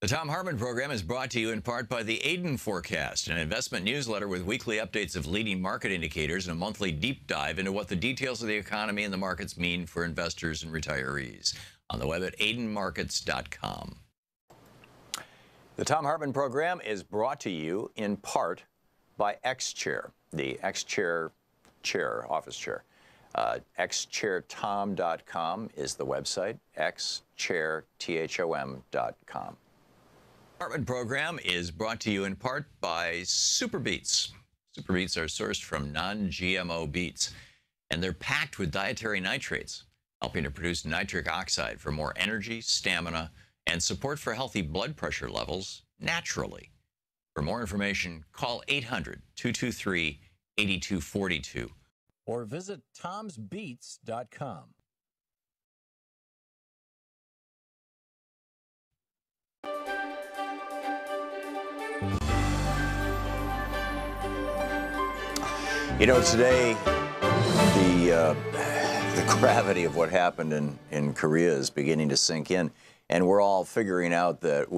The Thom Hartmann Program is brought to you in part by the Aiden Forecast, an investment newsletter with weekly updates of leading market indicators and a monthly deep dive into what the details of the economy and the markets mean for investors and retirees. On the web at aidenmarkets.com. The Thom Hartmann Program is brought to you in part by XChair, the XChair office chair. XChairTom.com is the website, XChairTHOM.com. Hartmann Program is brought to you in part by Super Beets. Super Beets are sourced from non-GMO beets, and they're packed with dietary nitrates, helping to produce nitric oxide for more energy, stamina, and support for healthy blood pressure levels naturally. For more information, call 800-223-8242 or visit tomsbeets.com. You know, today, the gravity of what happened in Korea is beginning to sink in, and we're all figuring out that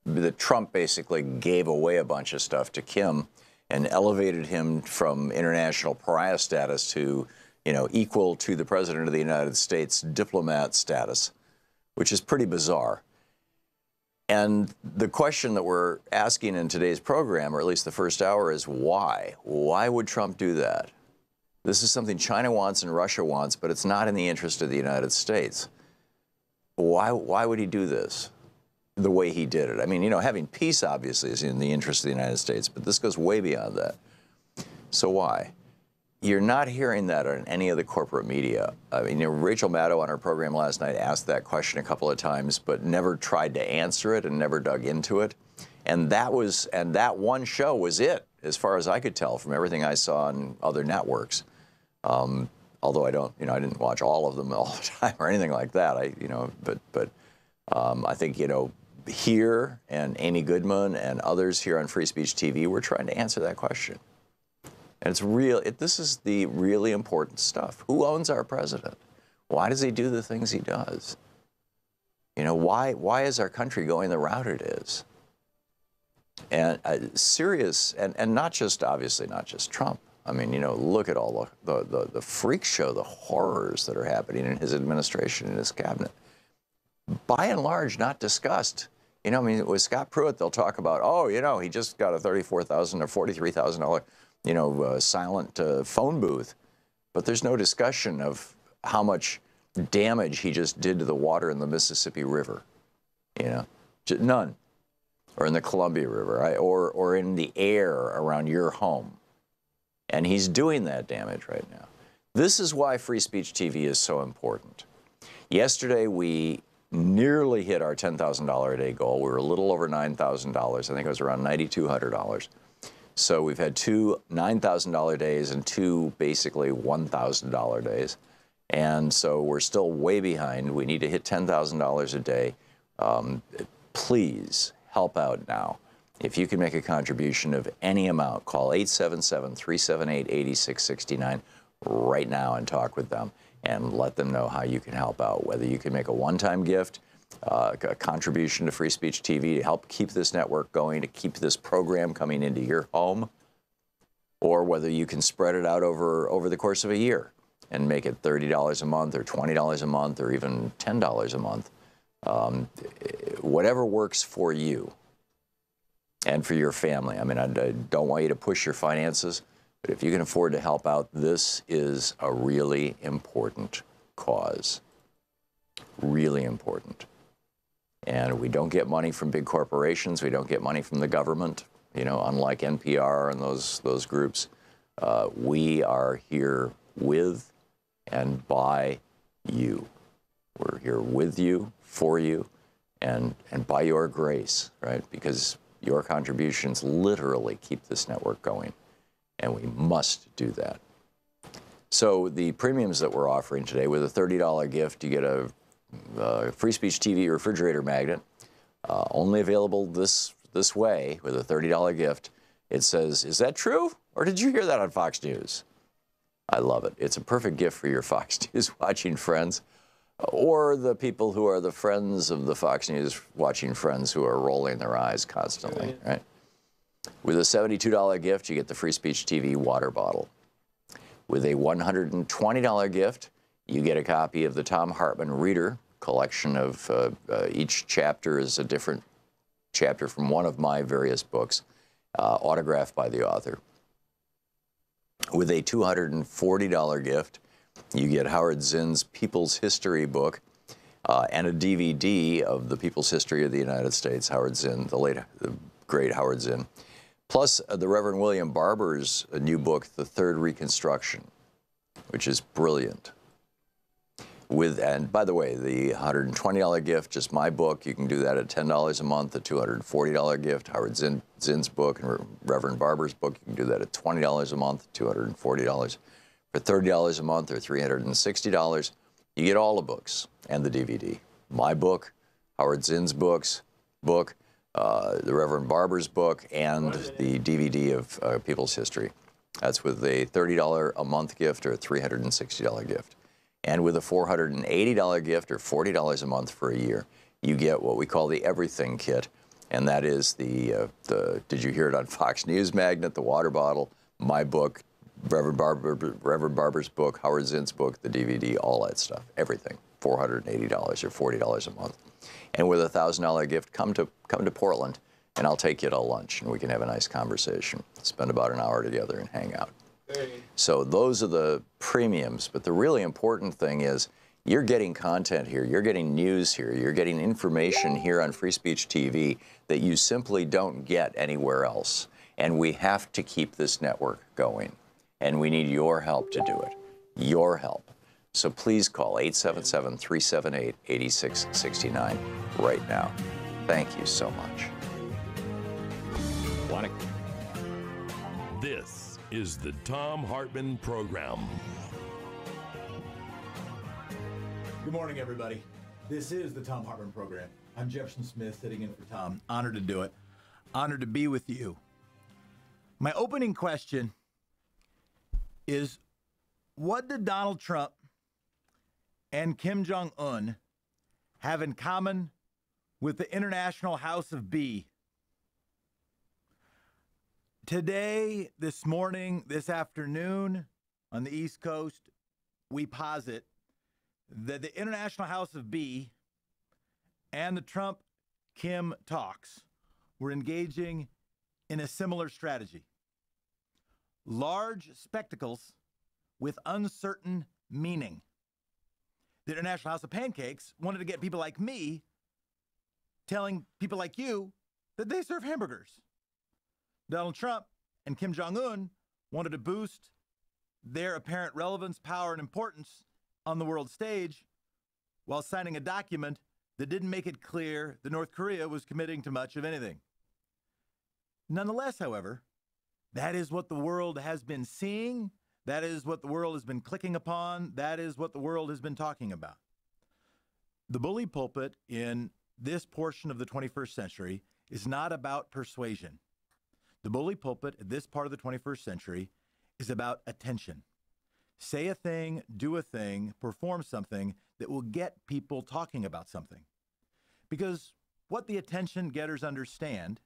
that Trump basically gave away a bunch of stuff to Kim and elevated him from international pariah status to, equal to the President of the United States diplomat status, which is pretty bizarre. And the question that we're asking in today's program, or at least the first hour, is why? Why would Trump do that? This is something China wants and Russia wants, but it's not in the interest of the United States. Why would he do this the way he did it? I mean, having peace obviously is in the interest of the United States, but this goes way beyond that. So why? You're not hearing that on any of the corporate media. I mean, Rachel Maddow on her program last night asked that question a couple of times, but never tried to answer it and never dug into it. And that one show was it, as far as I could tell from everything I saw on other networks. Although I didn't watch all of them all the time or anything like that. I think, here and Amy Goodman and others here on Free Speech TV, we're trying to answer that question. And it's real. This is the really important stuff. Who owns our president? Why does he do the things he does? Why is our country going the route it is? And serious, and not just, obviously, not just Trump. I mean, look at all the freak show, the horrors that are happening in his administration and his cabinet. By and large, not discussed. With Scott Pruitt, they'll talk about, he just got a $34,000 or $43,000 silent phone booth. But there's no discussion of how much damage he just did to the water in the Mississippi River. None. Or in the Columbia River, right? Or in the air around your home. And he's doing that damage right now. This is why Free Speech TV is so important. Yesterday, we nearly hit our $10,000 a day goal. We were a little over $9,000. I think it was around $9,200. So we've had two $9,000 days and two basically $1,000 days. And so we're still way behind. We need to hit $10,000 a day. Please help out now. If you can make a contribution of any amount, call 877-378-8669 right now and talk with them and let them know how you can help out, whether you can make a one-time gift, a contribution to Free Speech TV to help keep this network going, to keep this program coming into your home, or whether you can spread it out over the course of a year and make it $30 a month or $20 a month or even $10 a month. Whatever works for you and for your family. I mean, I don't want you to push your finances, but if you can afford to help out, this is a really important cause. Really important. And we don't get money from big corporations. We don't get money from the government, unlike NPR and those groups. We are here with and by you. We're here with you, for you, and by your grace, right? Because your contributions literally keep this network going, and we must do that. So the premiums that we're offering today, with a $30 gift, you get a Free Speech TV refrigerator magnet, only available this way with a $30 gift. It says, "Is that true? Or did you hear that on Fox News?" I love it. It's a perfect gift for your Fox News watching friends. or the people who are the friends of the Fox News watching Friends who are rolling their eyes constantly, right? With a $72 gift, you get the Free Speech TV water bottle. With a $120 gift, you get a copy of the Thom Hartmann Reader collection of each chapter is a different chapter from one of my various books, autographed by the author. With a $240 gift, you get Howard Zinn's People's History book and a DVD of the People's History of the United States, Howard Zinn, the great Howard Zinn, plus the Reverend William Barber's new book, The Third Reconstruction, which is brilliant. And by the way, the $120 gift, just my book, you can do that at $10 a month. The $240 gift, Howard Zinn's book and Reverend Barber's book, you can do that at $20 a month, $240. For $30 a month or $360, you get all the books and the DVD. My book, Howard Zinn's book, the Reverend Barber's book, and the DVD of People's History. That's with a $30 a month gift or a $360 gift. And with a $480 gift or $40 a month for a year, you get what we call the Everything Kit. And that is the did you hear it on Fox News magnet, the water bottle, my book, Reverend Barber's book, Howard Zinn's book, the DVD, all that stuff, everything, $480 or $40 a month. And with a $1,000 gift, come to Portland, and I'll take you to lunch, and we can have a nice conversation, spend about an hour together and hang out. So those are the premiums, but the really important thing is you're getting content here, you're getting news here, you're getting information here on Free Speech TV that you simply don't get anywhere else. And we have to keep this network going. And we need your help to do it, your help. So please call 877-378-8669 right now. Thank you so much. This is the Thom Hartmann Program. Good morning, everybody. This is the Thom Hartmann Program. I'm Jefferson Smith, sitting in for Tom. Honored to do it. Honored to be with you. My opening question is, what did Donald Trump and Kim Jong-un have in common with the International House of B? Today, this morning, this afternoon, on the East Coast, we posit that the International House of B and the Trump-Kim talks were engaging in a similar strategy. Large spectacles with uncertain meaning. The International House of Pancakes wanted to get people like me telling people like you that they serve hamburgers. Donald Trump and Kim Jong-un wanted to boost their apparent relevance, power, and importance on the world stage while signing a document that didn't make it clear that North Korea was committing to much of anything. Nonetheless, however, that is what the world has been seeing. That is what the world has been clicking upon. That is what the world has been talking about. The bully pulpit in this portion of the 21st century is not about persuasion. The bully pulpit at this part of the 21st century is about attention. Say a thing, do a thing, perform something that will get people talking about something. Because what the attention getters understand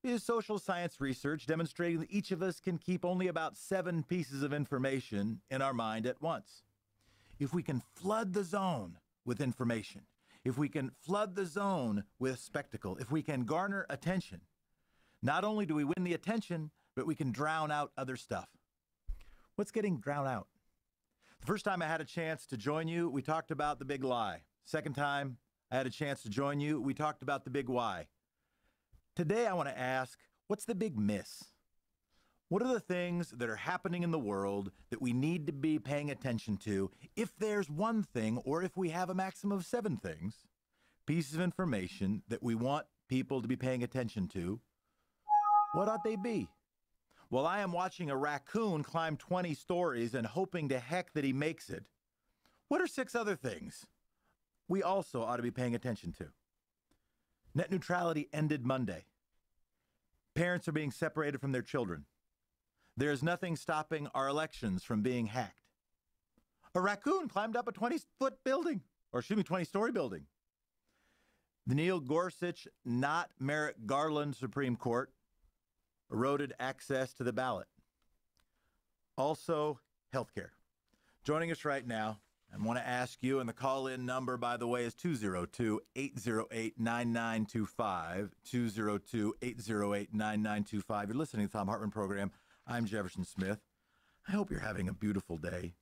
is social science research demonstrating that each of us can keep only about 7 pieces of information in our mind at once. If we can flood the zone with information, if we can flood the zone with spectacle, if we can garner attention, not only do we win the attention, but we can drown out other stuff. What's getting drowned out? The first time I had a chance to join you, we talked about the big lie. Second time I had a chance to join you, we talked about the big why. Today I want to ask, what's the big miss? What are the things that are happening in the world that we need to be paying attention to? If there's one thing, or if we have a maximum of 7 things, pieces of information that we want people to be paying attention to, what ought they be? Well, I am watching a raccoon climb 20 stories and hoping to heck that he makes it. What are 6 other things we also ought to be paying attention to? Net neutrality ended Monday. Parents are being separated from their children. There is nothing stopping our elections from being hacked. A raccoon climbed up a 20-foot building. or 20-story building. The Neil Gorsuch, not Merrick Garland Supreme Court eroded access to the ballot. Also, healthcare. Joining us right now, I want to ask you, and the call-in number, by the way, is 202-808-9925, 202-808-9925. You're listening to the Thom Hartmann Program. I'm Jefferson Smith. I hope you're having a beautiful day.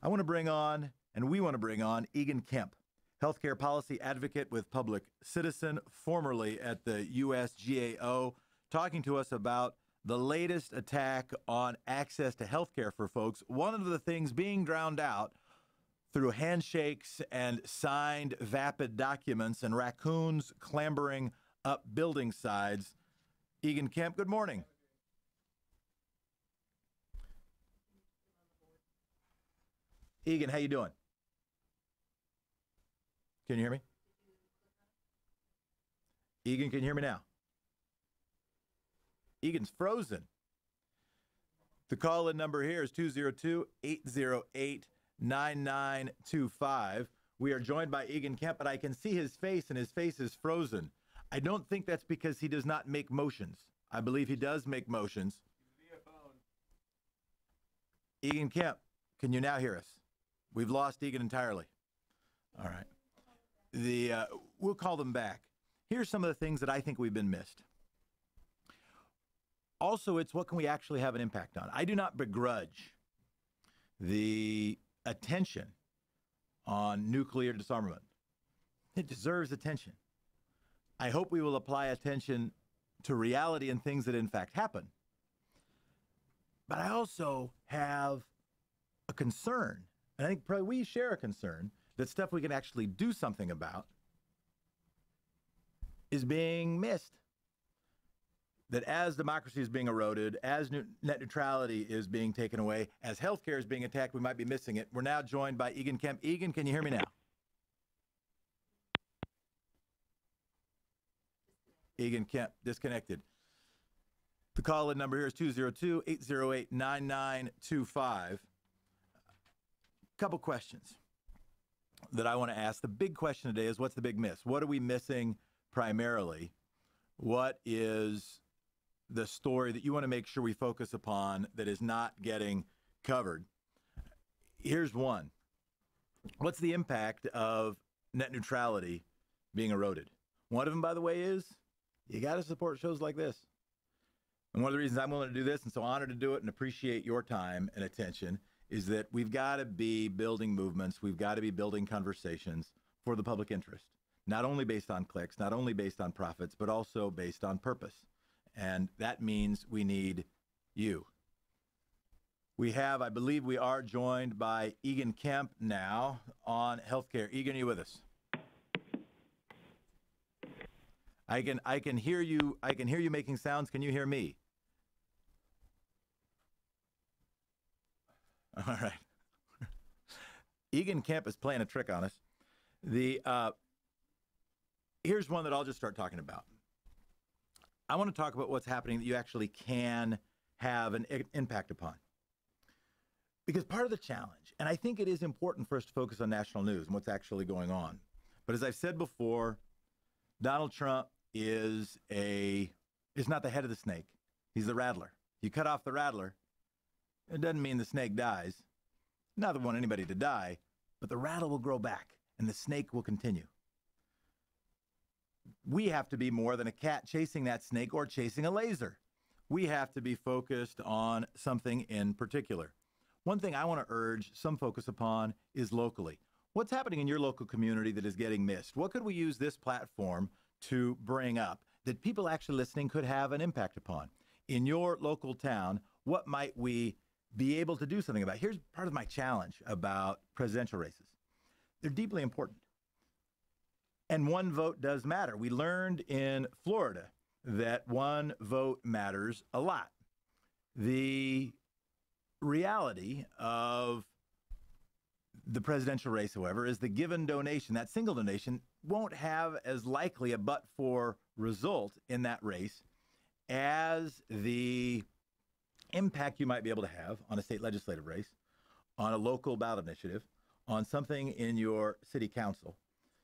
I want to bring on, and we want to bring on, Egan Kemp, healthcare policy advocate with Public Citizen, formerly at the USGAO, talking to us about the latest attack on access to healthcare for folks. One of the things being drowned out through handshakes and signed vapid documents and raccoons clambering up building sides. Egan Kemp, good morning. Egan, how you doing? Can you hear me? Egan, can you hear me now? Egan's frozen. The call-in number here is 202-808-9925. We are joined by Egan Kemp, but I can see his face, and his face is frozen. I don't think that's because he does not make motions. I believe he does make motions. Egan Kemp, can you now hear us? We've lost Egan entirely. All right. We'll call them back. Here's some of the things that I think we've been missed. Also, it's what can we actually have an impact on? I do not begrudge the attention on nuclear disarmament. It deserves attention. I hope we will apply attention to reality and things that in fact happen. But I also have a concern, and I think probably we share a concern, that stuff we can actually do something about is being missed. That as democracy is being eroded, as net neutrality is being taken away, as healthcare is being attacked, we might be missing it. We're now joined by Egan Kemp. Egan, can you hear me now? Egan Kemp, disconnected. The call-in number here is 202-808-9925. Couple questions that I want to ask. The big question today is, what's the big miss? What are we missing primarily? What is the story that you want to make sure we focus upon that is not getting covered? Here's one. What's the impact of net neutrality being eroded? One of them, by the way, is you got to support shows like this. And one of the reasons I'm willing to do this and so honored to do it and appreciate your time and attention is that we've got to be building movements. We've got to be building conversations for the public interest, not only based on clicks, not only based on profits, but also based on purpose. And that means we need you. We have, I believe we are joined by Egan Kemp now on healthcare. Egan, are you with us? I can hear you. I can hear you making sounds. Can you hear me? All right. Egan Kemp is playing a trick on us. Here's one that I'll just start talking about. I want to talk about what's happening that you actually can have an impact upon. Because part of the challenge, and I think it is important for us to focus on national news and what's actually going on. But as I've said before, Donald Trump is not the head of the snake. He's the rattler. You cut off the rattler, it doesn't mean the snake dies. Not that we want anybody to die, but the rattle will grow back and the snake will continue. We have to be more than a cat chasing that snake or chasing a laser. We have to be focused on something in particular. One thing I want to urge some focus upon is locally. What's happening in your local community that is getting missed? What could we use this platform to bring up that people actually listening could have an impact upon? In your local town, what might we be able to do something about? Here's part of my challenge about presidential races. They're deeply important. And one vote does matter. We learned in Florida that one vote matters a lot. The reality of the presidential race, however, is the given donation, that single donation, won't have as likely a but-for result in that race as the impact you might be able to have on a state legislative race, on a local ballot initiative, on something in your city council.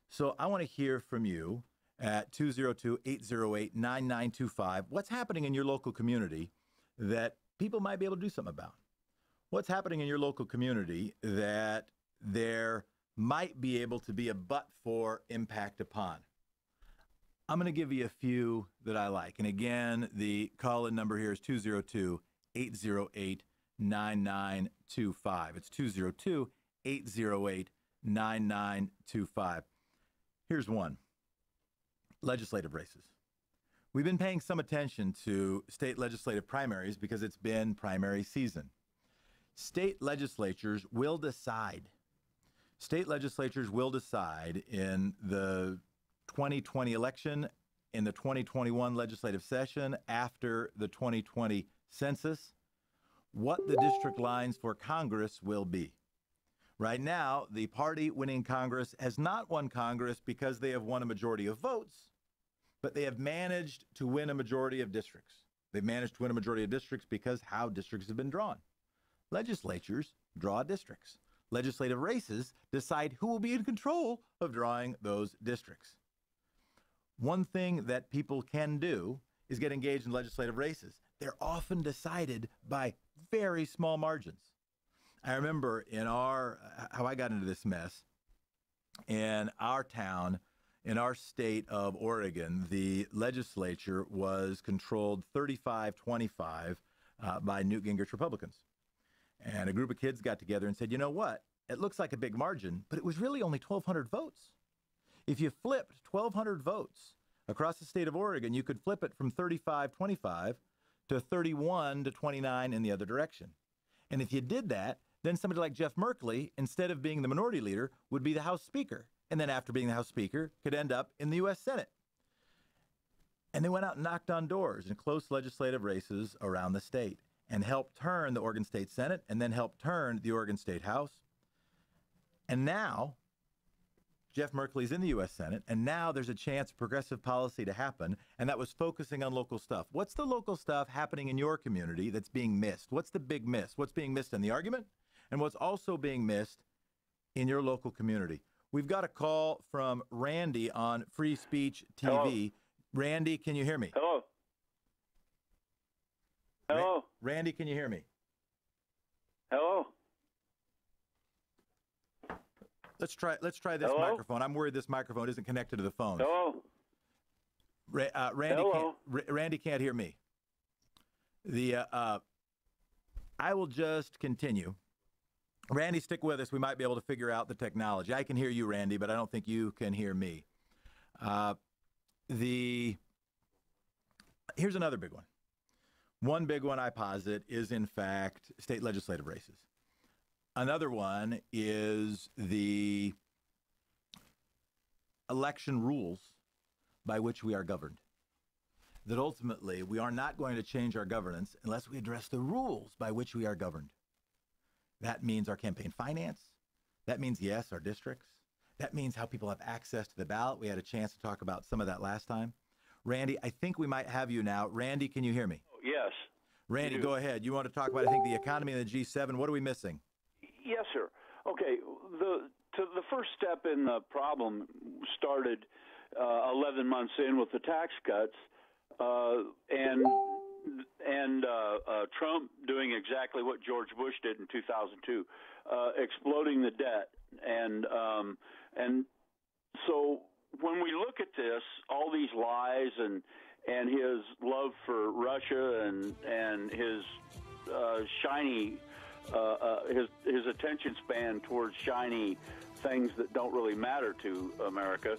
So I want to hear from you at 202-808-9925. What's happening in your local community that people might be able to do something about? What's happening in your local community that there might be able to be a but-for impact upon? I'm going to give you a few that I like. And again, the call-in number here is 202-808-9925. It's 202-808-9925. Here's one. Legislative races. We've been paying some attention to state legislative primaries because it's been primary season. State legislatures will decide. State legislatures will decide in the 2020 election, in the 2021 legislative session, after the 2020 census, what the district lines for Congress will be. Right now, the party winning Congress has not won Congress because they have won a majority of votes, but they have managed to win a majority of districts. They've managed to win a majority of districts because how districts have been drawn. Legislatures draw districts. Legislative races decide who will be in control of drawing those districts. One thing that people can do is get engaged in legislative races. They're often decided by very small margins. I remember how I got into this mess in our town, in our state of Oregon. The legislature was controlled 35-25 by Newt Gingrich's Republicans. And a group of kids got together and said, you know what? It looks like a big margin, but it was really only 1,200 votes. If you flipped 1,200 votes across the state of Oregon, you could flip it from 35-25 to 31-29 in the other direction. And if you did that, then somebody like Jeff Merkley, instead of being the minority leader, would be the House Speaker. And then after being the House Speaker, could end up in the U.S. Senate. And they went out and knocked on doors in close legislative races around the state and helped turn the Oregon State Senate and then helped turn the Oregon State House. And now Jeff Merkley's in the U.S. Senate, and now there's a chance of progressive policy to happen, and that was focusing on local stuff. What's the local stuff happening in your community that's being missed? What's the big miss? What's being missed in the argument? And what's also being missed in your local community? We've got a call from Randy on Free Speech TV. Hello. Randy, can you hear me? Hello. Hello. Randy, can you hear me? Hello. Let's try this Hello? microphone. I'm worried this microphone isn't connected to the phone. Hello. Randy can't hear me. I will just continue. Randy, stick with us. We might be able to figure out the technology. I can hear you, Randy, but I don't think you can hear me. Here's another big one. One big one I posit is, in fact, state legislative races. Another one is the election rules by which we are governed. That ultimately we are not going to change our governance unless we address the rules by which we are governed. That means our campaign finance. That means, yes, our districts. That means how people have access to the ballot. We had a chance to talk about some of that last time. Randy, I think we might have you now. Randy, can you hear me? Yes. Randy, go ahead. You want to talk about, I think, the economy and the G7. What are we missing? Yes, sir. Okay. The first step in the problem started 11 months in with the tax cuts, and Trump doing exactly what George Bush did in 2002, exploding the debt, and so when we look at this, all these lies and his love for Russia and his shiny. His attention span towards shiny things that don't really matter to America,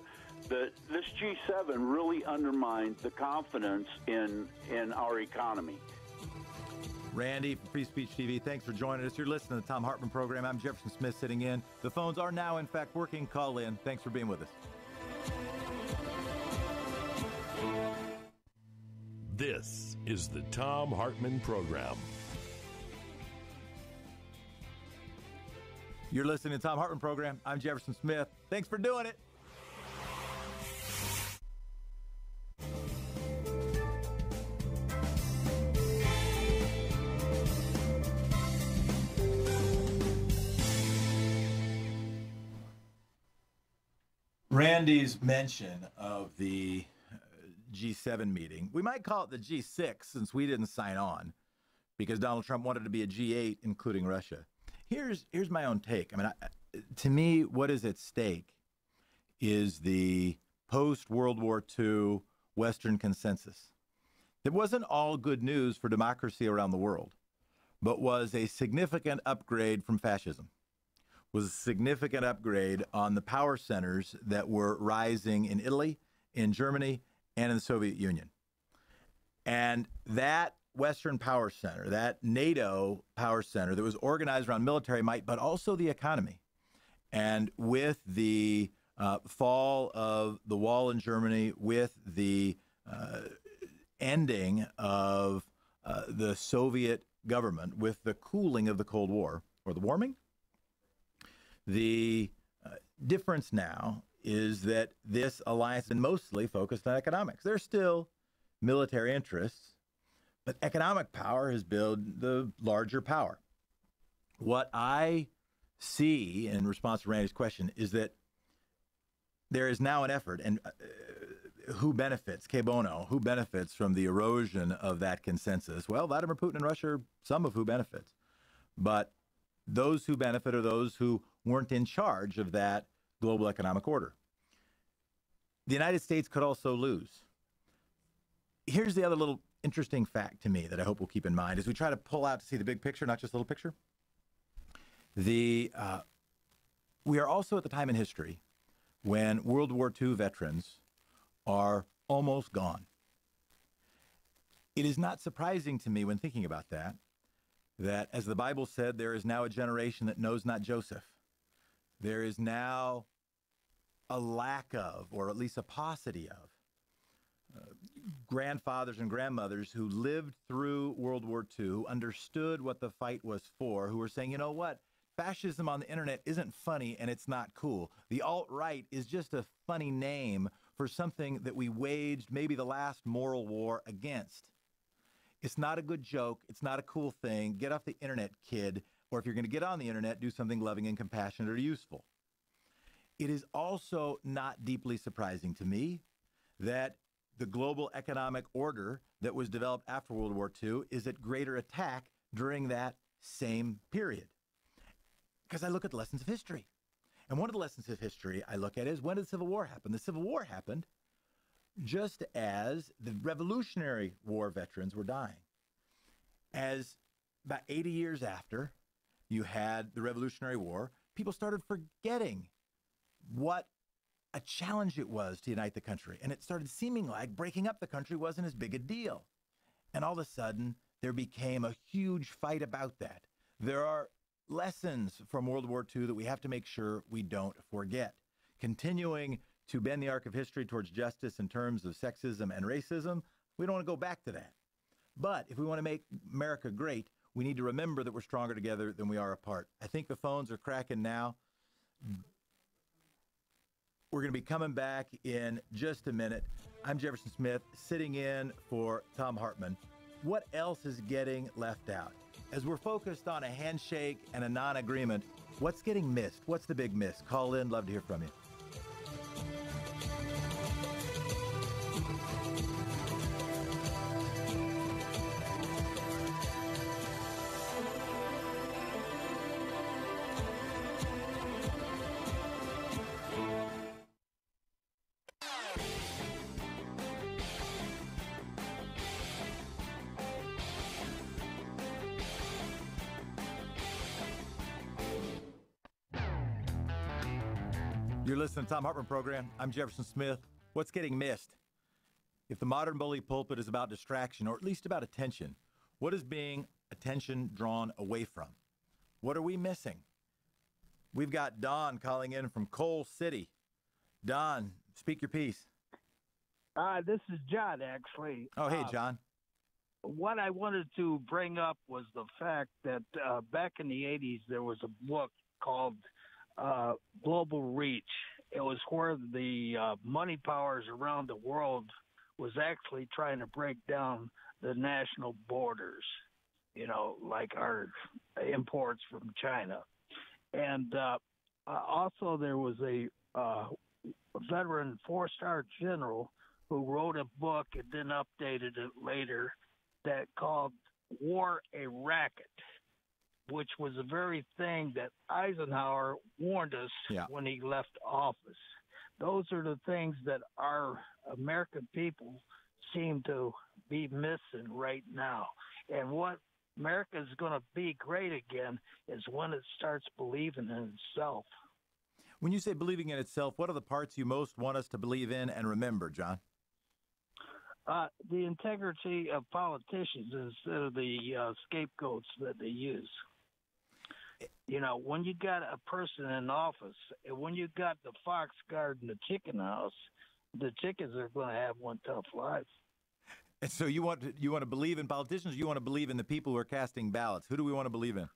that this G7 really undermines the confidence in our economy. Randy from Free Speech TV, thanks for joining us. You're listening to the Thom Hartmann Program. I'm Jefferson Smith sitting in. The phones are now, in fact, working. Call in. Thanks for being with us. This is the Thom Hartmann Program. You're listening to the Thom Hartmann Program. I'm Jefferson Smith. Thanks for doing it. Randy's mention of the G7 meeting, we might call it the G6 since we didn't sign on because Donald Trump wanted to be a G8, including Russia. Here's my own take. I mean, to me, what is at stake is the post-World War II Western consensus. It wasn't all good news for democracy around the world, but was a significant upgrade from fascism, was a significant upgrade on the power centers that were rising in Italy, in Germany, and in the Soviet Union. And that Western power center, that NATO power center that was organized around military might, but also the economy. And with the fall of the wall in Germany, with the ending of the Soviet government, with the cooling of the Cold War, or the warming, the difference now is that this alliance is mostly focused on economics. There's still military interests, but economic power has built the larger power. What I see in response to Randy's question is that there is now an effort, and who benefits, que bono, who benefits from the erosion of that consensus? Well, Vladimir Putin and Russia are some of who benefits. But those who benefit are those who weren't in charge of that global economic order. The United States could also lose. Here's the other little interesting fact to me that I hope we'll keep in mind as we try to pull out to see the big picture, not just the little picture. We are also at the time in history when World War II veterans are almost gone. It is not surprising to me when thinking about that as the Bible said, there is now a generation that knows not Joseph. There is now a lack of, or at least a paucity of, grandfathers and grandmothers who lived through World War II, understood what the fight was for, who were saying, you know what, fascism on the internet isn't funny and it's not cool. The alt-right is just a funny name for something that we waged maybe the last moral war against. It's not a good joke. It's not a cool thing. Get off the internet, kid. Or if you're going to get on the internet, do something loving and compassionate or useful. It is also not deeply surprising to me that the global economic order that was developed after World War II is at greater attack during that same period. Because I look at the lessons of history. And one of the lessons of history I look at is, when did the Civil War happen? The Civil War happened just as the Revolutionary War veterans were dying. As about 80 years after you had the Revolutionary War, people started forgetting what a challenge it was to unite the country. And it started seeming like breaking up the country wasn't as big a deal. And all of a sudden, there became a huge fight about that. There are lessons from World War II that we have to make sure we don't forget. Continuing to bend the arc of history towards justice in terms of sexism and racism, we don't want to go back to that. But if we want to make America great, we need to remember that we're stronger together than we are apart. I think the phones are cracking now. We're going to be coming back in just a minute. I'm Jefferson Smith, sitting in for Thom Hartmann. What else is getting left out? As we're focused on a handshake and a non-agreement, what's getting missed? What's the big miss? Call in. Love to hear from you. You're listening to the Thom Hartmann Program. I'm Jefferson Smith. What's getting missed? If the modern bully pulpit is about distraction, or at least about attention, what is being attention drawn away from? What are we missing? We've got Don calling in from Coal City. Don, speak your piece. This is John, actually. Oh, hey, John. What I wanted to bring up was the fact that back in the 80s, there was a book called Global Reach. It was where the money powers around the world was actually trying to break down the national borders, you know, like our imports from China. And also there was a veteran four-star general who wrote a book and then updated it later that called War a Racket, which was the very thing that Eisenhower warned us when he left office. Those are the things that our American people seem to be missing right now. And what America is going to be great again is when it starts believing in itself. When you say believing in itself, what are the parts you most want us to believe in and remember, John? The integrity of politicians instead of the scapegoats that they use. You know, when you got a person in office, and when you got the fox guarding the chicken house, the chickens are going to have one tough life. And so you want to believe in politicians, or you want to believe in the people who are casting ballots? Who do we want to believe in?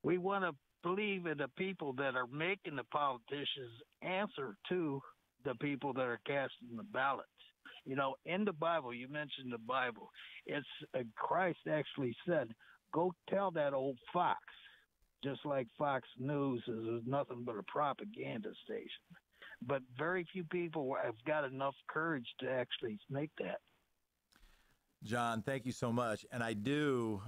We want to believe in the people that are making the politicians answer to the people that are casting the ballots. You know, in the Bible, you mentioned the Bible. It's Christ actually said, "Go tell that old fox." Just like Fox News is nothing but a propaganda station. But very few people have got enough courage to actually make that. John, thank you so much. And I do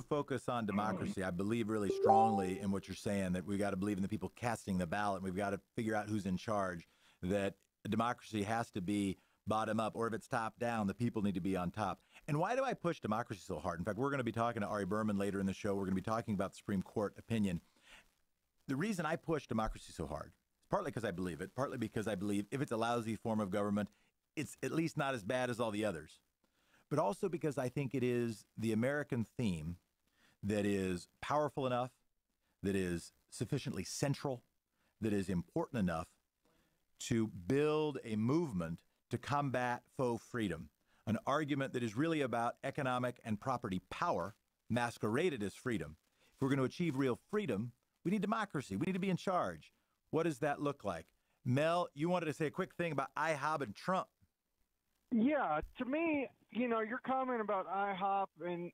focus on democracy. I believe really strongly in what you're saying, that we've got to believe in the people casting the ballot. We've got to figure out who's in charge, that democracy has to be bottom up, or if it's top down, the people need to be on top. And why do I push democracy so hard? In fact, we're going to be talking to Ari Berman later in the show. We're going to be talking about the Supreme Court opinion. The reason I push democracy so hard is partly because I believe it, partly because I believe if it's a lousy form of government, it's at least not as bad as all the others. But also because I think it is the American theme that is powerful enough, that is sufficiently central, that is important enough to build a movement to combat faux freedom, an argument that is really about economic and property power masqueraded as freedom. If we're going to achieve real freedom, we need democracy. We need to be in charge. What does that look like? Mel, you wanted to say a quick thing about IHOP and Trump. Yeah, to me, you know, your comment about IHOP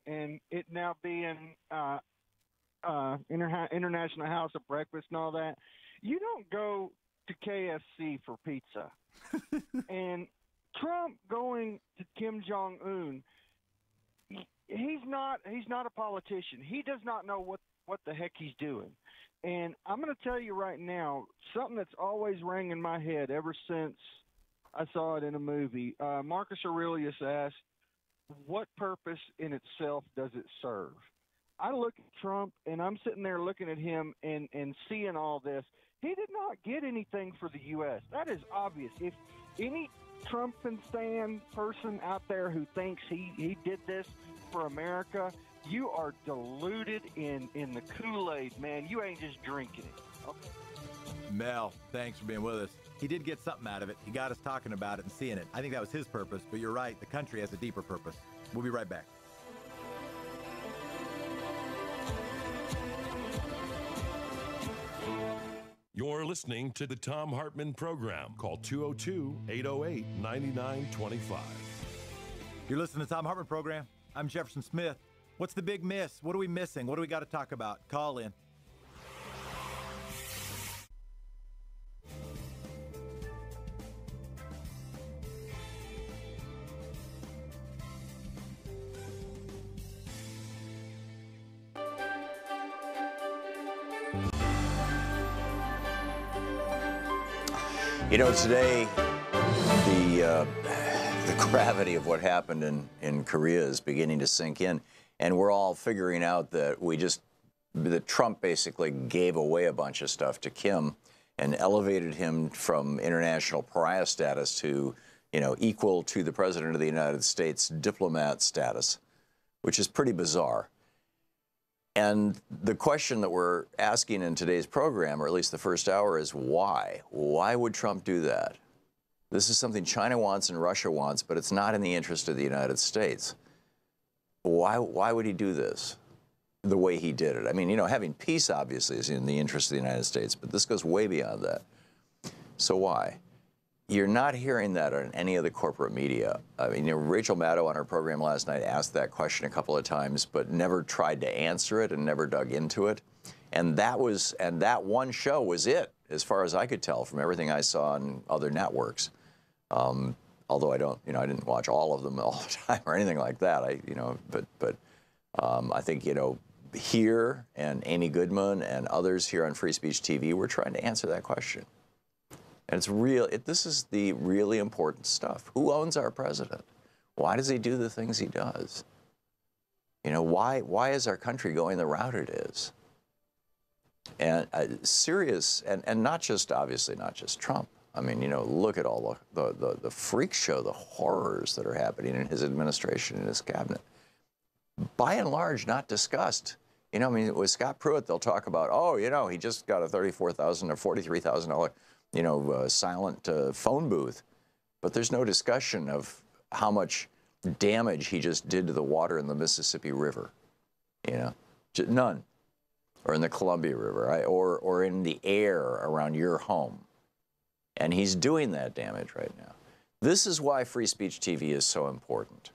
and it now being International House of Breakfast and all that, you don't go to KFC for pizza. And Trump going to Kim Jong-un, he's not a politician. He does not know what the heck he's doing. And I'm going to tell you right now, something that's always rang in my head ever since I saw it in a movie. Marcus Aurelius asked, what purpose in itself does it serve? I look at Trump, and I'm sitting there looking at him and seeing all this. He did not get anything for the U.S. That is obvious. If any Trumpistan person out there who thinks he did this for America, you are deluded in the Kool-Aid, man. You ain't just drinking it. Okay. Mel, thanks for being with us. He did get something out of it. He got us talking about it and seeing it. I think that was his purpose, but you're right. The country has a deeper purpose. We'll be right back. You're listening to the Thom Hartmann Program. Call 202-808-9925. You're listening to the Thom Hartmann Program. I'm Jefferson Smith. What's the big miss? What are we missing? What do we got to talk about? Call in. You know, today, the gravity of what happened in Korea is beginning to sink in, and we're all figuring out that that Trump basically gave away a bunch of stuff to Kim and elevated him from international pariah status to, equal to the President of the United States diplomat status, which is pretty bizarre. And the question that we're asking in today's program, or at least the first hour, is why? Why would Trump do that? This is something China wants and Russia wants, but it's not in the interest of the United States. Why would he do this the way he did it? I mean, having peace obviously is in the interest of the United States, but this goes way beyond that. So why? You're not hearing that on any of the corporate media. I mean, Rachel Maddow on her program last night asked that question a couple of times, but never tried to answer it and never dug into it. And that one show was it. as far as I could tell from everything I saw on other networks. Although I don't, I didn't watch all of them all the time or anything like that. But I think, here and Amy Goodman and others here on Free Speech TV, we're trying to answer that question. And it's real. This is the really important stuff. Who owns our president? Why does he do the things he does? Why is our country going the route it is? And serious, and not just, obviously, not just Trump. I mean, look at all the freak show, the horrors that are happening in his administration and his cabinet. By and large, not discussed. With Scott Pruitt, they'll talk about, he just got a $34,000 or $43,000, silent phone booth. But there's no discussion of how much damage he just did to the water in the Mississippi River. None. Or in the Columbia River, right? or in the air around your home. And he's doing that damage right now. This is why Free Speech TV is so important.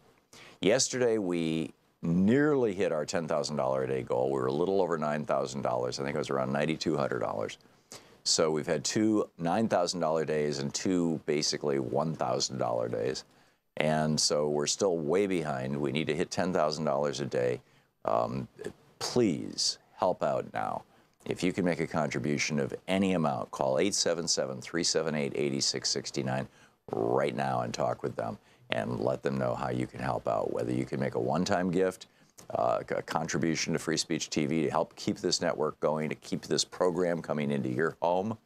Yesterday, we nearly hit our $10,000 a day goal. We were a little over $9,000. I think it was around $9,200. So we've had two $9,000 days and two basically $1,000 days. And so we're still way behind. We need to hit $10,000 a day. Please help out now. If you can make a contribution of any amount, call 877-378-8669 right now and talk with them and let them know how you can help out. Whether you can make a one-time gift, a contribution to Free Speech TV to help keep this network going, to keep this program coming into your home,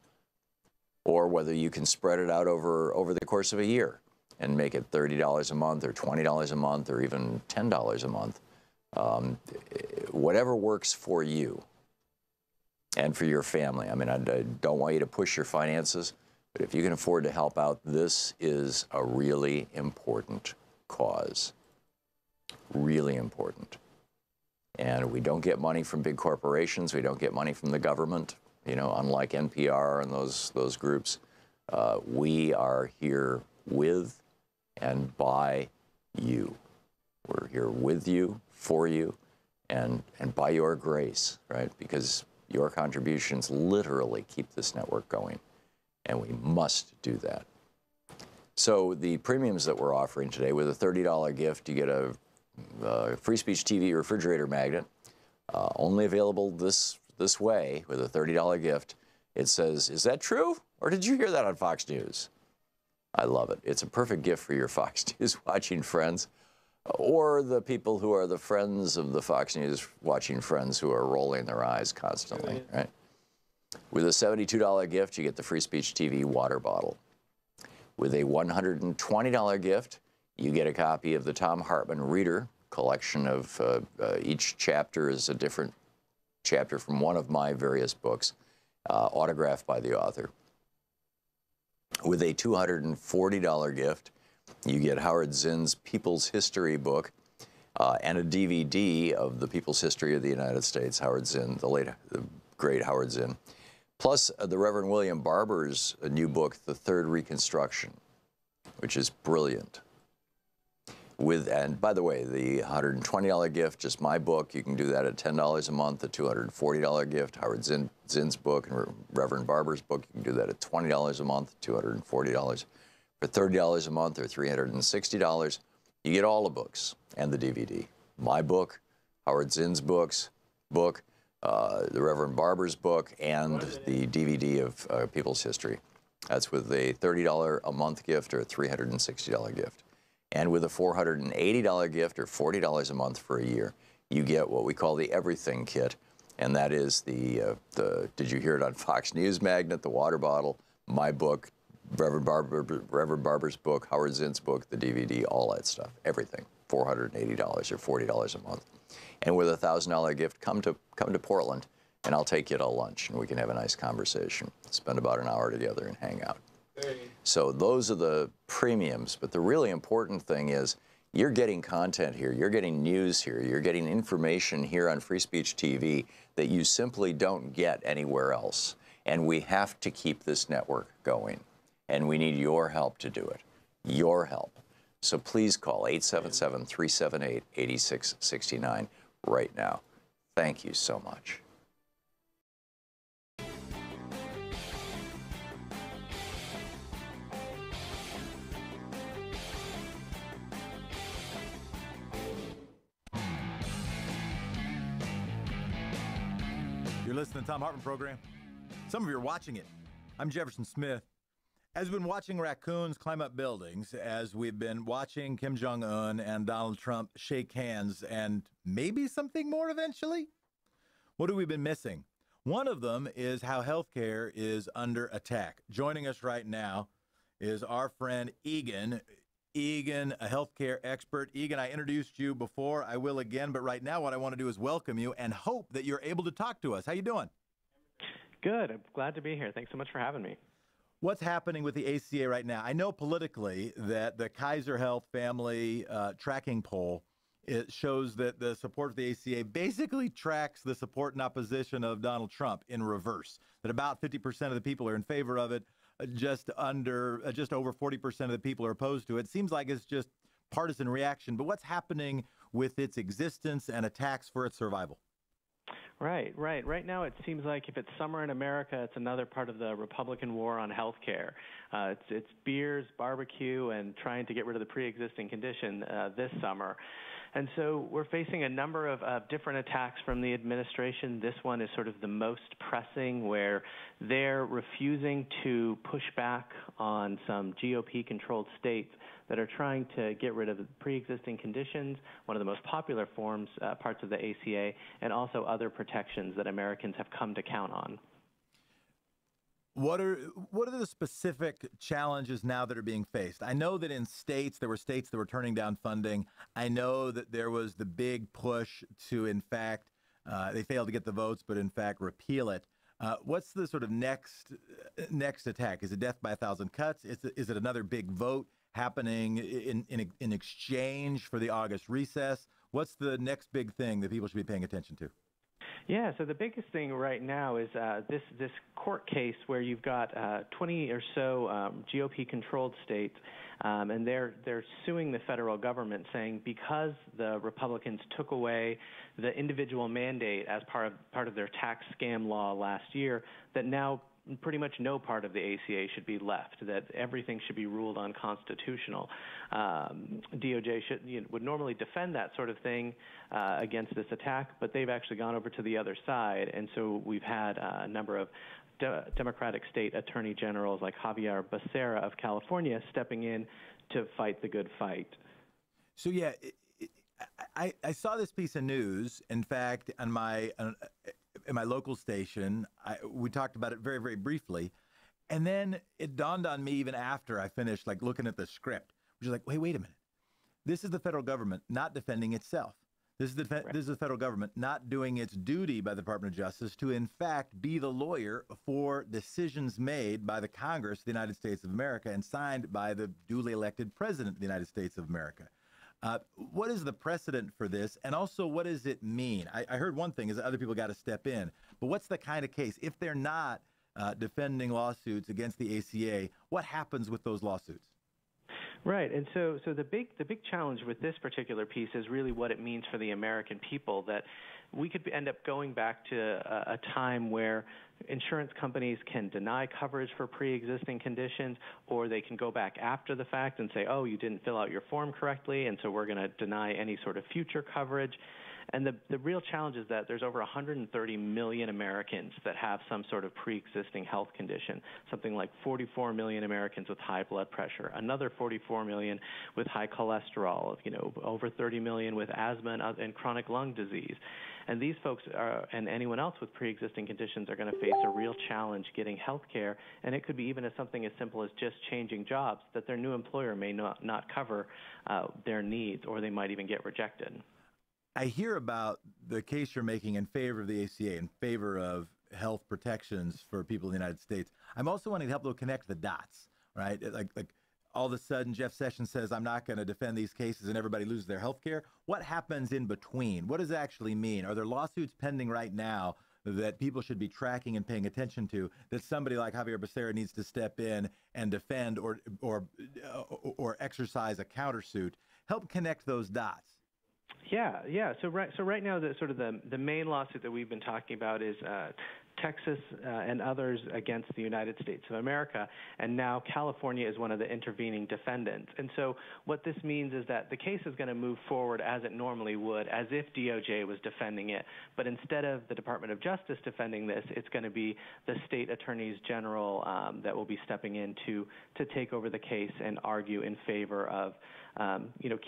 or whether you can spread it out over the course of a year and make it $30 a month or $20 a month or even $10 a month. Whatever works for you and for your family. I mean, I don't want you to push your finances, but if you can afford to help out, this is a really important cause. Really important. And we don't get money from big corporations. We don't get money from the government, unlike NPR and those groups. We are here with and by you. We're here with you, for you, and by your grace, right? Because your contributions literally keep this network going, and we must do that. So the premiums that we're offering today, with a $30 gift, you get a Free Speech TV refrigerator magnet, only available this way with a $30 gift. It says, "Is that true? Or did you hear that on Fox News?" I love it. It's a perfect gift for your Fox News watching friends, or the people who are the friends of the Fox News watching friends who are rolling their eyes constantly, right? With a $72 gift, you get the Free Speech TV water bottle. With a $120 gift, you get a copy of the Thom Hartmann Reader collection of each chapter is a different chapter from one of my various books, autographed by the author. With a $240 gift, you get Howard Zinn's People's History book and a DVD of the People's History of the United States, Howard Zinn, the great Howard Zinn. Plus the Reverend William Barber's new book, The Third Reconstruction, which is brilliant. And by the way, the $120 gift, just my book, you can do that at $10 a month. The $240 gift, Howard Zinn's book and Reverend Barber's book, you can do that at $20 a month, $240. For $30 a month or $360, you get all the books and the DVD. My book, Howard Zinn's book, the Reverend Barber's book, and the DVD of People's History. That's with a $30 a month gift or a $360 gift. And with a $480 gift or $40 a month for a year, you get what we call the Everything Kit. And that is the did you hear it on Fox News magnet, the water bottle, my book, Reverend Barber's book, Howard Zinn's book, the DVD, all that stuff, everything, $480 or $40 a month. And with a $1,000 gift, come to Portland, and I'll take you to lunch, and we can have a nice conversation, spend about an hour together and hang out. So those are the premiums, but the really important thing is you're getting content here, you're getting news here, you're getting information here on Free Speech TV that you simply don't get anywhere else. And we have to keep this network going. And we need your help to do it. Your help. So please call 877-378-8669 right now. Thank you so much. You're listening to the Thom Hartmann Program. Some of you are watching it. I'm Jefferson Smith. As we've been watching raccoons climb up buildings, as we've been watching Kim Jong-un and Donald Trump shake hands, and maybe something more eventually, what have we been missing? One of them is how healthcare is under attack. Joining us right now is our friend Egan. Egan, a healthcare expert. Egan, I introduced you before. I will again, but right now what I want to do is welcome you and hope that you're able to talk to us. How you doing? Good. I'm glad to be here. Thanks so much for having me. What's happening with the ACA right now? I know politically that the Kaiser Health family tracking poll, it shows that the support for the ACA basically tracks the support and opposition of Donald Trump in reverse, that about 50% of the people are in favor of it. Just over 40% of the people are opposed to it. Seems like it's just partisan reaction. But what's happening with its existence and attacks for its survival? Right. Right now, it seems like if it's summer in America, it's another part of the Republican war on health care. It's beers, barbecue, and trying to get rid of the pre-existing condition this summer. And so we're facing a number of different attacks from the administration. This one is sort of the most pressing, where they're refusing to push back on some GOP-controlled states that are trying to get rid of the pre-existing conditions, one of the most popular parts of the ACA, and also other protections that Americans have come to count on. What are the specific challenges now that are being faced? I know that in states, there were states that were turning down funding. I know that there was the big push to, in fact, they failed to get the votes, but in fact, repeal it. What's the sort of next attack? Is it death by a thousand cuts? Is it another big vote happening in exchange for the August recess? What's the next big thing that people should be paying attention to? Yeah, so the biggest thing right now is this court case where you've got 20 or so GOP-controlled states, and they're suing the federal government, saying because the Republicans took away the individual mandate as part of their tax scam law last year, that now pretty much no part of the ACA should be left, that everything should be ruled unconstitutional. DOJ would normally defend that sort of thing against this attack, but they've actually gone over to the other side. And so we've had a number of Democratic state attorney generals like Javier Becerra of California stepping in to fight the good fight. So, yeah, I saw this piece of news, in fact, on in my local station. We talked about it very, very briefly. And then it dawned on me even after I finished looking at the script, which is like, wait a minute. This is the federal government not defending itself. This is the federal government not doing its duty by the Department of Justice to, in fact, be the lawyer for decisions made by the Congress of the United States of America and signed by the duly elected President of the United States of America. What is the precedent for this? And also, what does it mean? I heard one thing is that other people got to step in. But what's the kind of case? If they're not defending lawsuits against the ACA, what happens with those lawsuits? Right, and so the big challenge with this particular piece is really what it means for the American people, that we could end up going back to a time where insurance companies can deny coverage for pre-existing conditions, or they can go back after the fact and say, oh, you didn't fill out your form correctly, and so we're going to deny any sort of future coverage. And the real challenge is that there's over 130 million Americans that have some sort of pre-existing health condition, something like 44 million Americans with high blood pressure, another 44 million with high cholesterol, over 30 million with asthma and chronic lung disease. And these folks and anyone else with pre-existing conditions are going to face a real challenge getting health care, and it could be even as something as simple as just changing jobs, that their new employer may not cover their needs, or they might even get rejected. I hear about the case you're making in favor of the ACA, in favor of health protections for people in the United States. I'm also wanting to help them connect the dots, right? Like all of a sudden, Jeff Sessions says, I'm not going to defend these cases, and everybody loses their health care. What happens in between? What does it actually mean? Are there lawsuits pending right now that people should be tracking and paying attention to, that somebody like Javier Becerra needs to step in and defend or exercise a countersuit? Help connect those dots. Yeah. So right now, the main lawsuit that we've been talking about is Texas and others against the United States of America, and now California is one of the intervening defendants. And so what this means is that the case is going to move forward as it normally would, as if DOJ was defending it. But instead of the Department of Justice defending this, it's going to be the state attorneys general that will be stepping in to take over the case and argue in favor of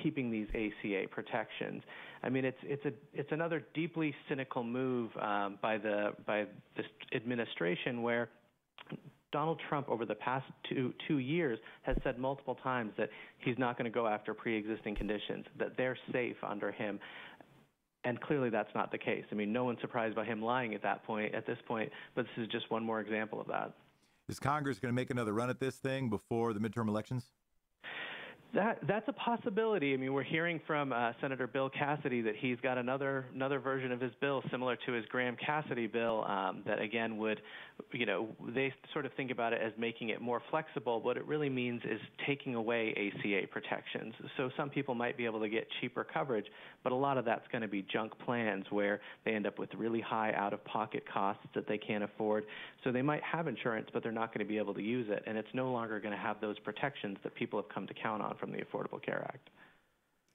keeping these ACA protections. I mean, it's another deeply cynical move by this administration, where Donald Trump over the past two years has said multiple times that he's not going to go after pre-existing conditions, that they're safe under him. And clearly that's not the case. I mean, no one's surprised by him lying at this point, but this is just one more example of that. Is Congress going to make another run at this thing before the midterm elections? That's a possibility. I mean, we're hearing from Senator Bill Cassidy that he's got another version of his bill similar to his Graham Cassidy bill that, again, would, they sort of think about it as making it more flexible. What it really means is taking away ACA protections. So some people might be able to get cheaper coverage, but a lot of that's going to be junk plans where they end up with really high out-of-pocket costs that they can't afford. So they might have insurance, but they're not going to be able to use it, and it's no longer going to have those protections that people have come to count on from the Affordable Care Act.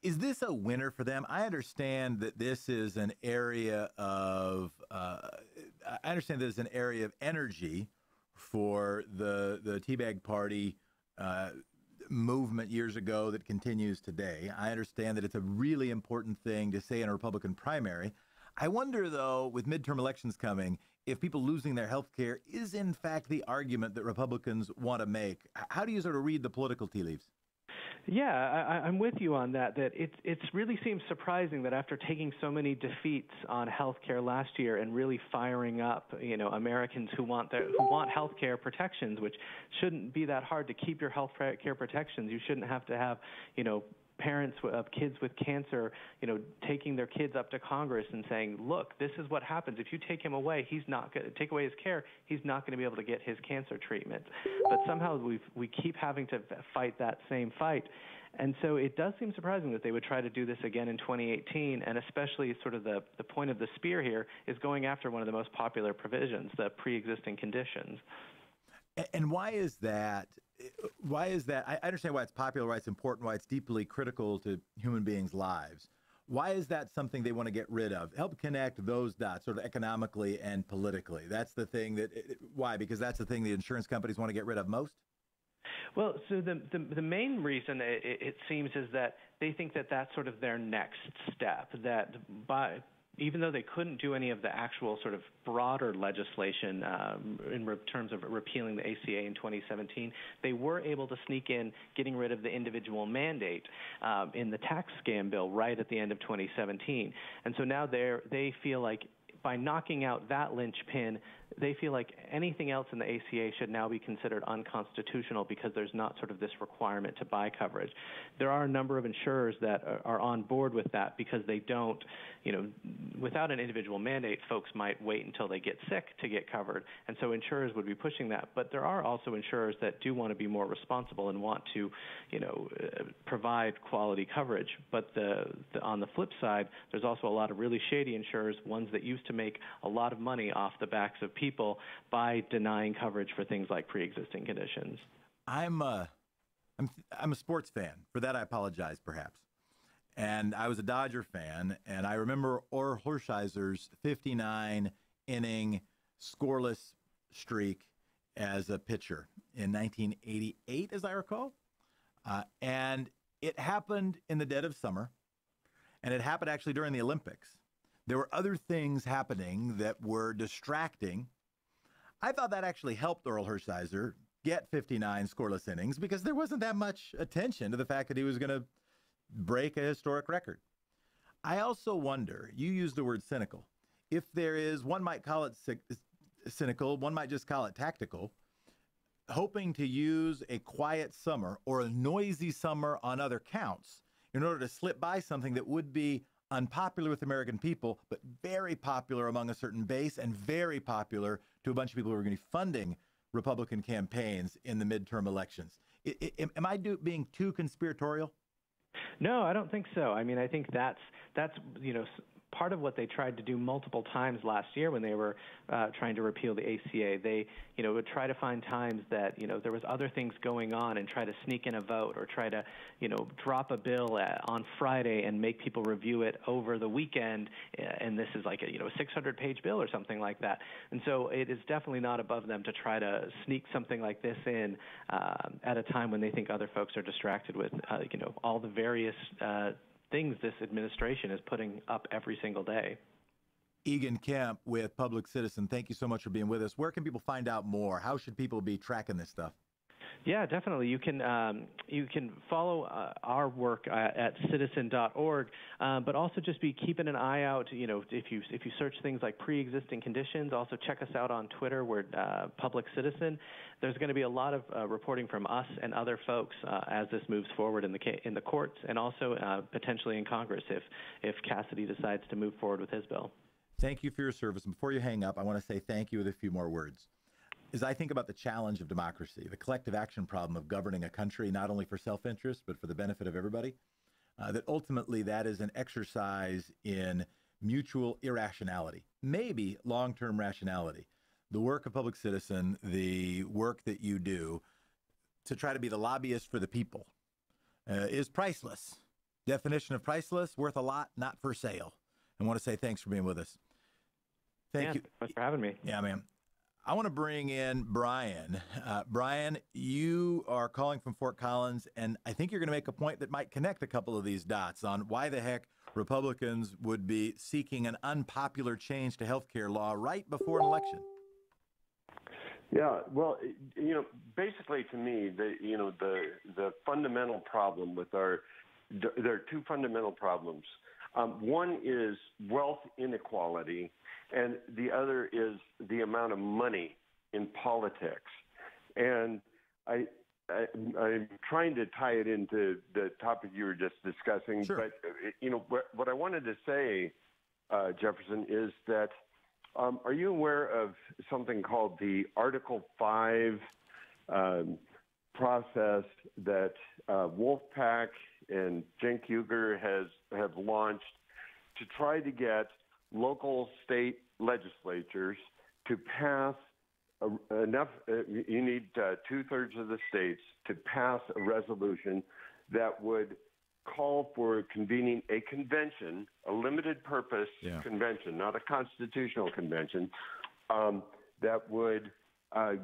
Is this a winner for them? I understand that this is an area of energy for the Teabag Party movement years ago that continues today. I understand that it's a really important thing to say in a Republican primary. I wonder, though, with midterm elections coming, if people losing their health care is in fact the argument that Republicans want to make. How do you sort of read the political tea leaves? Yeah, I'm with you on that. That it really seems surprising that after taking so many defeats on health care last year and really firing up, Americans who want health care protections, which shouldn't be that hard to keep your health care protections. You shouldn't have to have, parents of kids with cancer, taking their kids up to Congress and saying, look, this is what happens. If you take him away, he's not going to take away his care. He's not going to be able to get his cancer treatment. But somehow we keep having to fight that same fight. And so it does seem surprising that they would try to do this again in 2018, and especially sort of the point of the spear here is going after one of the most popular provisions, the pre-existing conditions. And why is that? Why is that? I understand why it's popular, why it's important, why it's deeply critical to human beings' lives. Why is that something they want to get rid of? Help connect those dots sort of economically and politically. That's the thing why? Because that's the thing the insurance companies want to get rid of most? Well, so the main reason it seems is that they think that that's sort of their next step, that even though they couldn't do any of the actual sort of broader legislation in terms of repealing the ACA in 2017, they were able to sneak in getting rid of the individual mandate in the tax scam bill right at the end of 2017. And so now they feel like by knocking out that linchpin, they feel like anything else in the ACA should now be considered unconstitutional because there's not sort of this requirement to buy coverage. There are a number of insurers that are on board with that because they don't, without an individual mandate, folks might wait until they get sick to get covered. And so insurers would be pushing that. But there are also insurers that do want to be more responsible and want to, provide quality coverage. But on the flip side, there's also a lot of really shady insurers, ones that used to make a lot of money off the backs of people by denying coverage for things like pre-existing conditions. I'm a sports fan. For that, I apologize, perhaps. And I was a Dodger fan, and I remember Orr Hershiser's 59-inning scoreless streak as a pitcher in 1988, as I recall. And it happened in the dead of summer, and it happened actually during the Olympics. There were other things happening that were distracting. I thought that actually helped Orr Hershiser get 59 scoreless innings because there wasn't that much attention to the fact that he was going to break a historic record. I also wonder, you used the word cynical. If there is, one might call it cynical, one might just call it tactical, hoping to use a quiet summer or a noisy summer on other counts in order to slip by something that would be unpopular with American people, but very popular among a certain base and very popular to a bunch of people who are going to be funding Republican campaigns in the midterm elections. Am I being too conspiratorial? No, I don't think so. I mean, I think that's part of what they tried to do multiple times last year when they were trying to repeal the ACA. They, would try to find times that, there was other things going on and try to sneak in a vote or try to, drop a bill on Friday and make people review it over the weekend. And this is like a 600-page bill or something like that. And so it is definitely not above them to try to sneak something like this in at a time when they think other folks are distracted with, all the various things this administration is putting up every single day. Egan Kemp with Public Citizen, thank you so much for being with us. Where can people find out more? How should people be tracking this stuff? Yeah, definitely. You can follow our work at citizen.org, but also just be keeping an eye out. If you search things like pre-existing conditions, also check us out on Twitter. We're Public Citizen. There's going to be a lot of reporting from us and other folks as this moves forward in the courts and also potentially in Congress if Cassidy decides to move forward with his bill. Thank you for your service. And before you hang up, I want to say thank you with a few more words. As I think about the challenge of democracy, the collective action problem of governing a country, not only for self-interest, but for the benefit of everybody, that ultimately that is an exercise in mutual irrationality, maybe long-term rationality. The work of Public Citizen, the work that you do to try to be the lobbyist for the people is priceless. Definition of priceless, worth a lot, not for sale. I want to say thanks for being with us. Thank you. Thanks for having me. Yeah, man. I want to bring in Brian. Brian, you are calling from Fort Collins, and I think you're going to make a point that might connect a couple of these dots on why the heck Republicans would be seeking an unpopular change to health care law right before an election. Yeah, well, basically to me, the fundamental problem with there are two fundamental problems. One is wealth inequality, and the other is the amount of money in politics. And I'm trying to tie it into the topic you were just discussing. Sure. But, what I wanted to say, Jefferson, is that are you aware of something called the Article 5 process that Wolfpack and Cenk Uygur have launched to try to get local state legislatures to pass enough, you need 2/3 of the states to pass a resolution that would call for convening a convention, a limited purpose convention, not a constitutional convention, that would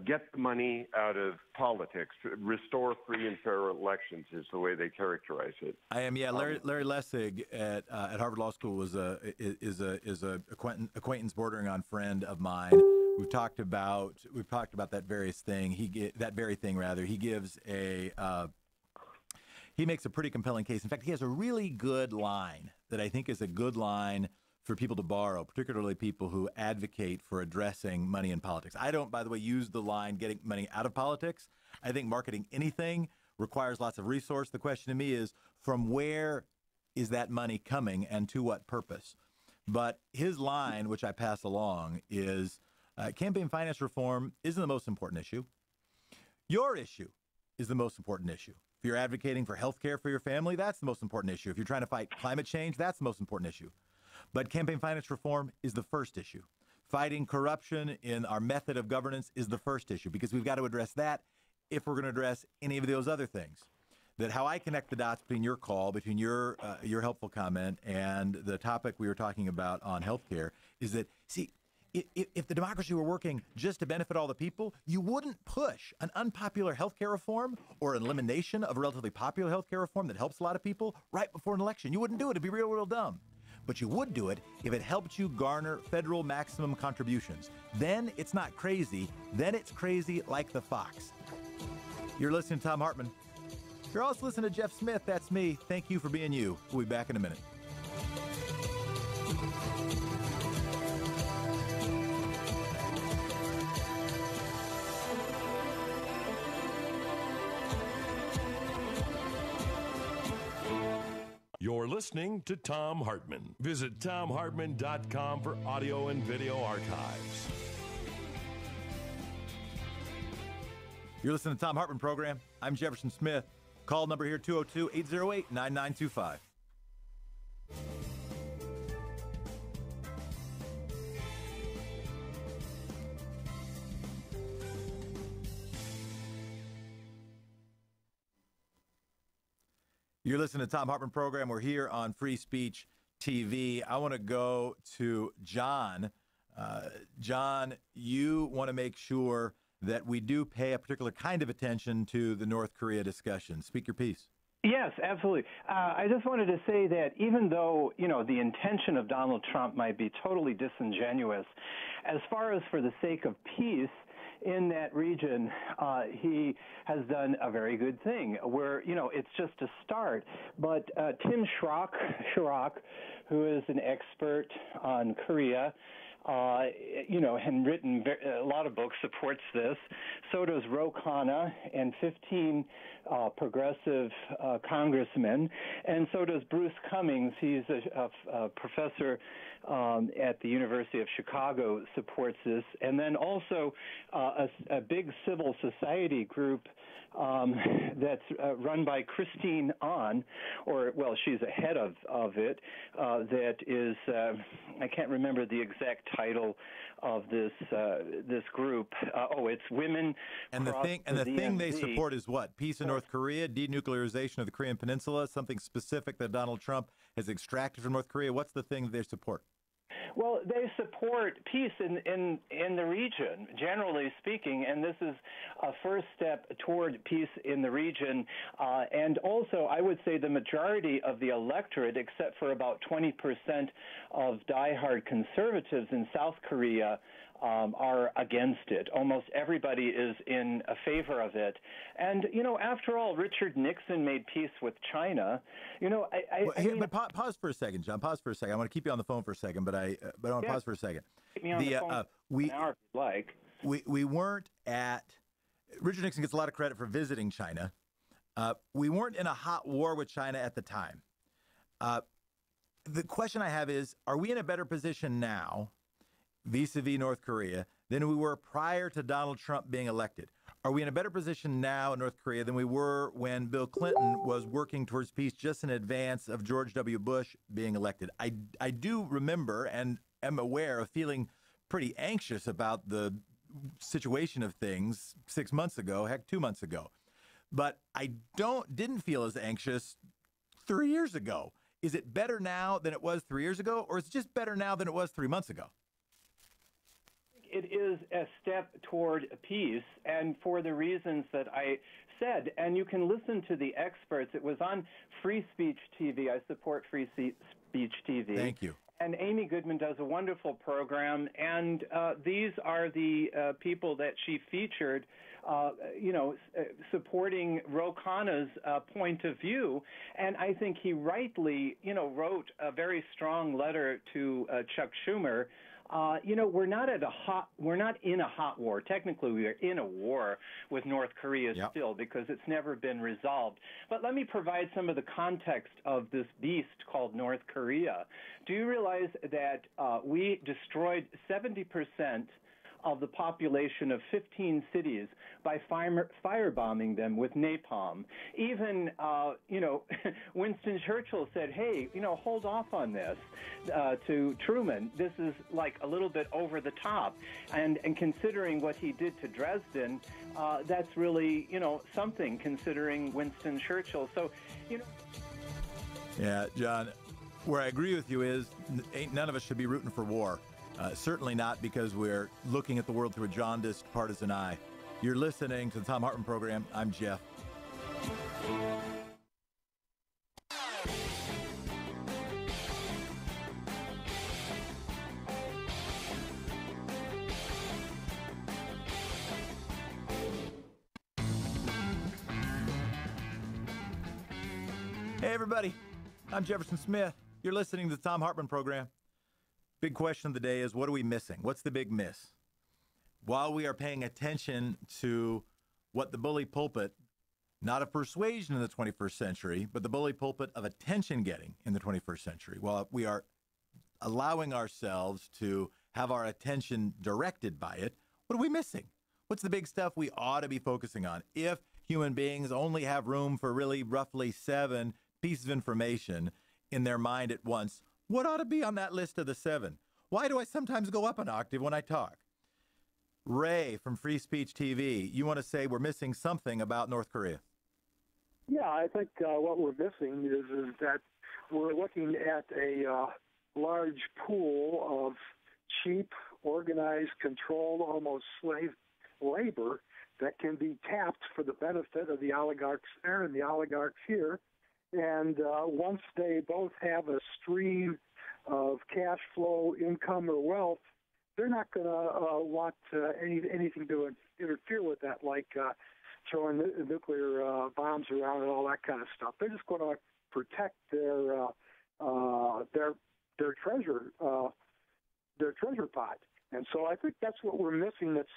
get the money out of politics, restore free and fair elections is the way they characterize it. I am, Larry Lessig at Harvard Law School is a acquaintance bordering on friend of mine. We've talked about that very thing. He gives he makes a pretty compelling case. In fact, he has a really good line that I think is a good line for people to borrow, particularly people who advocate for addressing money in politics. I don't, by the way, use the line getting money out of politics. I think marketing anything requires lots of resource. The question to me is, from where is that money coming and to what purpose? But his line, which I pass along, is campaign finance reform isn't the most important issue. Your issue is the most important issue. If you're advocating for health care for your family, that's the most important issue. If you're trying to fight climate change, that's the most important issue. But campaign finance reform is the first issue. Fighting corruption in our method of governance is the first issue, because we've got to address that if we're going to address any of those other things. That how I connect the dots between your call, between your helpful comment, and the topic we were talking about on healthcare is that, see, if the democracy were working just to benefit all the people, you wouldn't push an unpopular healthcare reform or an elimination of a relatively popular healthcare reform that helps a lot of people right before an election. You wouldn't do it. It'd be real dumb. But you would do it if it helped you garner federal maximum contributions. Then it's not crazy. Then it's crazy like the fox. You're listening to Thom Hartmann. You're also listening to Jeff Smith. That's me. Thank you for being you. We'll be back in a minute. You're listening to Thom Hartmann. Visit thomhartmann.com for audio and video archives. You're listening to the Thom Hartmann Program. I'm Jefferson Smith. Call number here, 202-808-9925. You're listening to Thom Hartmann Program. We're here on Free Speech TV. I want to go to John. John, you want to make sure that we do pay a particular kind of attention to the North Korea discussion. Speak your piece. Yes, absolutely. I just wanted to say that even though, the intention of Donald Trump might be totally disingenuous, as far as for the sake of peace in that region, he has done a very good thing where, it's just a start. But Tim Schrock, who is an expert on Korea, and written a lot of books, supports this. So does Ro Khanna and 15 progressive congressmen, and so does Bruce Cummings. He's a professor at the University of Chicago, supports this. And then also a big civil society group that's run by Christine Ahn, she's a head of it, that is, I can't remember the exact title of this group. It's Women. And the thing they support is what? Peace in North Korea, denuclearization of the Korean Peninsula, something specific that Donald Trump has extracted from North Korea. What's the thing that they support? Well, they support peace in the region, generally speaking, and this is a first step toward peace in the region. And also, I would say the majority of the electorate, except for about 20% of diehard conservatives in South Korea, are against it. Almost everybody is in favor of it. And, after all, Richard Nixon made peace with China. Pause for a second, John. Pause for a second. I want to keep you on the phone for a second, but I want to pause for a second. Keep me on the phone an hour if you'd like. We weren't at – Richard Nixon gets a lot of credit for visiting China. We weren't in a hot war with China at the time. The question I have is, are we in a better position now vis-a-vis North Korea than we were prior to Donald Trump being elected? Are we in a better position now in North Korea than we were when Bill Clinton was working towards peace just in advance of George W. Bush being elected? I do remember and am aware of feeling pretty anxious about the situation of things 6 months ago, heck, 2 months ago. But I didn't feel as anxious 3 years ago. Is it better now than it was 3 years ago, or is it just better now than it was 3 months ago? It is a step toward peace, and for the reasons that I said. And you can listen to the experts. It was on Free Speech TV. I support Free Speech TV. Thank you. And Amy Goodman does a wonderful program, and these are the people that she featured, supporting Ro Khanna's point of view. And I think he rightly, wrote a very strong letter to Chuck Schumer. We're not in a hot war. Technically, we are in a war with North Korea still, because it's never been resolved. But let me provide some of the context of this beast called North Korea. Do you realize that we destroyed 70% of the population of 15 cities by firebombing them with napalm? Even, Winston Churchill said, hey, hold off on this to Truman. This is like a little bit over the top. And considering what he did to Dresden, that's really, something, considering Winston Churchill. So, Yeah, John, where I agree with you is none of us should be rooting for war. Certainly not because we're looking at the world through a jaundiced partisan eye. You're listening to the Thom Hartmann Program. I'm Jeff. Hey, everybody. I'm Jefferson Smith. You're listening to the Thom Hartmann Program. Big question of the day is, what are we missing? What's the big miss? While we are paying attention to what the bully pulpit, not of persuasion in the 21st century, but the bully pulpit of attention-getting in the 21st century, while we are allowing ourselves to have our attention directed by it, what are we missing? What's the big stuff we ought to be focusing on? If human beings only have room for really roughly 7 pieces of information in their mind at once, what ought to be on that list of the 7? Why do I sometimes go up an octave when I talk? Ray from Free Speech TV, you want to say we're missing something about North Korea? Yeah, I think what we're missing is that we're looking at a large pool of cheap, organized, controlled, almost slave labor that can be tapped for the benefit of the oligarchs there and the oligarchs here. And once they both have a stream of cash flow, income, or wealth, they're not going to want anything to interfere with that, like throwing nuclear bombs around and all that kind of stuff. They're just going to protect their treasure pot. And so I think that's what we're missing. That's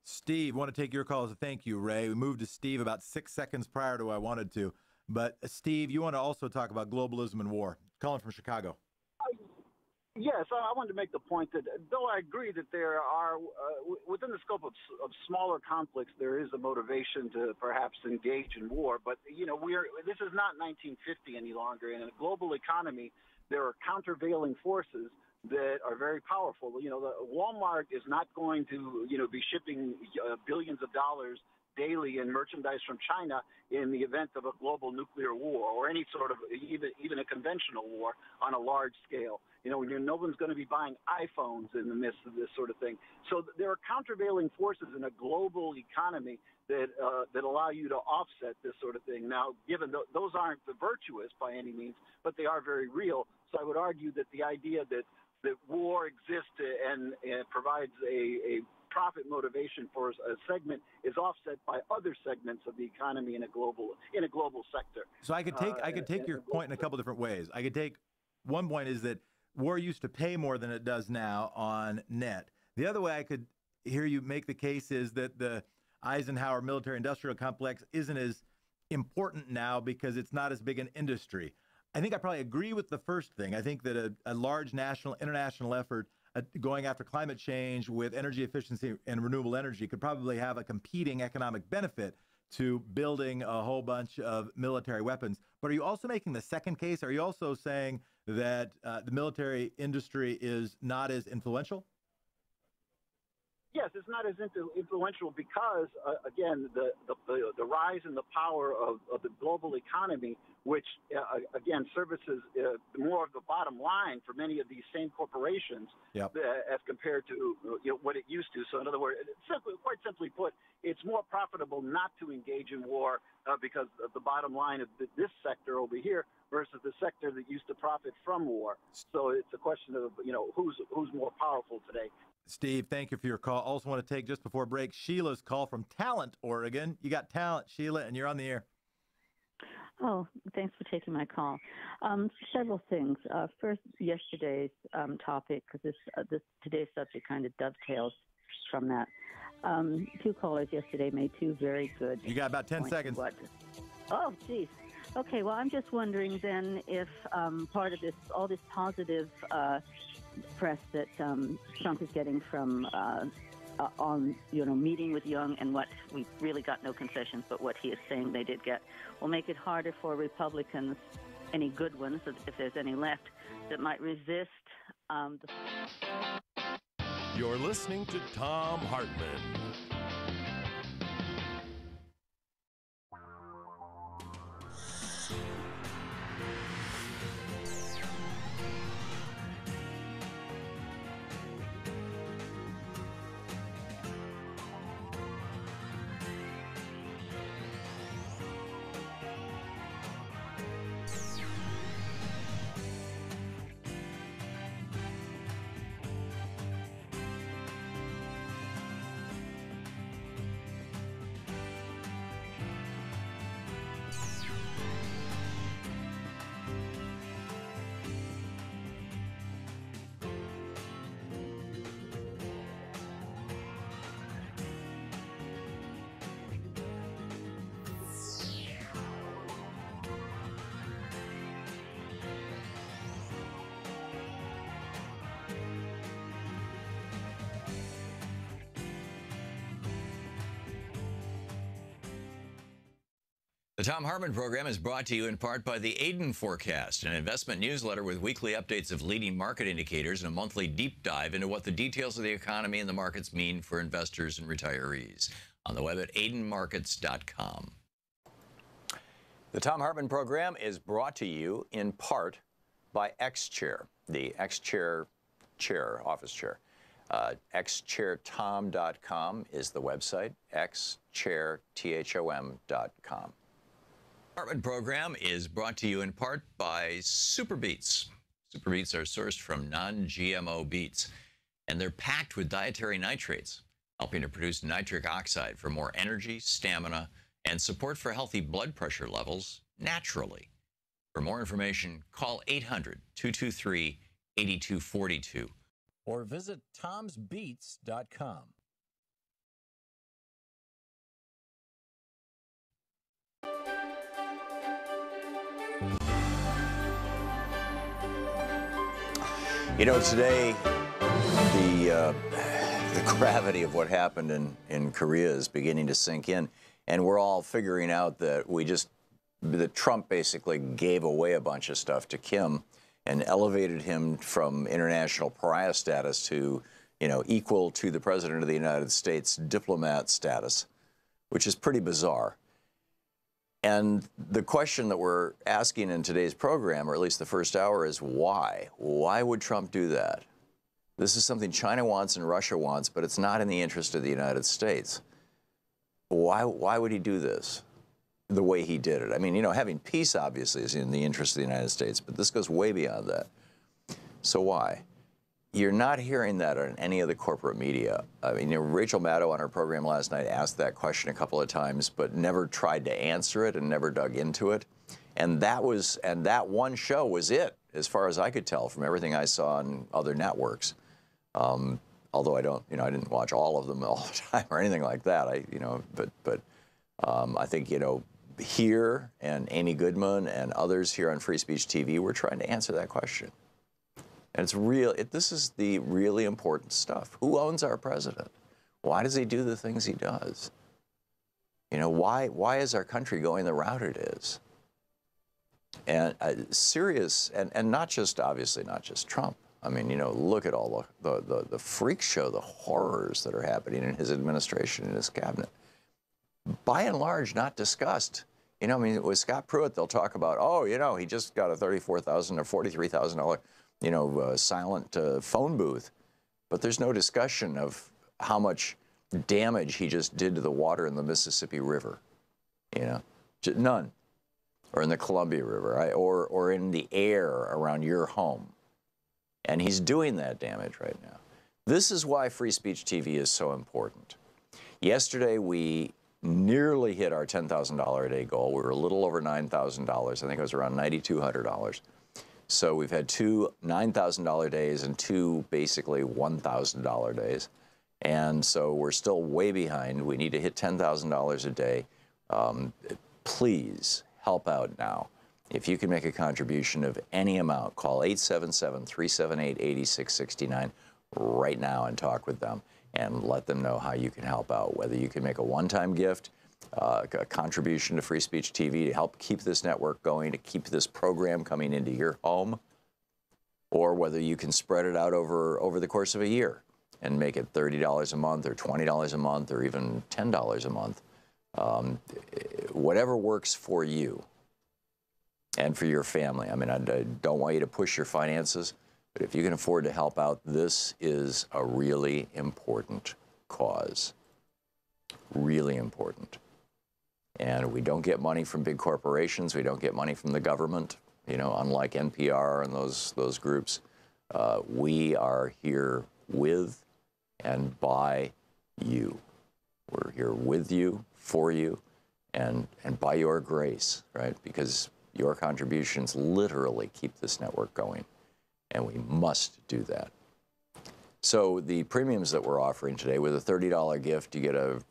Steve, want to take your call as a thank you, Ray. We moved to Steve about 6 seconds prior to I wanted to. But Steve, you want to also talk about globalism and war. Calling from Chicago. Yes, I wanted to make the point that though I agree that there are, within the scope of smaller conflicts, there is a motivation to perhaps engage in war. But, this is not 1950 any longer. In a global economy, there are countervailing forces that are very powerful. Walmart is not going to, be shipping billions of dollars daily in merchandise from China in the event of a global nuclear war or any sort of even a conventional war on a large scale. No one's going to be buying iPhones in the midst of this sort of thing. So there are countervailing forces in a global economy that allow you to offset this sort of thing. Now, given those aren't the virtuous by any means, but they are very real. So I would argue that the idea that war exists and provides a profit motivation for a segment is offset by other segments of the economy in a global sector. So I could take your point in a couple different ways. I could take one point is that war used to pay more than it does now on net. The other way I could hear you make the case is that the Eisenhower military-industrial complex isn't as important now because it's not as big an industry. I think I probably agree with the first thing. I think that a large national, international effort going after climate change with energy efficiency and renewable energy could probably have a competing economic benefit to building a whole bunch of military weapons. But are you also making the second case? Are you also saying that the military industry is not as influential? Yes, it's not as influential because, again, the rise in the power of the global economy, which, again, services more of the bottom line for many of these same corporations as compared to what it used to. So, in other words, quite simply put, it's more profitable not to engage in war because of the bottom line of this sector over here versus the sector that used to profit from war. So it's a question of, who's more powerful today. Steve, thank you for your call. Also want to take, just before break, Sheila's call from Talent, Oregon. You got talent, Sheila, and you're on the air. Oh, thanks for taking my call. Several things. First, yesterday's topic, because today's subject kind of dovetails from that. Two callers yesterday made two very good. You got about 10 seconds. Oh, geez. Okay, well, I'm just wondering then if part of all this positive press that Trump is getting from on meeting with Young and what we really got no concessions, but what he is saying they did get, will make it harder for Republicans, any good ones, if there's any left, that might resist. You're listening to Thom Hartmann. The Thom Hartmann Program is brought to you in part by the Aiden Forecast, an investment newsletter with weekly updates of leading market indicators and a monthly deep dive into what the details of the economy and the markets mean for investors and retirees. On the web at aidenmarkets.com. The Thom Hartmann Program is brought to you in part by X-Chair, the X-Chair office chair. xchairthom.com is the website, xchairthom.com. Hartmann Program is brought to you in part by Super Beets. Super Beets are sourced from non-GMO beets, and they're packed with dietary nitrates, helping to produce nitric oxide for more energy, stamina, and support for healthy blood pressure levels naturally. For more information, call 800-223-8242 or visit tomsbeets.com. You know, today, the gravity of what happened in Korea is beginning to sink in, and we're all figuring out that that Trump basically gave away a bunch of stuff to Kim and elevated him from international pariah status to, equal to the President of the United States diplomat status, which is pretty bizarre. And the question that we're asking in today's program, or at least the first hour, is why? Why would Trump do that? This is something China wants and Russia wants, but it's not in the interest of the United States. Why would he do this the way he did it? I mean, having peace obviously is in the interest of the United States, but this goes way beyond that. So why? You're not hearing that on any of the corporate media. I mean, Rachel Maddow on her program last night asked that question a couple of times, but never tried to answer it and never dug into it. And that one show was it, as far as I could tell from everything I saw on other networks. Although I didn't watch all of them all the time or anything like that. I think, here and Amy Goodman and others here on Free Speech TV, we're trying to answer that question. And it's real. This is the really important stuff. Who owns our president? Why does he do the things he does? Why is our country going the route it is? And serious, and not just, obviously, not just Trump. I mean, look at all the freak show, the horrors that are happening in his administration and his cabinet. By and large, not discussed. With Scott Pruitt, they'll talk about, he just got a $34,000 or $43,000, silent phone booth. But there's no discussion of how much damage he just did to the water in the Mississippi River. None. Or in the Columbia River, right? Or in the air around your home. And he's doing that damage right now. This is why Free Speech TV is so important. Yesterday, we nearly hit our $10,000 a day goal. We were a little over $9,000. I think it was around $9,200. So we've had two $9,000 days and two basically $1,000 days. And so we're still way behind. We need to hit $10,000 a day. Please help out now. If you can make a contribution of any amount, call 877-378-8669 right now and talk with them and let them know how you can help out. Whether you can make a one-time gift, a contribution to Free Speech TV to help keep this network going, to keep this program coming into your home, or whether you can spread it out over the course of a year and make it $30 a month or $20 a month or even $10 a month. Whatever works for you and for your family. I mean, I don't want you to push your finances, but if you can afford to help out, this is a really important cause. Really important. And we don't get money from big corporations. We don't get money from the government, unlike NPR and those groups. We are here with and by you. We're here with you, for you, and by your grace, right? Because your contributions literally keep this network going, and we must do that. So the premiums that we're offering today, with a $30 gift, you get a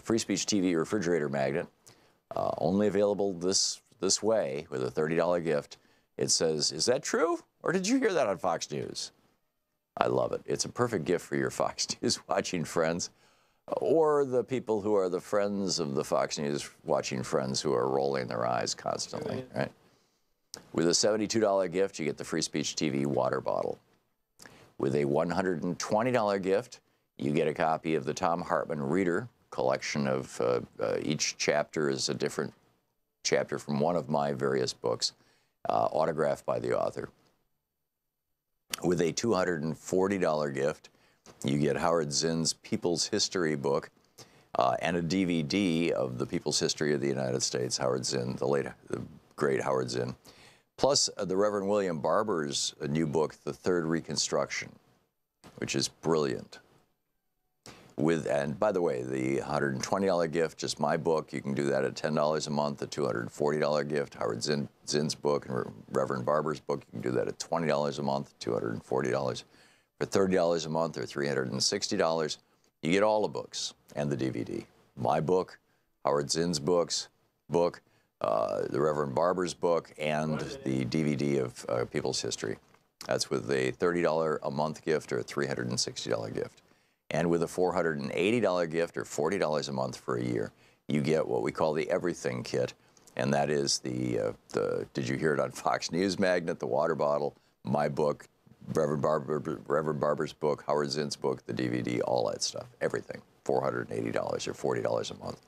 Free Speech TV refrigerator magnet, only available this way with a $30 gift. It says, "Is that true? Or did you hear that on Fox News?" I love it. It's a perfect gift for your Fox News watching friends, or the people who are the friends of the Fox News watching friends who are rolling their eyes constantly, right? With a $72 gift, you get the Free Speech TV water bottle. With a $120 gift, you get a copy of the Thom Hartmann Reader collection of each chapter is a different chapter from one of my various books, autographed by the author. With a $240 gift, you get Howard Zinn's People's History book and a DVD of the People's History of the United States, Howard Zinn, the great Howard Zinn, plus the Reverend William Barber's new book, The Third Reconstruction, which is brilliant. And by the way, the $120 gift, just my book, you can do that at $10 a month. The $240 gift, Howard Zinn's book and Reverend Barber's book, you can do that at $20 a month, $240. For $30 a month or $360, you get all the books and the DVD. My book, Howard Zinn's book, the Reverend Barber's book, and the DVD of People's History. That's with a $30 a month gift or a $360 gift. And with a $480 gift or $40 a month for a year, you get what we call the Everything Kit. And that is the did you hear it on Fox News magnet, the water bottle, my book, Reverend Barber's book, Howard Zinn's book, the DVD, all that stuff, everything, $480 or $40 a month.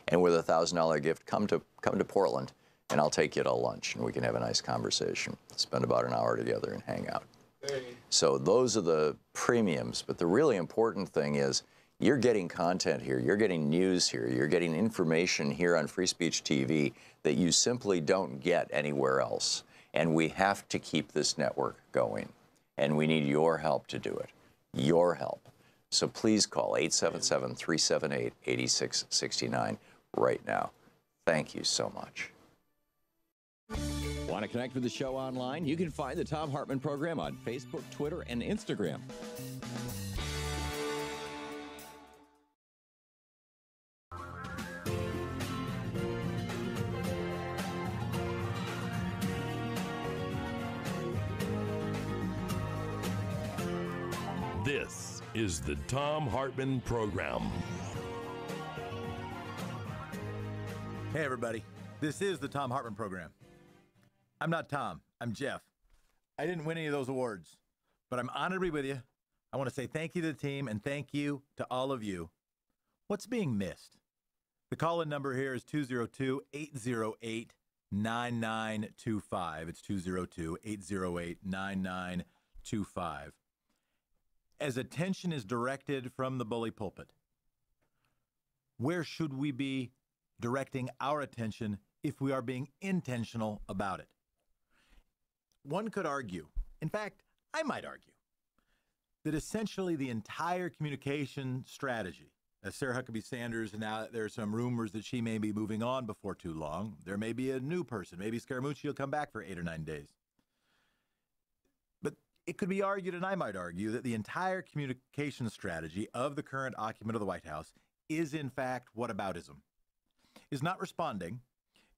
And with a $1,000 gift, come to Portland, and I'll take you to lunch, and we can have a nice conversation, spend about an hour together and hang out. So those are the premiums, but the really important thing is you're getting content here, you're getting news here, you're getting information here on Free Speech TV that you simply don't get anywhere else. And we have to keep this network going, and we need your help to do it, your help. So please call 877-378-8669 right now. Thank you so much. Want to connect with the show online? You can find the Thom Hartmann Program on Facebook, Twitter, and Instagram. This is the Thom Hartmann Program. Hey, everybody. This is the Thom Hartmann Program. I'm not Tom. I'm Jeff. I didn't win any of those awards, but I'm honored to be with you. I want to say thank you to the team and thank you to all of you. What's being missed? The call-in number here is 202-808-9925. It's 202-808-9925. As attention is directed from the bully pulpit, where should we be directing our attention if we are being intentional about it? One could argue, in fact, I might argue, that essentially the entire communication strategy, as Sarah Huckabee Sanders, and now there are some rumors that she may be moving on before too long. There may be a new person. Maybe Scaramucci will come back for 8 or 9 days. But it could be argued, and I might argue, that the entire communication strategy of the current occupant of the White House is, in fact, whataboutism. Is not responding,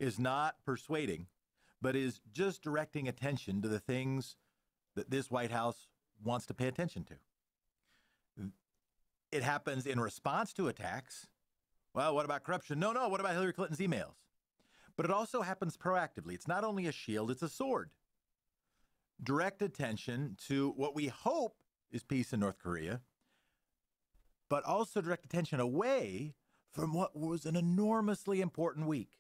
is not persuading, but is just directing attention to the things that this White House wants to pay attention to. It happens in response to attacks. Well, what about corruption? No, what about Hillary Clinton's emails? But it also happens proactively. It's not only a shield, it's a sword. Direct attention to what we hope is peace in North Korea, but also direct attention away from what was an enormously important week.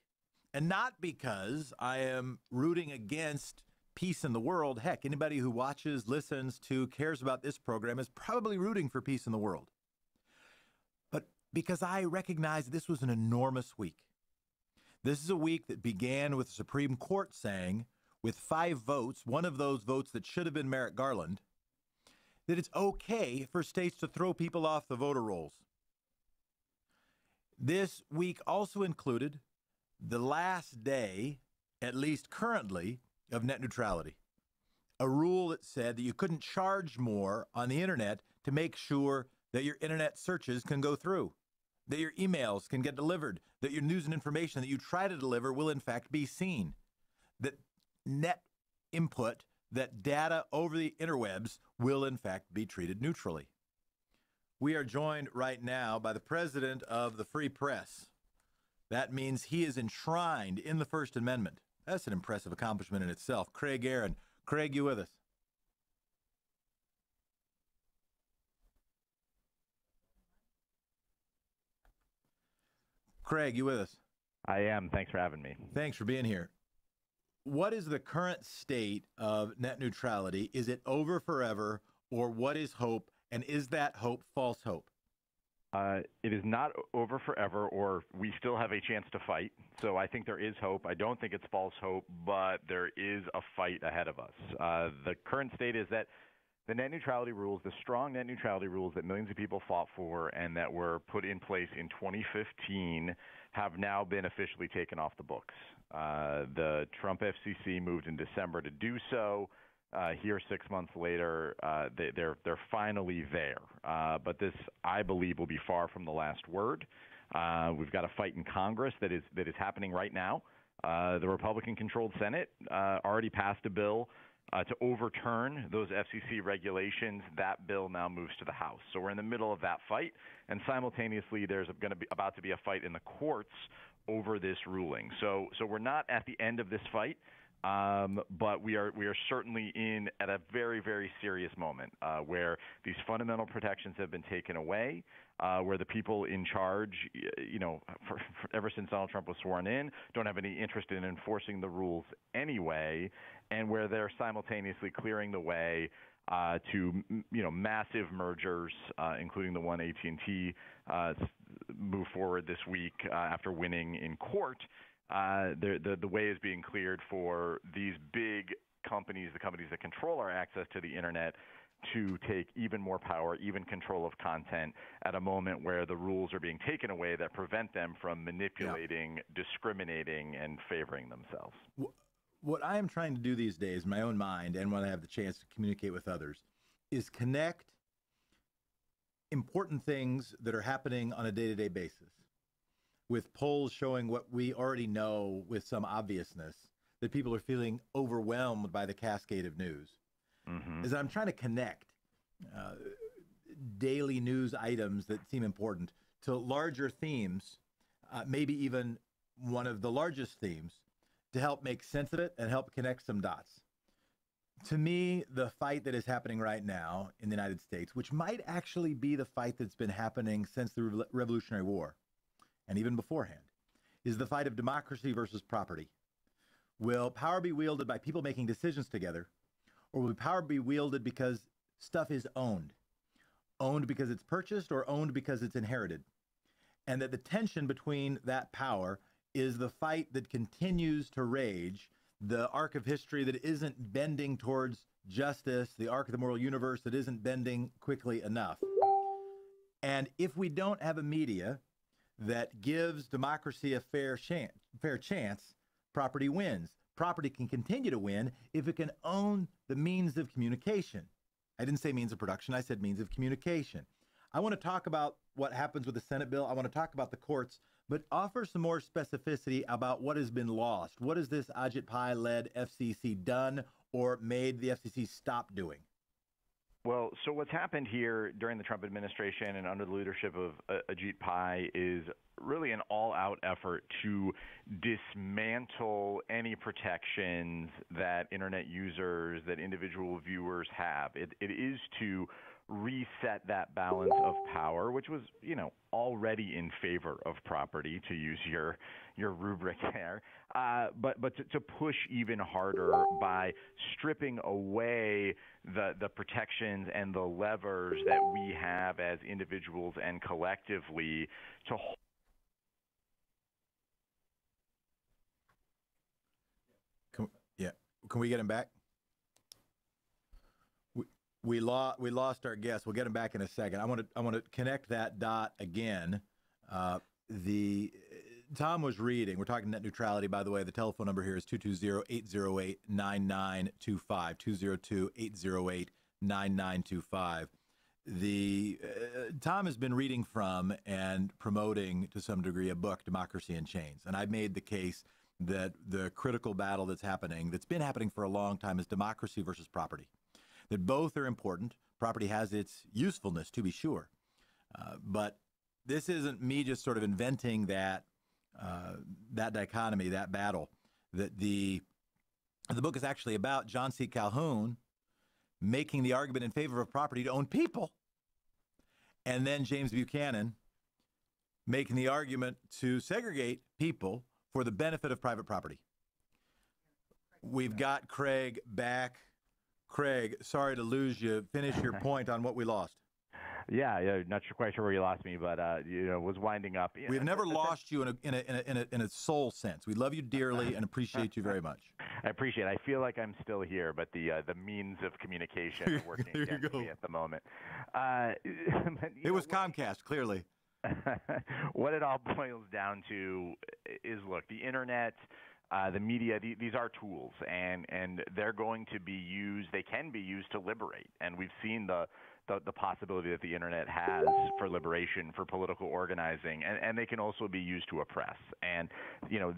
And not because I am rooting against peace in the world. Heck, anybody who watches, listens to, cares about this program is probably rooting for peace in the world. But because I recognize this was an enormous week. This is a week that began with the Supreme Court saying, with 5 votes, one of those votes that should have been Merrick Garland, that it's okay for states to throw people off the voter rolls. This week also included the last day, at least currently, of net neutrality. A rule that said that you couldn't charge more on the internet to make sure that your internet searches can go through, that your emails can get delivered, that your news and information that you try to deliver will in fact be seen, that net input, that data over the interwebs will in fact be treated neutrally. We are joined right now by the president of the Free Press. That means he is enshrined in the First Amendment. That's an impressive accomplishment in itself. Craig Aaron. Craig, you with us? Craig, you with us? I am. Thanks for having me. Thanks for being here. What is the current state of net neutrality? Is it over forever, or what is hope, and is that hope false hope? It is not over forever, or we still have a chance to fight. So I think there is hope. I don't think it's false hope, but there is a fight ahead of us. The current state is that the net neutrality rules, the strong net neutrality rules that millions of people fought for and that were put in place in 2015 have now been officially taken off the books. The Trump FCC moved in December to do so. Here, 6 months later, they're finally there. But this, I believe, will be far from the last word. We've got a fight in Congress that is happening right now. The Republican-controlled Senate already passed a bill to overturn those FCC regulations. That bill now moves to the House. So we're in the middle of that fight, and simultaneously there's about to be a fight in the courts over this ruling. So we're not at the end of this fight, but we are certainly in at a very, very serious moment where these fundamental protections have been taken away, where the people in charge, ever since Donald Trump was sworn in, don't have any interest in enforcing the rules anyway, and where they're simultaneously clearing the way to massive mergers, including the one AT&T moved forward this week after winning in court. The way is being cleared for these big companies, the companies that control our access to the internet, to take even more power, even control of content at a moment where the rules are being taken away that prevent them from manipulating, discriminating, and favoring themselves. What I am trying to do these days in my own mind, and when I have the chance to communicate with others, is connect important things that are happening on a day-to-day basis with polls showing what we already know with some obviousness, that people are feeling overwhelmed by the cascade of news. Is that I'm trying to connect daily news items that seem important to larger themes, maybe even one of the largest themes, to help make sense of it and help connect some dots. To me, the fight that is happening right now in the United States, which might actually be the fight that's been happening since the Revolutionary War, and even beforehand, is the fight of democracy versus property. Will power be wielded by people making decisions together, or will power be wielded because stuff is owned? Owned because it's purchased, or owned because it's inherited? And that the tension between that power is the fight that continues to rage, the arc of history that isn't bending towards justice, the arc of the moral universe that isn't bending quickly enough. And if we don't have a media that gives democracy a fair chance, property wins. Property can continue to win if it can own the means of communication. I didn't say means of production, I said means of communication. I want to talk about what happens with the Senate bill. I want to talk about the courts, but offer some more specificity about what has been lost. What has this Ajit Pai-led FCC done or made the FCC stop doing? Well, so what's happened here during the Trump administration and under the leadership of Ajit Pai is really an all-out effort to dismantle any protections that internet users, that individual viewers have. It is to reset that balance of power, which was, already in favor of property, to use your rubric there, but to push even harder by stripping away the protections and the levers that we have as individuals and collectively to hold. Can we get him back? We lost our guest. We'll get him back in a second. I want to connect that dot again. Thom was reading. We're talking net neutrality, by the way. The telephone number here is 220-808-9925, 202-808-9925. Thom has been reading from and promoting, to some degree, a book, Democracy in Chains. And I've made the case that the critical battle that's been happening for a long time, is democracy versus property. That both are important. Property has its usefulness, to be sure. But this isn't me just sort of inventing that dichotomy, that battle. That the book is actually about John C. Calhoun making the argument in favor of property to own people, and then James Buchanan making the argument to segregate people for the benefit of private property. We've got Craig back. Craig, sorry to lose you. Finish your point on what we lost. Yeah, not quite sure where you lost me, but was winding up. We've never lost you in a soul sense. We love you dearly and appreciate you very much. I appreciate it. I feel like I'm still here, but the means of communication are working against me at the moment. It was Comcast, clearly. What it all boils down to is, look, the internet, the media, these are tools, and they're going to be used. They can be used to liberate, and we've seen the possibility that the internet has for liberation, for political organizing, and they can also be used to oppress. And,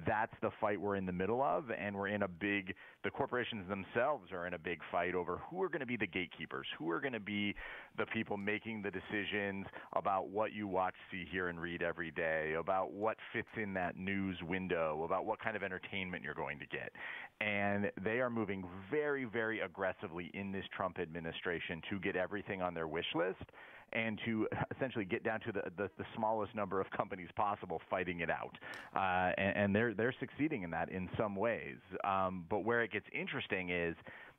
that's the fight we're in the middle of, and the corporations themselves are in a big fight over who are going to be the gatekeepers, who are going to be the people making the decisions about what you watch, see, hear, and read every day, about what fits in that news window, about what kind of entertainment you're going to get. And they are moving very, very aggressively in this Trump administration to get everything on their wish list and to essentially get down to the smallest number of companies possible fighting it out. And they're succeeding in that in some ways. But where it gets interesting is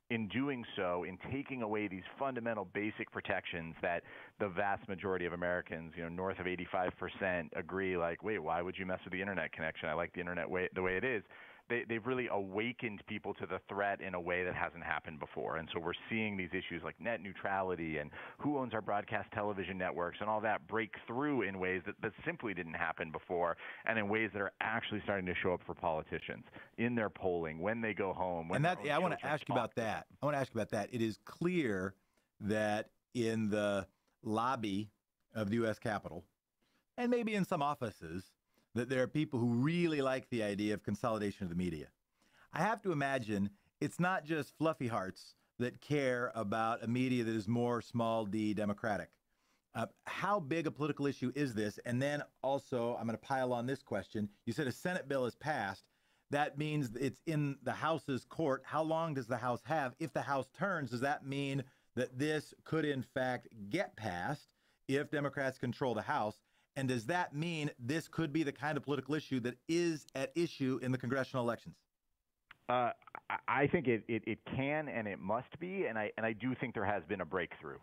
in doing so, in taking away these fundamental basic protections that the vast majority of Americans, north of 85% agree, like, wait, why would you mess with the internet connection? I like the internet the way it is. They've really awakened people to the threat in a way that hasn't happened before. And so we're seeing these issues like net neutrality and who owns our broadcast television networks and all that break through in ways that simply didn't happen before, and in ways that are actually starting to show up for politicians in their polling, when they go home. I want to ask you about that. It is clear that in the lobby of the U.S. Capitol, and maybe in some offices, that there are people who really like the idea of consolidation of the media. I have to imagine it's not just fluffy hearts that care about a media that is more small d democratic. How big a political issue is this? And then also, I'm going to pile on this question. You said a Senate bill is passed. That means it's in the House's court. How long does the House have? If the House turns, does that mean that this could in fact get passed if Democrats control the House? And does that mean this could be the kind of political issue that is at issue in the congressional elections? I think it can and it must be, and I do think there has been a breakthrough.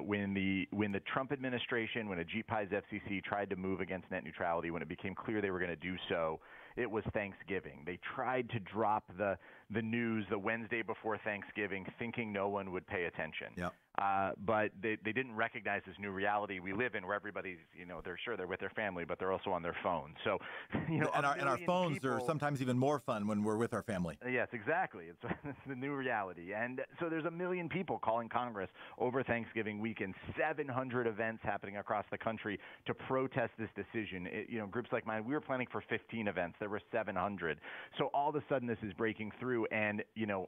When the Trump administration, when Ajit Pai's FCC tried to move against net neutrality, when it became clear they were going to do so, it was Thanksgiving. They tried to drop the news the Wednesday before Thanksgiving, thinking no one would pay attention. Yep. But they didn't recognize this new reality we live in, where everybody's, they're with their family, but they're also on their phone. So, and our phones are sometimes even more fun when we're with our family. Yes, exactly. It's the new reality. And so there's 1 million people calling Congress over Thanksgiving weekend, 700 events happening across the country to protest this decision. Groups like mine, we were planning for 15 events. There were 700. So all of a sudden this is breaking through. And,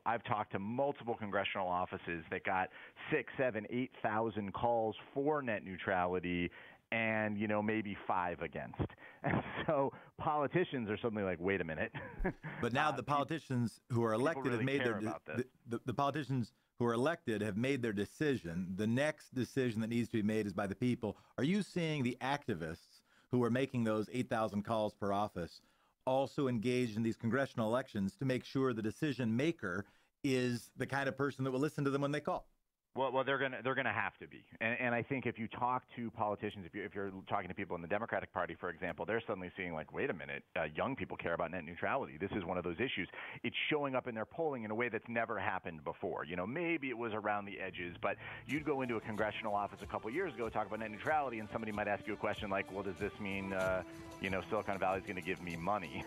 I've talked to multiple congressional offices that got 6,000, 7,000, 8,000 calls for net neutrality and, maybe 5 against. And so politicians are suddenly like, wait a minute. But now the politicians who are elected have made the politicians who are elected have made their decision. The next decision that needs to be made is by the people. Are you seeing the activists who are making those 8,000 calls per office also engaged in these congressional elections to make sure the decision maker is the kind of person that will listen to them when they call? Well, they're gonna have to be, and I think if you talk to politicians, if you're talking to people in the Democratic Party, for example, they're suddenly seeing like, wait a minute, young people care about net neutrality. This is one of those issues. It's showing up in their polling in a way that's never happened before. Maybe it was around the edges, but you'd go into a congressional office a couple years ago, talk about net neutrality, and somebody might ask you a question like, well, does this mean Silicon Valley is going to give me money?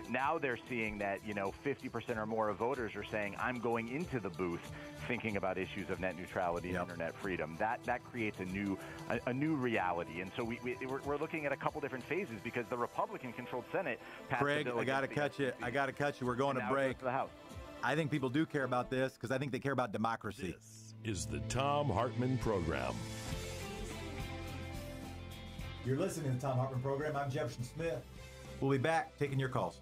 Now they're seeing that 50% or more of voters are saying, I'm going into the booth thinking about issues of net neutrality and internet freedom. That creates a new reality. And so we're looking at a couple different phases because the Republican-controlled Senate passed Craig, I got to cut you. We're going to break. To the House. I think people do care about this because I think they care about democracy. This is the Thom Hartmann Program. You're listening to the Thom Hartmann Program. I'm Jefferson Smith. We'll be back taking your calls.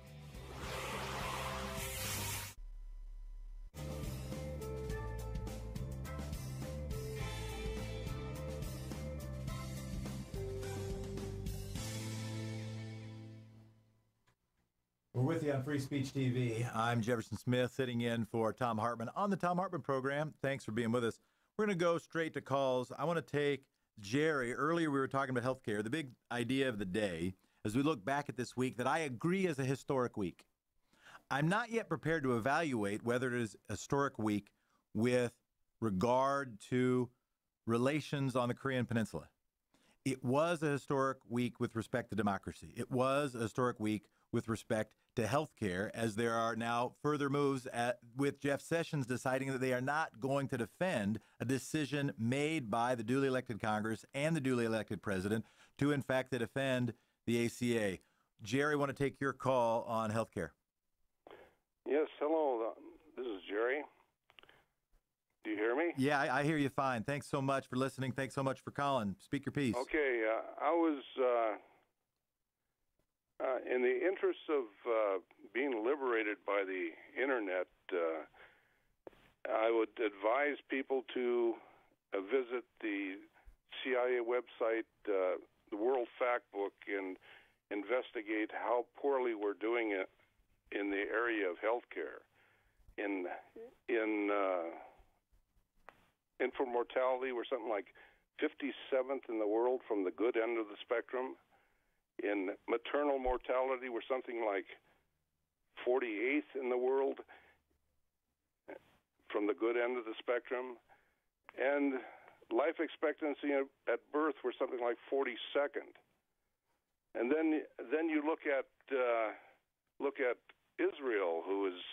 We're with you on Free Speech TV. I'm Jefferson Smith, sitting in for Thom Hartmann on the Thom Hartmann Program. Thanks for being with us. We're going to go straight to calls. I want to take Jerry. Earlier we were talking about health care. The big idea of the day, as we look back at this week, that I agree is a historic week. I'm not yet prepared to evaluate whether it is a historic week with regard to relations on the Korean Peninsula. It was a historic week with respect to democracy. It was a historic week with respect to health care, as there are now further moves with Jeff Sessions deciding that they are not going to defend a decision made by the duly elected Congress and the duly elected president to, in fact, to defend the ACA. Jerry, I want to take your call on health care. Yes, hello. This is Jerry. Do you hear me? Yeah, I hear you fine. Thanks so much for listening. Thanks so much for calling. Speak your piece. Okay, I was, in the interest of being liberated by the Internet, I would advise people to visit the CIA website, the World Factbook, and investigate how poorly we're doing it in the area of healthcare. Infant mortality, we're something like 57th in the world from the good end of the spectrum. In maternal mortality, we're something like 48th in the world from the good end of the spectrum. And life expectancy at birth, we're something like 42nd. And then you look at Israel, who is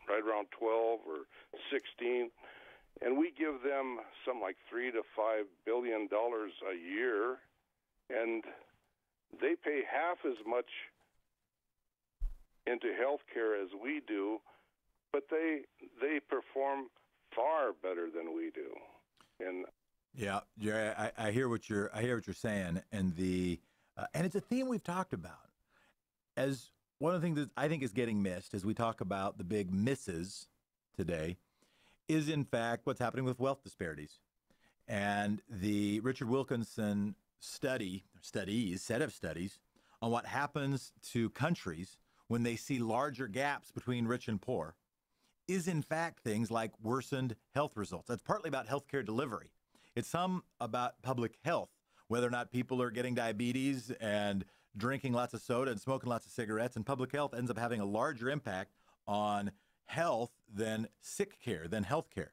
right around 12 or 16. And we give them something like $3 to $5 billion a year, and they pay half as much into health care as we do, but they perform far better than we do. And yeah, Jerry, I hear what you're saying, and and it's a theme we've talked about. As one of the things that I think is getting missed as we talk about the big misses today is, in fact, what's happening with wealth disparities. And the Richard Wilkinson set of studies on what happens to countries when they see larger gaps between rich and poor is, in fact, things like worsened health results. That's partly about healthcare delivery. It's some about public health, whether or not people are getting diabetes and drinking lots of soda and smoking lots of cigarettes, and public health ends up having a larger impact on health than sick care, than health care.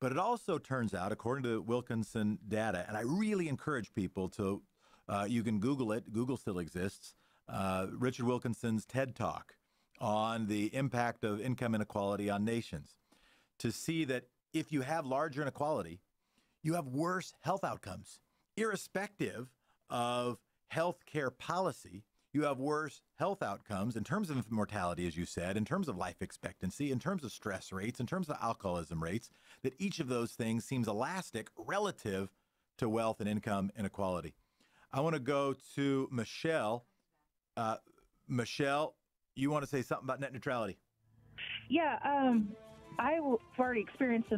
But it also turns out, according to Wilkinson data, and I really encourage people to, you can Google it, Google still exists, Richard Wilkinson's TED Talk on the impact of income inequality on nations, to see that if you have larger inequality, you have worse health outcomes. Irrespective of health care policy, you have worse health outcomes in terms of mortality, as you said, in terms of life expectancy, in terms of stress rates, in terms of alcoholism rates, that each of those things seems elastic relative to wealth and income inequality. I want to go to Michelle. Michelle, you want to say something about net neutrality? Yeah, I've already experienced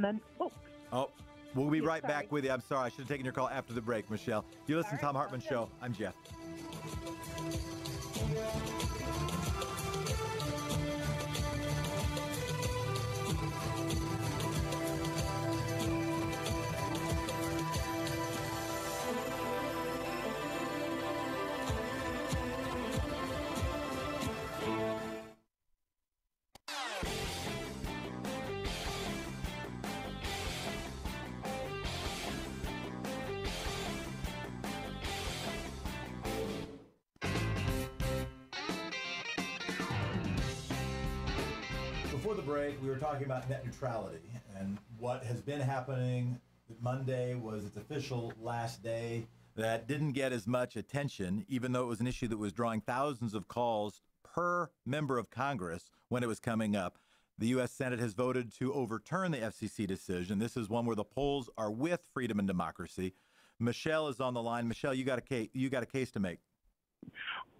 We'll be right back with you. I'm sorry. I should have taken your call after the break, Michelle. You listen to Thom Hartmann Show. I'm Jeff. Before the break, we were talking about net neutrality and what has been happening. Monday was its official last day. That didn't get as much attention, even though it was an issue that was drawing thousands of calls per member of Congress when it was coming up. The U.S. Senate has voted to overturn the FCC decision. This is one where the polls are with freedom and democracy. Michelle is on the line. Michelle, you got a case to make.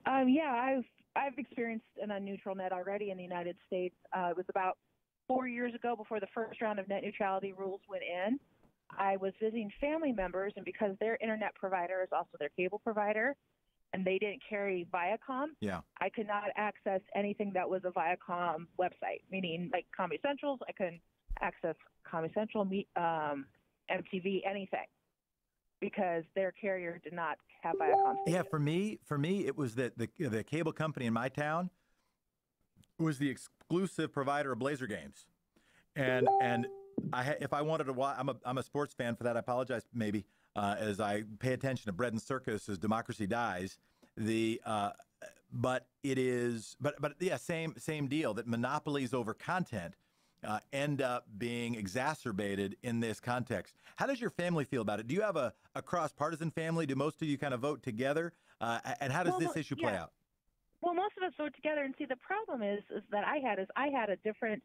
Yeah, I've experienced an unneutral net already in the United States. It was about 4 years ago, before the first round of net neutrality rules went in. I was visiting family members, and because their internet provider is also their cable provider, and they didn't carry Viacom, Yeah. I could not access anything that was a Viacom website, meaning like Comedy Central's. I couldn't access Comedy Central, MTV, anything, because their carrier did not have Viacom stations. Yeah, for me, it was that the cable company in my town was the exclusive provider of Blazer games, and if I wanted to watch, I'm a sports fan for that. I apologize, maybe as I pay attention to Bread and Circus as Democracy Dies. But yeah, same deal. That monopolies over content end up being exacerbated in this context. How does your family feel about it? Do you have a cross-partisan family? Do most of you kind of vote together? And how does this issue play out? Well, most of us vote together, and see, the problem is that I had a different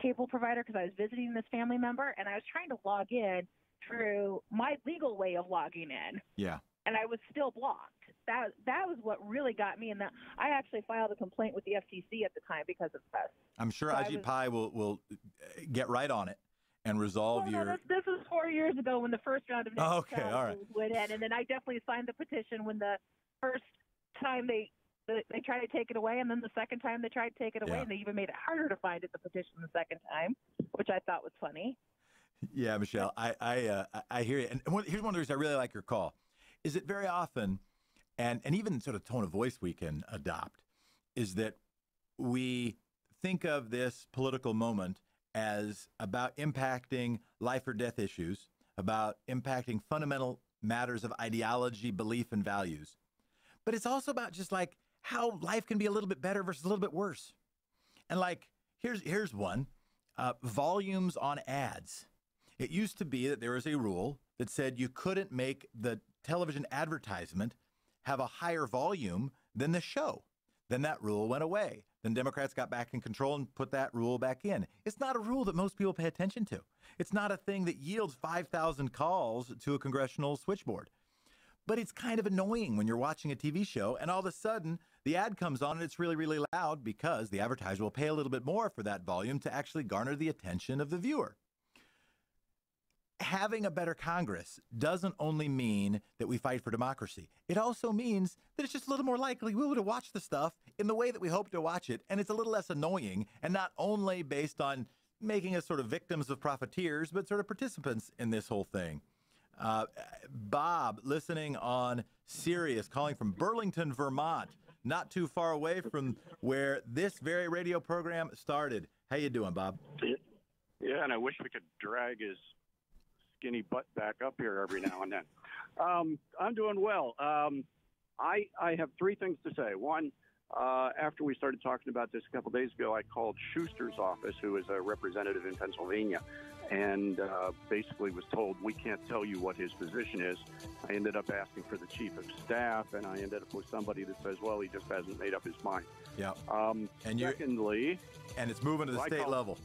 cable provider because I was visiting this family member, and I was trying to log in through my legal way of logging in. Yeah. And I was still blocked. That was what really got me, and I actually filed a complaint with the FTC at the time because of this. I'm sure Ajit Pai will get right on it and resolve your. No, this was 4 years ago when the first round of net okay, all right. went in, and then I definitely signed the petition when the first time they tried to take it away, and then the second time they tried to take it away, and they even made it harder to find it, the petition, the second time, which I thought was funny. Yeah, Michelle, I hear you. And here's one of the reasons I really like your call, is that very often, and even sort of tone of voice we can adopt, is that we think of this political moment as about impacting life or death issues, about impacting fundamental matters of ideology, belief, and values. But it's also about just like how life can be a little bit better versus a little bit worse. And like, here's one, volumes on ads. It used to be that there was a rule that said you couldn't make the television advertisement have a higher volume than the show. Then that rule went away. Then Democrats got back in control and put that rule back in. It's not a rule that most people pay attention to. It's not a thing that yields 5,000 calls to a congressional switchboard. But it's kind of annoying when you're watching a TV show and all of a sudden the ad comes on and it's really, really loud because the advertiser will pay a little bit more for that volume to actually garner the attention of the viewer. Having a better Congress doesn't only mean that we fight for democracy. It also means that it's just a little more likely we would watch the stuff in the way that we hope to watch it, and it's a little less annoying, and not only based on making us sort of victims of profiteers, but sort of participants in this whole thing. Bob, listening on Sirius, calling from Burlington, Vermont, not too far away from where this very radio program started. How you doing, Bob? Yeah, and I wish we could drag his skinny butt back up here every now and then. I'm doing well. I have three things to say. One, after we started talking about this a couple days ago, I called Schuster's office, who is a representative in Pennsylvania, and basically was told, we can't tell you what his position is. I ended up asking for the chief of staff, and I ended up with somebody that says, well, he just hasn't made up his mind. Yeah. And secondly... And it's moving to the state level.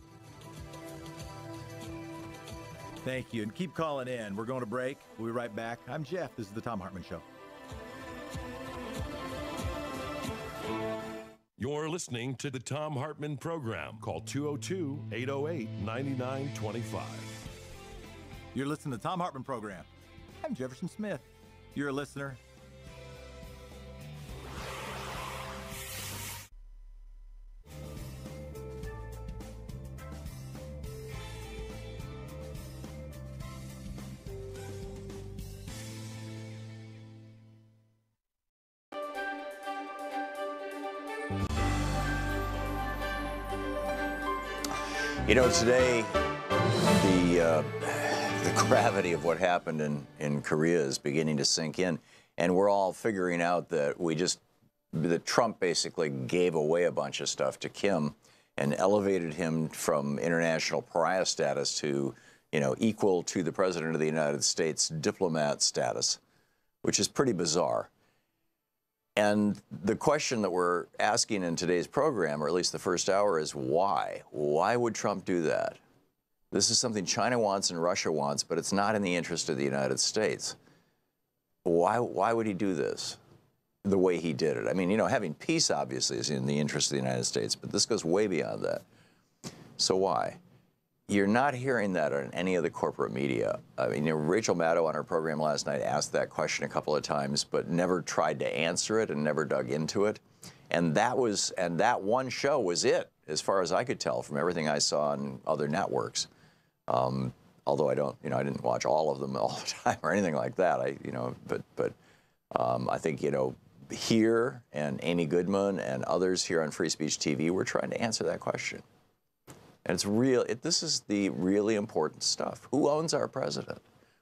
Thank you. And keep calling in. We're going to break. We'll be right back. I'm Jeff. This is the Thom Hartmann Show. You're listening to the Thom Hartmann Program. Call 202-808-9925. You're listening to the Thom Hartmann Program. I'm Jefferson Smith. You're a listener. You know, today, the gravity of what happened in Korea is beginning to sink in, and we're all figuring out that that Trump basically gave away a bunch of stuff to Kim and elevated him from international pariah status to, equal to the President of the United States diplomat status, which is pretty bizarre. And the question that we're asking in today's program, or at least the first hour, is why? Why would Trump do that? This is something China wants and Russia wants, but it's not in the interest of the United States. Why would he do this the way he did it? I mean, having peace obviously is in the interest of the United States, but this goes way beyond that. So why? you're not hearing that on any of the corporate media. I mean, Rachel Maddow on her program last night asked that question a couple of times, but never tried to answer it and never dug into it. And that one show was it, as far as I could tell from everything I saw on other networks. Although I didn't watch all of them all the time or anything like that. I think, here and Amy Goodman and others here on Free Speech TV, we're trying to answer that question. And it's real. This is the really important stuff. Who owns our president?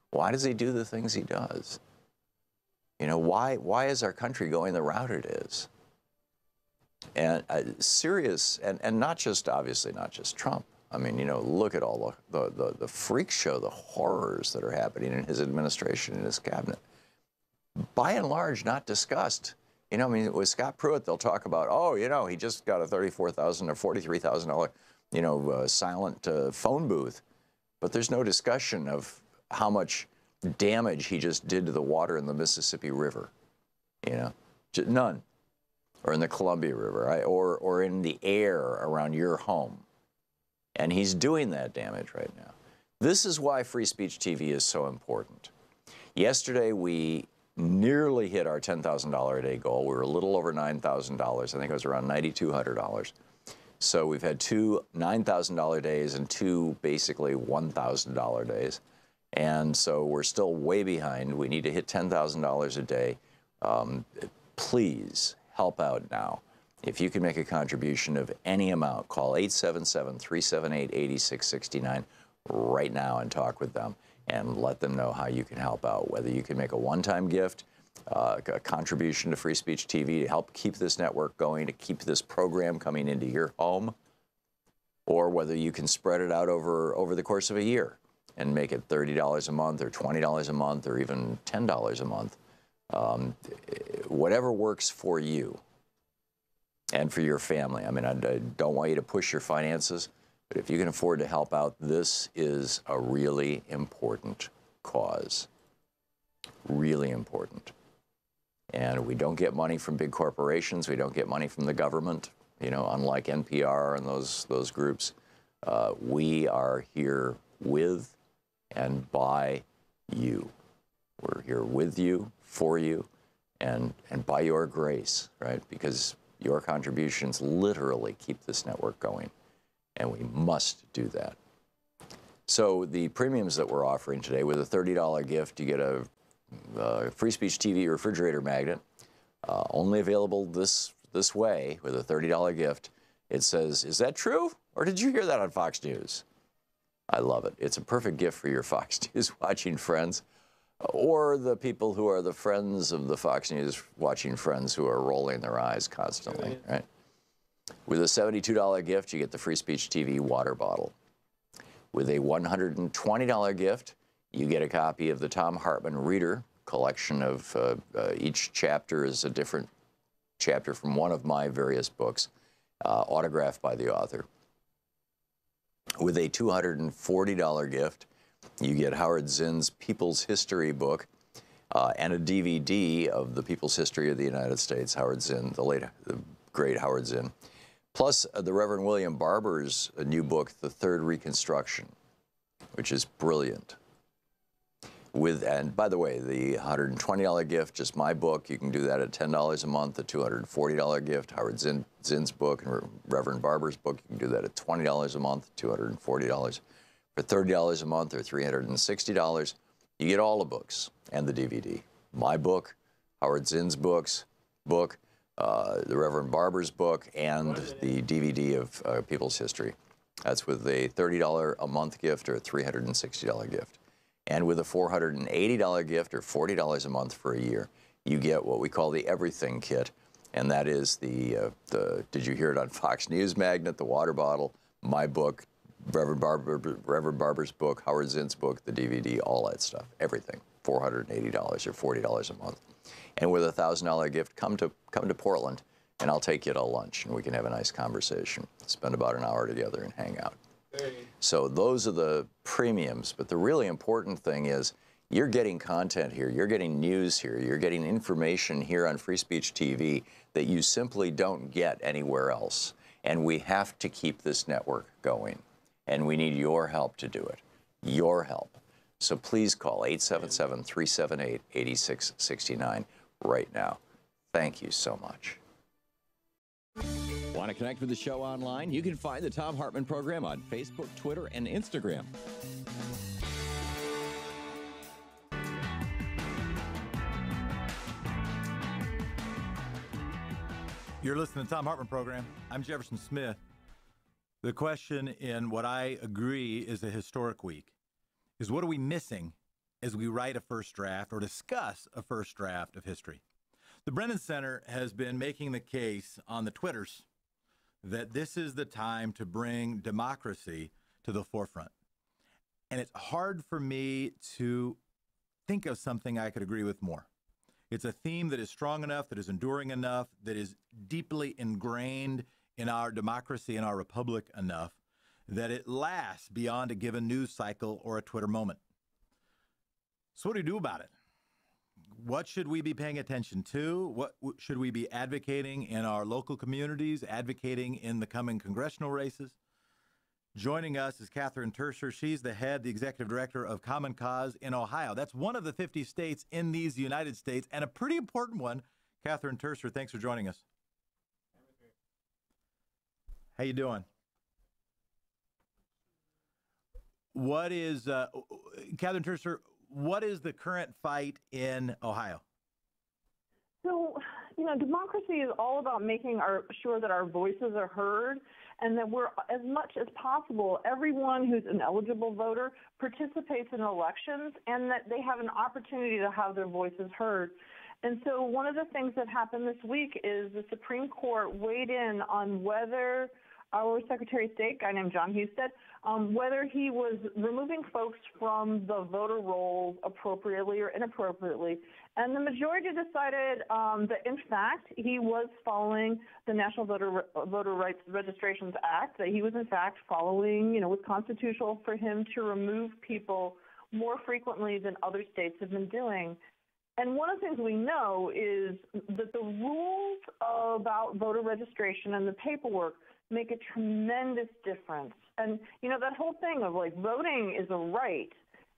Why does he do the things he does? Why is our country going the route it is? And serious, and not just, obviously, not just Trump. I mean, look at all the freak show, the horrors that are happening in his administration, in his cabinet. By and large, not discussed. With Scott Pruitt, they'll talk about, he just got a $34,000 or $43,000, silent phone booth. But there's no discussion of how much damage he just did to the water in the Mississippi River. None. Or in the Columbia River, or in the air around your home. And he's doing that damage right now. This is why Free Speech TV is so important. Yesterday, we nearly hit our $10,000 a day goal. We were a little over $9,000. I think it was around $9,200. So we've had two $9,000 days and two basically $1,000 days. And so we're still way behind. We need to hit $10,000 a day. Please help out now. If you can make a contribution of any amount, call 877-378-8669 right now and talk with them and let them know how you can help out. Whether you can make a one-time gift, a contribution to Free Speech TV to help keep this network going, to keep this program coming into your home, or whether you can spread it out over the course of a year and make it $30 a month or $20 a month or even $10 a month. Whatever works for you and for your family. I mean, I don't want you to push your finances, but if you can afford to help out, this is a really important cause. Really important. And we don't get money from big corporations. We don't get money from the government, unlike NPR and those groups. We are here with and by you. We're here with you, for you, and by your grace, right? Because your contributions literally keep this network going, and we must do that. So the premiums that we're offering today, with a $30 gift, you get a Free Speech TV refrigerator magnet, only available this way with a $30 gift. It says, "Is that true? Or did you hear that on Fox News?" I love it. It's a perfect gift for your Fox News watching friends, or the people who are the friends of the Fox News watching friends who are rolling their eyes constantly, right? With a $72 gift, you get the Free Speech TV water bottle. With a $120 gift, you get a copy of the Thom Hartmann Reader collection of each chapter is a different chapter from one of my various books, autographed by the author. With a $240 gift, you get Howard Zinn's People's History book and a DVD of the People's History of the United States, Howard Zinn, the great Howard Zinn, plus the Reverend William Barber's new book, The Third Reconstruction, which is brilliant. And by the way, the $120 gift, just my book, you can do that at $10 a month. The $240 gift, Howard Zinn's book and Reverend Barber's book, you can do that at $20 a month, $240. For $30 a month or $360, you get all the books and the DVD. My book, Howard Zinn's book, the Reverend Barber's book, and the DVD of People's History. That's with a $30 a month gift or a $360 gift. And with a $480 gift or $40 a month for a year, you get what we call the Everything Kit. And that is the Did You Hear It on Fox News magnet, the water bottle, my book, Reverend Barber's book, Howard Zinn's book, the DVD, all that stuff, everything, $480 or $40 a month. And with a $1,000 gift, come to Portland, and I'll take you to lunch, and we can have a nice conversation, spend about an hour together and hang out. So those are the premiums, but the really important thing is you're getting content here, you're getting news here, you're getting information here on Free Speech TV that you simply don't get anywhere else. And we have to keep this network going. and we need your help to do it. Your help. So please call 877-378-8669 right now. Thank you so much. Want to connect with the show online? You can find the Thom Hartmann Program on Facebook, Twitter, and Instagram. You're listening to the Thom Hartmann Program. I'm Jefferson Smith. The question in what I agree is a historic week is what are we missing as we write a first draft or discuss a first draft of history? The Brennan Center has been making the case on the Twitters that this is the time to bring democracy to the forefront. And it's hard for me to think of something I could agree with more. It's a theme that is strong enough, that is enduring enough, that is deeply ingrained in our democracy and our republic enough that it lasts beyond a given news cycle or a Twitter moment. So what do we do about it? What should we be paying attention to? What should we be advocating in our local communities, advocating in the coming congressional races? Joining us is Catherine Terser. She's the executive director of Common Cause in Ohio. That's one of the 50 states in these United States, and a pretty important one. Catherine Terser, thanks for joining us. How you doing? What is, Catherine Terser, what is the current fight in Ohio? So, democracy is all about making sure that our voices are heard and that we're, as much as possible, everyone who's an eligible voter participates in elections and that they have an opportunity to have their voices heard. And so one of the things that happened this week is the Supreme Court weighed in on whether our Secretary of State, a guy named John Husted, whether he was removing folks from the voter rolls appropriately or inappropriately. And the majority decided that, in fact, he was following the National Voter Rights Registrations Act, that he was, in fact, following, was constitutional for him to remove people more frequently than other states have been doing. And one of the things we know is that the rules about voter registration and the paperwork make a tremendous difference. And, that whole thing of voting is a right,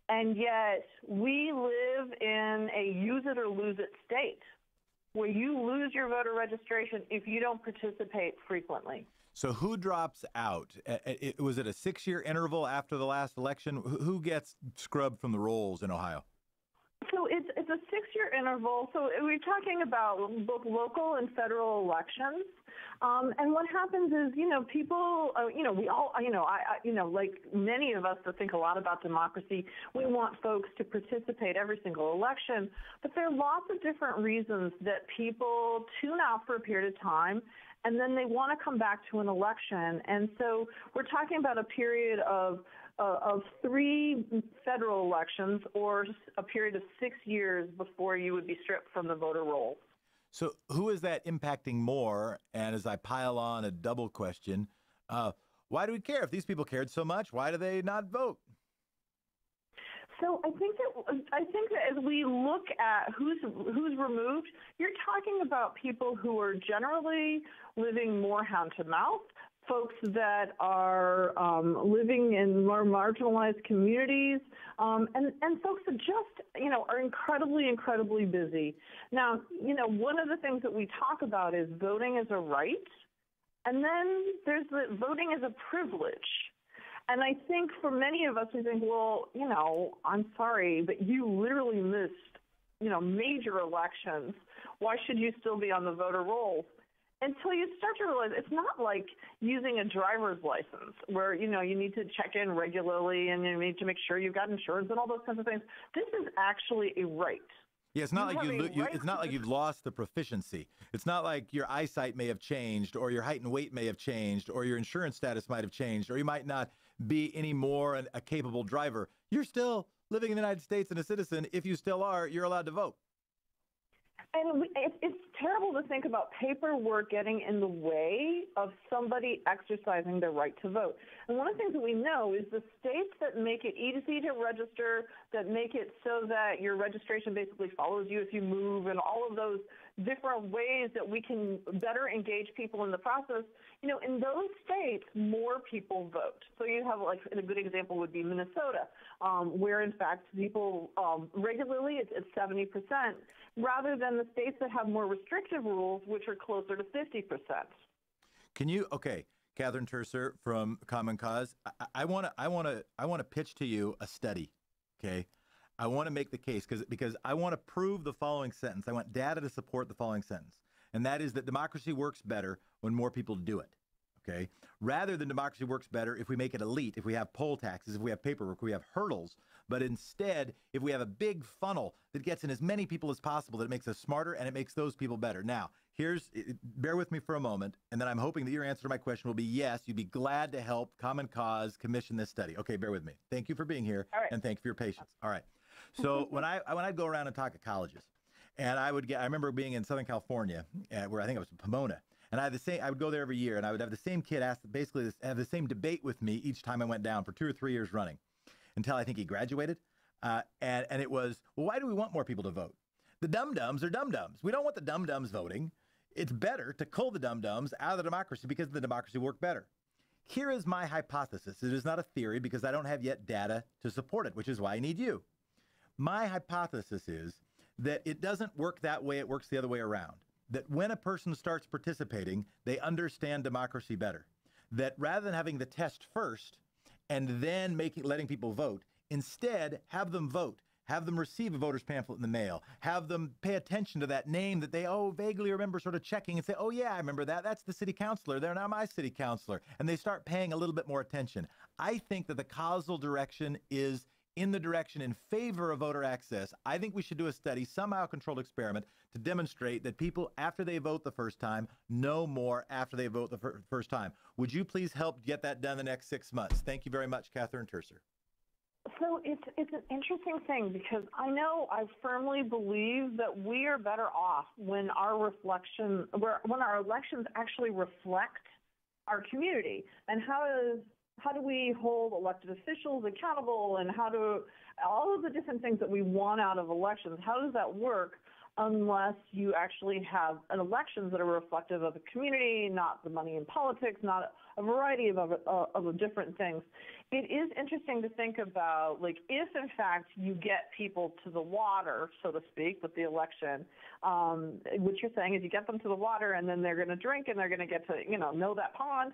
and yet we live in a use it or lose it state where you lose your voter registration if you don't participate frequently. So who drops out? Was it a 6-year interval after the last election? Who gets scrubbed from the rolls in Ohio? So it's a 6-year interval. So we're talking about both local and federal elections. And what happens is, people, we all, like many of us that think a lot about democracy, we want folks to participate every single election. But there are lots of different reasons that people tune out for a period of time, and then they want to come back to an election. And so we're talking about a period of 3 federal elections or a period of 6 years before you would be stripped from the voter roll. So who is that impacting more? And as I pile on a double question, why do we care? If these people cared so much, why do they not vote? So I think that as we look at who's removed, you're talking about people who are generally living more hand to mouth, folks that are living in more marginalized communities, and folks that just, are incredibly, incredibly busy. Now, one of the things that we talk about is voting as a right, and then there's the voting as a privilege. And I think for many of us, we think, well, I'm sorry, but you literally missed, major elections. Why should you still be on the voter rolls? Until you start to realize it's not like using a driver's license where, you need to check in regularly and you need to make sure you've got insurance and all those kinds of things. This is actually a right. Yeah, it's not it's not like you've lost the proficiency. It's not like your eyesight may have changed or your height and weight may have changed or your insurance status might have changed or you might not be any more a capable driver. You're still living in the United States and a citizen. If you still are, you're allowed to vote. And it's terrible to think about paperwork getting in the way of somebody exercising their right to vote. And one of the things that we know is the states that make it easy to register, that make it so that your registration basically follows you if you move, and all of those different ways that we can better engage people in the process, in those states, more people vote. So you have, like, a good example would be Minnesota, where, in fact, people regularly, it's 70%, rather than the states that have more restrictive rules, which are closer to 50%. Can you, okay, Catherine Terser from Common Cause, I want to pitch to you a study, okay? I want to make the case because I want to prove the following sentence. I want data to support the following sentence, and that is that democracy works better when more people do it, okay? Rather than democracy works better if we make it elite, if we have poll taxes, if we have paperwork, if we have hurdles, but instead, if we have a big funnel that gets in as many people as possible, that it makes us smarter and it makes those people better. Now, bear with me for a moment, and then I'm hoping that your answer to my question will be yes, you'd be glad to help Common Cause commission this study. Okay, bear with me. Thank you for being here, and thank you for your patience. All right. So when I'd go around and talk at colleges, and I remember being in Southern California, where I think I was in Pomona, and I would go there every year, and I would have the same kid have the same debate with me each time I went down for 2 or 3 years running, until I think he graduated, and it was, well, why do we want more people to vote? The dum-dums are dum-dums. We don't want the dum-dums voting. It's better to cull the dum-dums out of the democracy because the democracy work better. Here is my hypothesis. It is not a theory because I don't have yet data to support it, which is why I need you. My hypothesis is that it doesn't work that way, it works the other way around. That when a person starts participating, they understand democracy better. That rather than having the test first and then letting people vote, instead have them vote. Have them receive a voter's pamphlet in the mail. Have them pay attention to that name that they, vaguely remember, sort of checking and say, oh, yeah, I remember that. That's the city councilor. They're now my city councilor. And they start paying a little bit more attention. I think that the causal direction is in the direction in favor of voter access. I think we should do a study, somehow controlled experiment, to demonstrate that people, after they vote the first time, know more after they vote the first time. Would you please help get that done the next 6 months? Thank you very much, Catherine Terser. So it's an interesting thing because I firmly believe that we are better off when our elections actually reflect our community. And how do we hold elected officials accountable, and all of the different things that we want out of elections, how does that work unless you actually have elections that are reflective of the community, not the money in politics, not a variety of different things? It is interesting to think about, like, if in fact you get people to the water, so to speak, with the election, what you're saying is you get them to the water and then they're going to drink and they're going to get to, know that pond.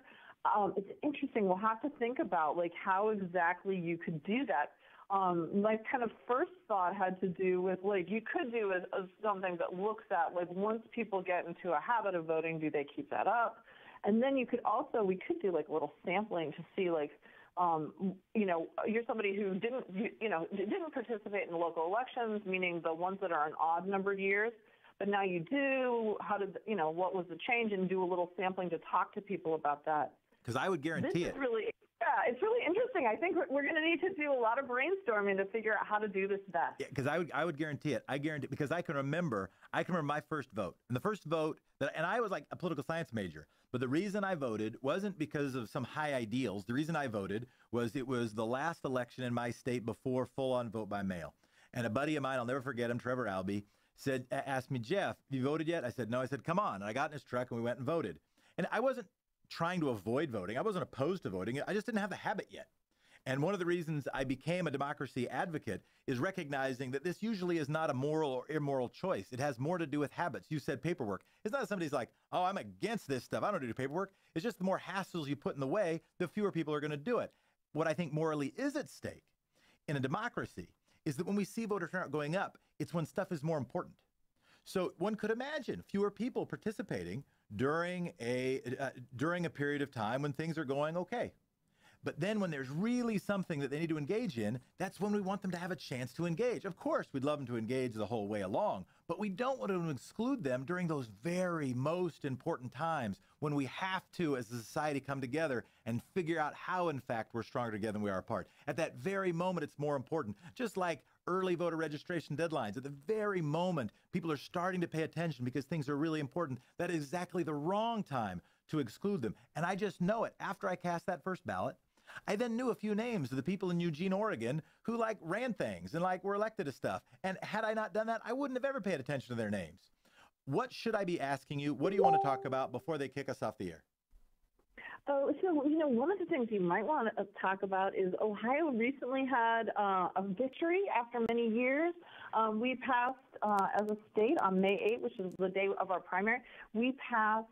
It's interesting. We'll have to think about, like, how exactly you could do that. My kind of first thought had to do with, like, you could do something that looks at, like, once people get into a habit of voting, do they keep that up? And then we could do, like, a little sampling to see, like, you're somebody who didn't participate in the local elections, meaning the ones that are in odd numbered years, but now you do. What was the change? And do a little sampling to talk to people about that. Because I would guarantee it. It's really interesting. I think we're going to need to do a lot of brainstorming to figure out how to do this best. Yeah, because I would guarantee it. I guarantee it because I can remember my first vote. And the first vote and I was like a political science major, but the reason I voted wasn't because of some high ideals. The reason I voted was it was the last election in my state before full-on vote by mail. And a buddy of mine, I'll never forget him, Trevor Albee, asked me, Jeff, have you voted yet? I said, no. I said, come on. And I got in his truck and we went and voted. And I wasn't trying to avoid voting. I wasn't opposed to voting. I just didn't have the habit yet. And one of the reasons I became a democracy advocate is recognizing that this usually is not a moral or immoral choice. It has more to do with habits. You said paperwork. It's not somebody's like, oh, I'm against this stuff. I don't do paperwork. It's just the more hassles you put in the way, the fewer people are going to do it. What I think morally is at stake in a democracy is that when we see voter turnout going up, it's when stuff is more important. So one could imagine fewer people participating during a period of time when things are going okay. But then when there's really something that they need to engage in, that's when we want them to have a chance to engage. Of course, we'd love them to engage the whole way along, but we don't want to exclude them during those very most important times when we have to, as a society, come together and figure out how, in fact, we're stronger together than we are apart. At that very moment, it's more important. Just like early voter registration deadlines, at the very moment people are starting to pay attention because things are really important, that is exactly the wrong time to exclude them. And I just know it. After I cast that first ballot, I then knew a few names of the people in Eugene, Oregon who ran things and were elected to stuff. And had I not done that, I wouldn't have ever paid attention to their names. what should I be asking you? What do you want to talk about before they kick us off the air? Oh, so, one of the things you might want to talk about is Ohio recently had a victory after many years. We passed, as a state, on May 8th, which is the day of our primary, we passed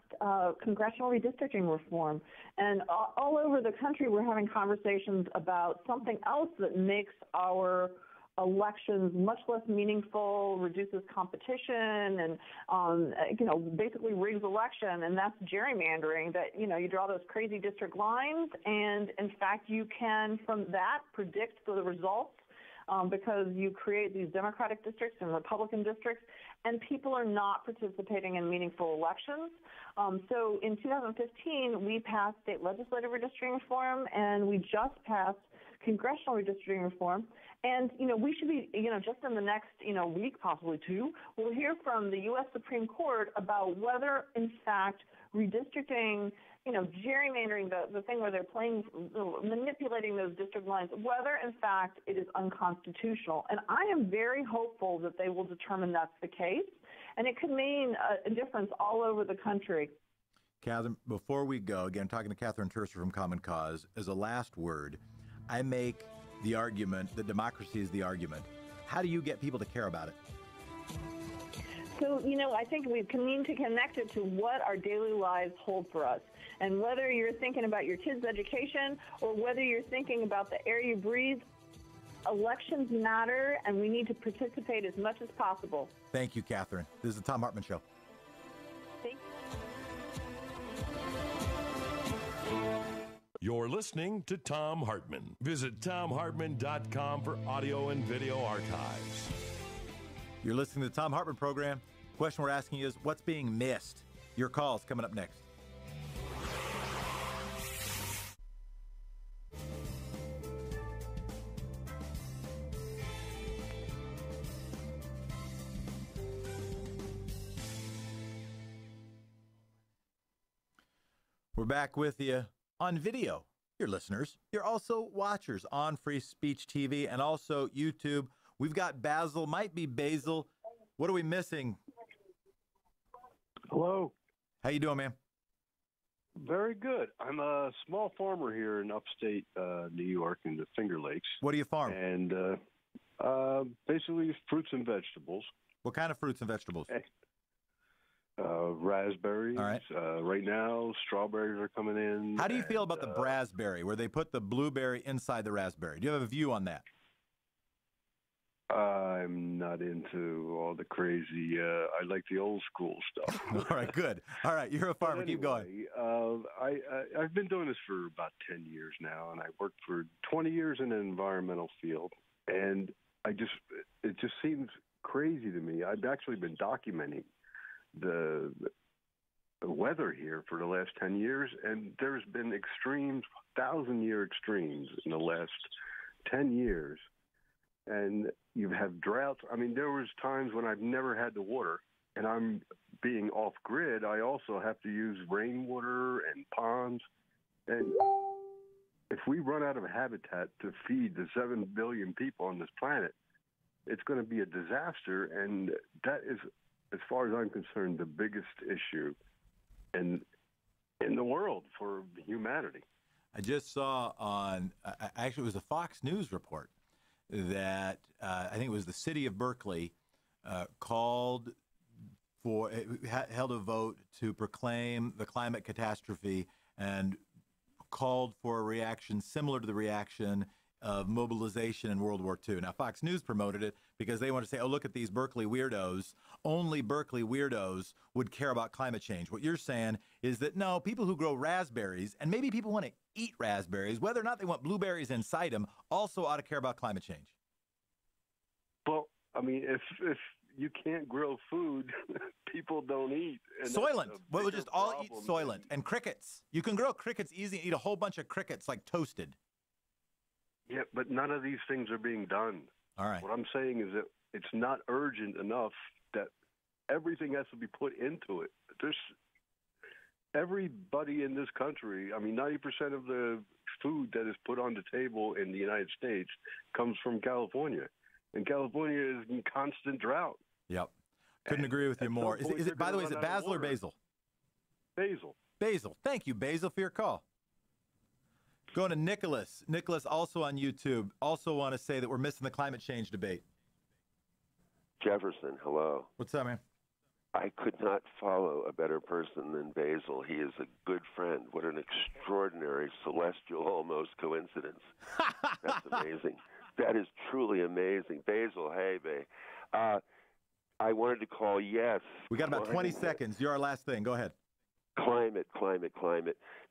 congressional redistricting reform. And all over the country, we're having conversations about something else that makes our elections much less meaningful, reduces competition, and basically rigs election, and that's gerrymandering. That you draw those crazy district lines, and in fact you can from that predict the results because you create these Democratic districts and Republican districts, and people are not participating in meaningful elections. So in 2015 we passed state legislative redistricting reform, and we just passed congressional redistricting reform. And, we should be, just in the next, week, possibly two, we'll hear from the U.S. Supreme Court about whether, in fact, redistricting, gerrymandering, the thing where they're manipulating those district lines, whether, in fact, it is unconstitutional. And I am very hopeful that they will determine that's the case. And it could mean a difference all over the country. Catherine, before we go, again, talking to Catherine Terser from Common Cause, as a last word, I make the argument that democracy is the argument. How do you get people to care about it? So, I think we need to connect it to what our daily lives hold for us. And whether you're thinking about your kids' education or whether you're thinking about the air you breathe, elections matter, and we need to participate as much as possible. Thank you, Catherine. This is the Thom Hartmann Show. Thank you. You're listening to Thom Hartmann. Visit ThomHartmann.com for audio and video archives. You're listening to the Thom Hartmann Program. The question we're asking you is, what's being missed? Your call's coming up next. We're back with you on video. You're listeners. You're also watchers on Free Speech TV and also YouTube. We've got Basil, might be Basil. What are we missing? Hello. How you doing, man? Very good. I'm a small farmer here in upstate New York in the Finger Lakes. What do you farm? And basically fruits and vegetables. What kind of fruits and vegetables? Raspberries. All right. Right now, strawberries are coming in. How do you feel about the raspberry, where they put the blueberry inside the raspberry? Do you have a view on that? I'm not into all the crazy. I like the old school stuff. All right, good. All right, you're a farmer. Anyway, keep going. I've been doing this for about 10 years now, and I worked for 20 years in an environmental field, and it just seems crazy to me. I've actually been documenting the weather here for the last 10 years, and there's been extremes, 1,000-year extremes in the last 10 years. And you have droughts. I mean, there was times when I've never had the water, and I'm being off-grid. I also have to use rainwater and ponds. And if we run out of habitat to feed the 7 billion people on this planet, it's going to be a disaster. And that is, as far as I'm concerned, the biggest issue in the world for humanity. I just saw on, actually it was a Fox News report, that I think it was the city of Berkeley held a vote to proclaim the climate catastrophe and called for a reaction similar to the reaction of mobilization in World War II. Now, Fox News promoted it because they want to say, oh, look at these Berkeley weirdos. Only Berkeley weirdos would care about climate change. What you're saying is that, no, people who grow raspberries, and maybe people want to eat raspberries, whether or not they want blueberries inside them, also ought to care about climate change. Well, I mean, if you can't grow food, people don't eat. And Soylent. We'll just all eat Soylent. And crickets. You can grow crickets easy and eat a whole bunch of crickets like toasted. Yeah, but none of these things are being done. All right. What I'm saying is that it's not urgent enough that everything has to be put into it. There's everybody in this country, I mean, 90% of the food that is put on the table in the United States comes from California. And California is in constant drought. Yep. Couldn't agree with you more. Is it, by the way, is it Basil or Basil? Basil. Basil. Thank you, Basil, for your call. Going to Nicholas. Nicholas, also on YouTube. Also want to say that we're missing the climate change debate. Jefferson, hello. What's up, man? I could not follow a better person than Basil. He is a good friend. What an extraordinary, celestial almost coincidence. That's amazing. That is truly amazing. Basil, hey, babe. I wanted to call, yes. We got about 20 seconds. You're our last thing. Go ahead. Climate.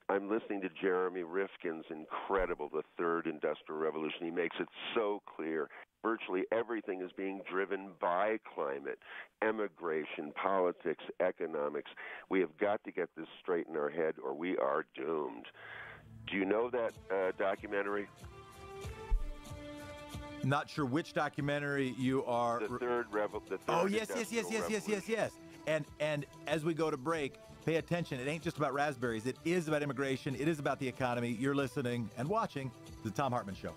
I'm listening to Jeremy Rifkin's incredible The Third Industrial Revolution. He makes it so clear. Virtually everything is being driven by climate, immigration, politics, economics. We have got to get this straight in our head or we are doomed. Do you know that documentary? Not sure which documentary you are. The Third Oh, yes. And as we go to break, pay attention. It ain't just about raspberries. It is about immigration. It is about the economy. You're listening and watching The Thom Hartmann Show.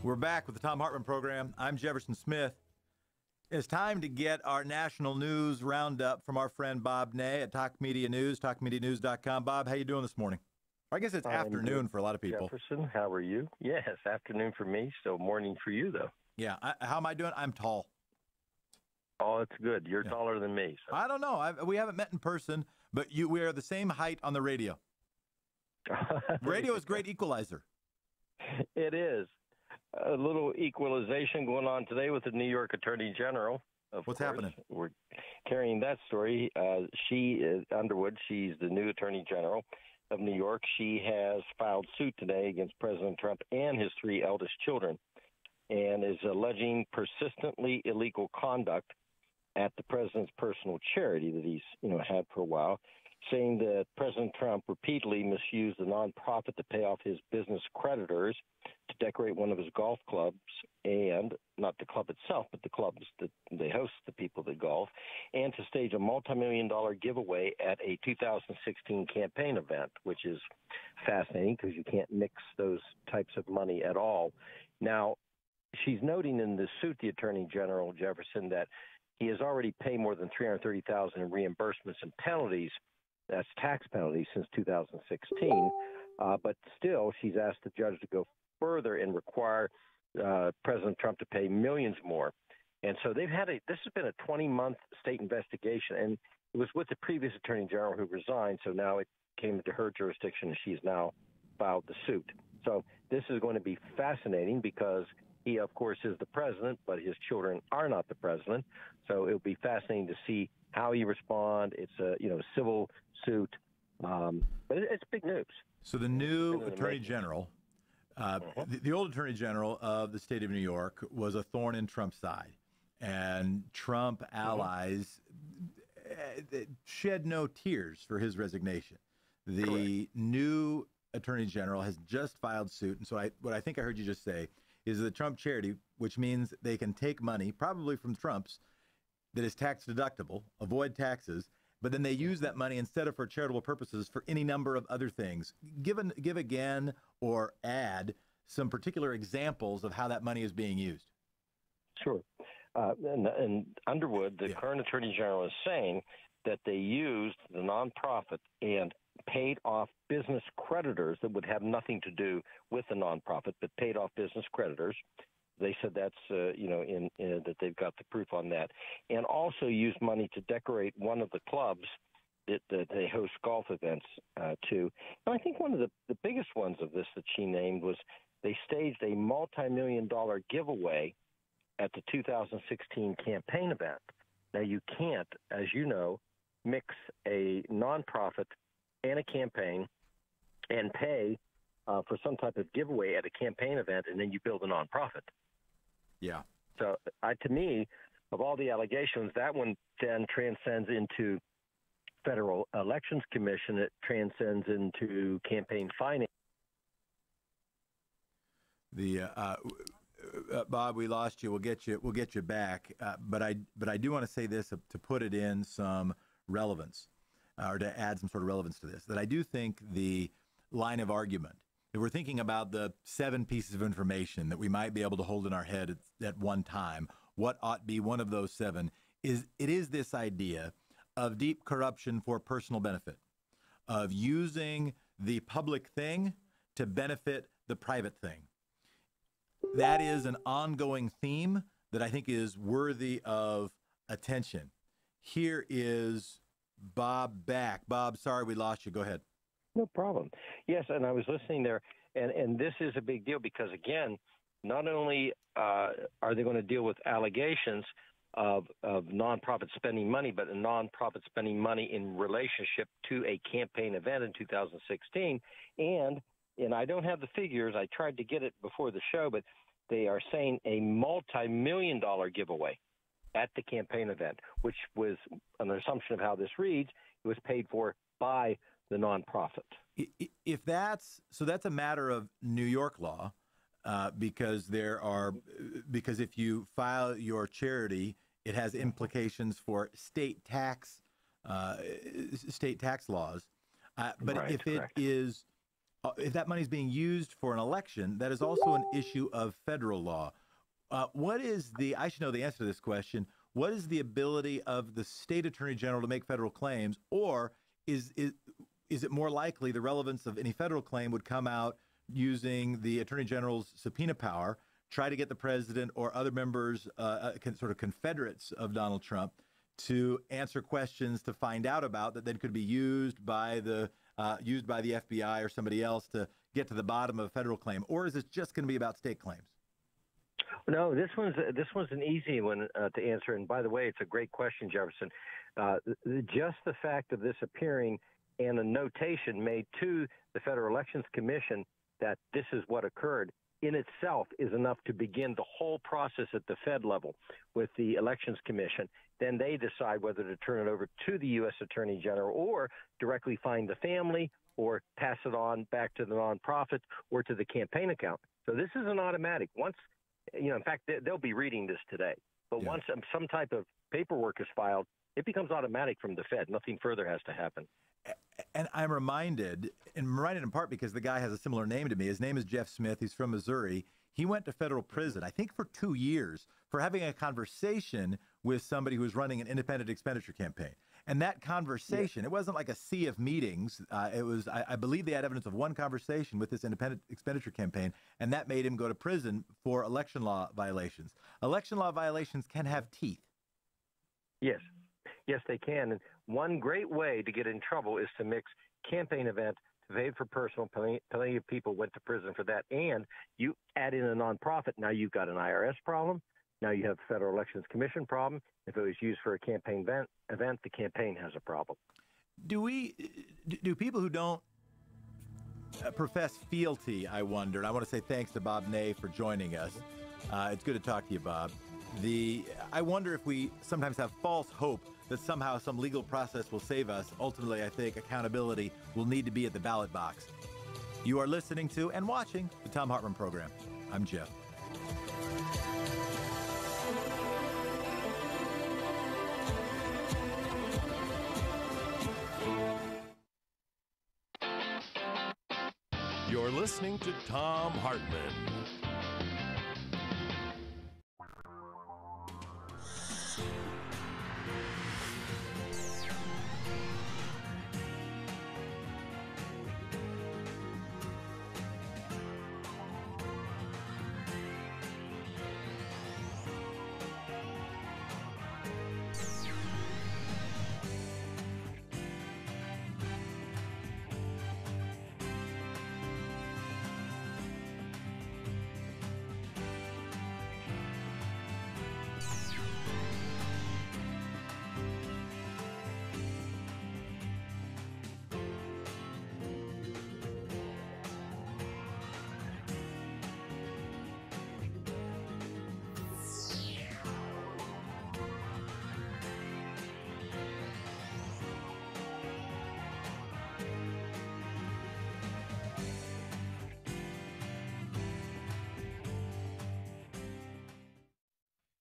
We're back with the Thom Hartmann Program. I'm Jefferson Smith. It's time to get our national news roundup from our friend Bob Ney at Talk Media News, talkmedianews.com. Bob, how you doing this morning? I guess it's afternoon for a lot of people. Jefferson, how are you? Yes, afternoon for me, so morning for you, though. Yeah, how am I doing? I'm tall. Oh, it's good. You're taller than me. So. I don't know. We haven't met in person, but we are the same height on the radio. Radio is a great equalizer. It is. A little equalization going on today with the New York Attorney General. What's happening? We're carrying that story. Underwood, she's the new Attorney General of New York. She has filed suit today against President Trump and his three eldest children and is alleging persistently illegal conduct at the president's personal charity that he's had for a while, saying that President Trump repeatedly misused the nonprofit to pay off his business creditors, to decorate one of his golf clubs, and not the club itself, but the clubs that they host the people that golf, and to stage a multi-million-dollar giveaway at a 2016 campaign event, which is fascinating because you can't mix those types of money at all. Now, she's noting in the suit, the Attorney General, Jefferson, that he has already paid more than $330,000 in reimbursements and penalties. That's tax penalties since 2016. But still, she's asked the judge to go further and require President Trump to pay millions more. And so this has been a 20-month state investigation, and it was with the previous Attorney General who resigned, so now it came into her jurisdiction, and she's now filed the suit. So this is going to be fascinating because he, of course, is the president, but his children are not the president. So it'll be fascinating to see how you respond. It's a civil suit, but it's big news. So the new Attorney General, the old Attorney General of the state of New York, was a thorn in Trump's side, and Trump allies shed no tears for his resignation. The new Attorney General has just filed suit, and so what I think I heard you just say is the Trump charity, which means they can take money, probably from Trump's, that is tax deductible, avoid taxes, but then they use that money instead of for charitable purposes for any number of other things. Give again or add some particular examples of how that money is being used. Sure. And Underwood, the current Attorney General, is saying that they used the nonprofit and paid off business creditors that would have nothing to do with the nonprofit, but paid off business creditors. They said that's, that they've got the proof on that. And also used money to decorate one of the clubs that they host golf events to. And I think one of the biggest ones of this that she named was they staged a multi-million-dollar giveaway at the 2016 campaign event. Now, you can't, as you know, mix a nonprofit and a campaign and pay for some type of giveaway at a campaign event, and then you build a nonprofit. Yeah. So to me, of all the allegations, that one then transcends into Federal Elections Commission, it transcends into campaign finance. Bob, we lost you. We'll get you back. But I do want to say this to put it in some relevance, or to add some sort of relevance to this. That I do think the line of argument, if we're thinking about the 7 pieces of information that we might be able to hold in our head at one time, what ought be one of those 7 is this idea of deep corruption for personal benefit, of using the public thing to benefit the private thing. That is an ongoing theme that I think is worthy of attention. Here is Bob back. Bob, sorry we lost you. Go ahead. No problem. Yes, and I was listening there, and this is a big deal because, again, not only are they going to deal with allegations of nonprofit spending money, but a nonprofit spending money in relationship to a campaign event in 2016. And I don't have the figures. I tried to get it before the show, but they are saying a multi-million-dollar giveaway at the campaign event, which was an assumption of how this reads. It was paid for by the nonprofit. If that's a matter of New York law, because if you file your charity, it has implications for state tax laws. But right, if correct. if that money is being used for an election, that is also an issue of federal law. I should know the answer to this question. What is the ability of the state attorney general to make federal claims, or is it more likely the relevance of any federal claim would come out using the attorney general's subpoena power, try to get the president or other members, sort of confederates of Donald Trump, to answer questions to find out about that then could be used by the FBI or somebody else to get to the bottom of a federal claim? Or is it just going to be about state claims? No, this one's an easy one to answer. And by the way, it's a great question, Jefferson. Just the fact of this appearing and a notation made to the Federal Elections Commission that this is what occurred in itself is enough to begin the whole process at the Fed level with the Elections Commission. Then they decide whether to turn it over to the U.S. Attorney General or directly find the family or pass it on back to the nonprofit or to the campaign account. So this is an automatic. Once, in fact, they'll be reading this today. But once some type of paperwork is filed, it becomes automatic from the Fed. Nothing further has to happen. And I'm reminded in part because the guy has a similar name to me. His name is Jeff Smith. He's from Missouri. He went to federal prison, I think, for 2 years for having a conversation with somebody who was running an independent expenditure campaign. And that conversation, it wasn't like a sea of meetings. It was, I believe they had evidence of one conversation with this independent expenditure campaign, and that made him go to prison for election law violations. Election law violations can have teeth. Yes. Yes, they can. And one great way to get in trouble is to mix campaign event, paid for personal. Plenty of people went to prison for that. And you add in a nonprofit. Now you've got an IRS problem. Now you have Federal Elections Commission problem. If it was used for a campaign event, the campaign has a problem. Do people who don't profess fealty, I wonder, and I want to say thanks to Bob Ney for joining us. It's good to talk to you, Bob. I wonder if we sometimes have false hope that somehow some legal process will save us. Ultimately, I think accountability will need to be at the ballot box. You are listening to and watching the Thom Hartmann Program. I'm Jeff. You're listening to Thom Hartmann.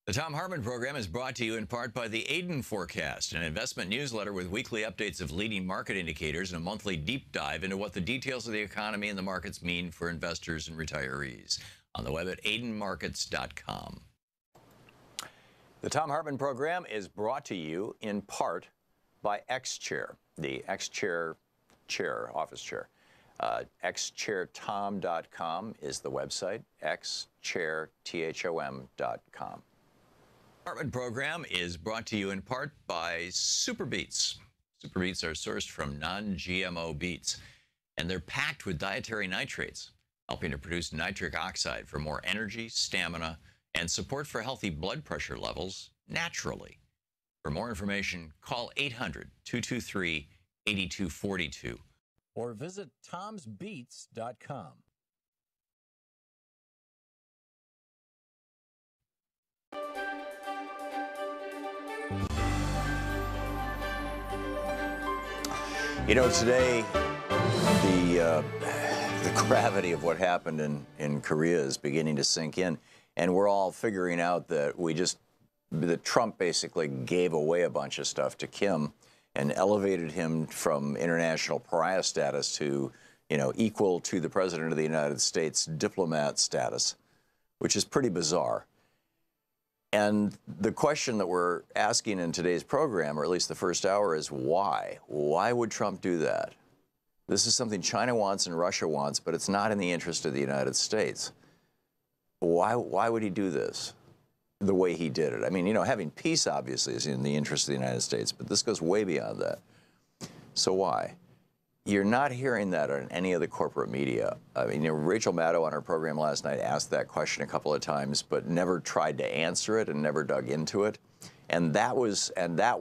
The Thom Hartmann Program is brought to you in part by the Aiden Forecast, an investment newsletter with weekly updates of leading market indicators and a monthly deep dive into what the details of the economy and the markets mean for investors and retirees. On the web at aidenmarkets.com. The Thom Hartmann Program is brought to you in part by X-Chair, the X-Chair office chair. xchairthom.com is the website, xchairthom.com. Hartmann Program is brought to you in part by Super Beets. Super Beets are sourced from non-GMO beets, and they're packed with dietary nitrates, helping to produce nitric oxide for more energy, stamina, and support for healthy blood pressure levels naturally. For more information, call 800-223-8242 or visit tomsbeets.com. You know, today, the gravity of what happened in Korea is beginning to sink in, and we're all figuring out that that Trump basically gave away a bunch of stuff to Kim and elevated him from international pariah status to, equal to the President of the United States diplomat status, which is pretty bizarre. And the question that we're asking in today's program, or at least the first hour, is why? Why would Trump do that? This is something China wants and Russia wants, but it's not in the interest of the United States. Why would he do this the way he did it? I mean, having peace obviously is in the interest of the United States, but this goes way beyond that. So why? You're not hearing that on any of the corporate media. I mean, Rachel Maddow on her program last night asked that question a couple of times, but never tried to answer it and never dug into it. And that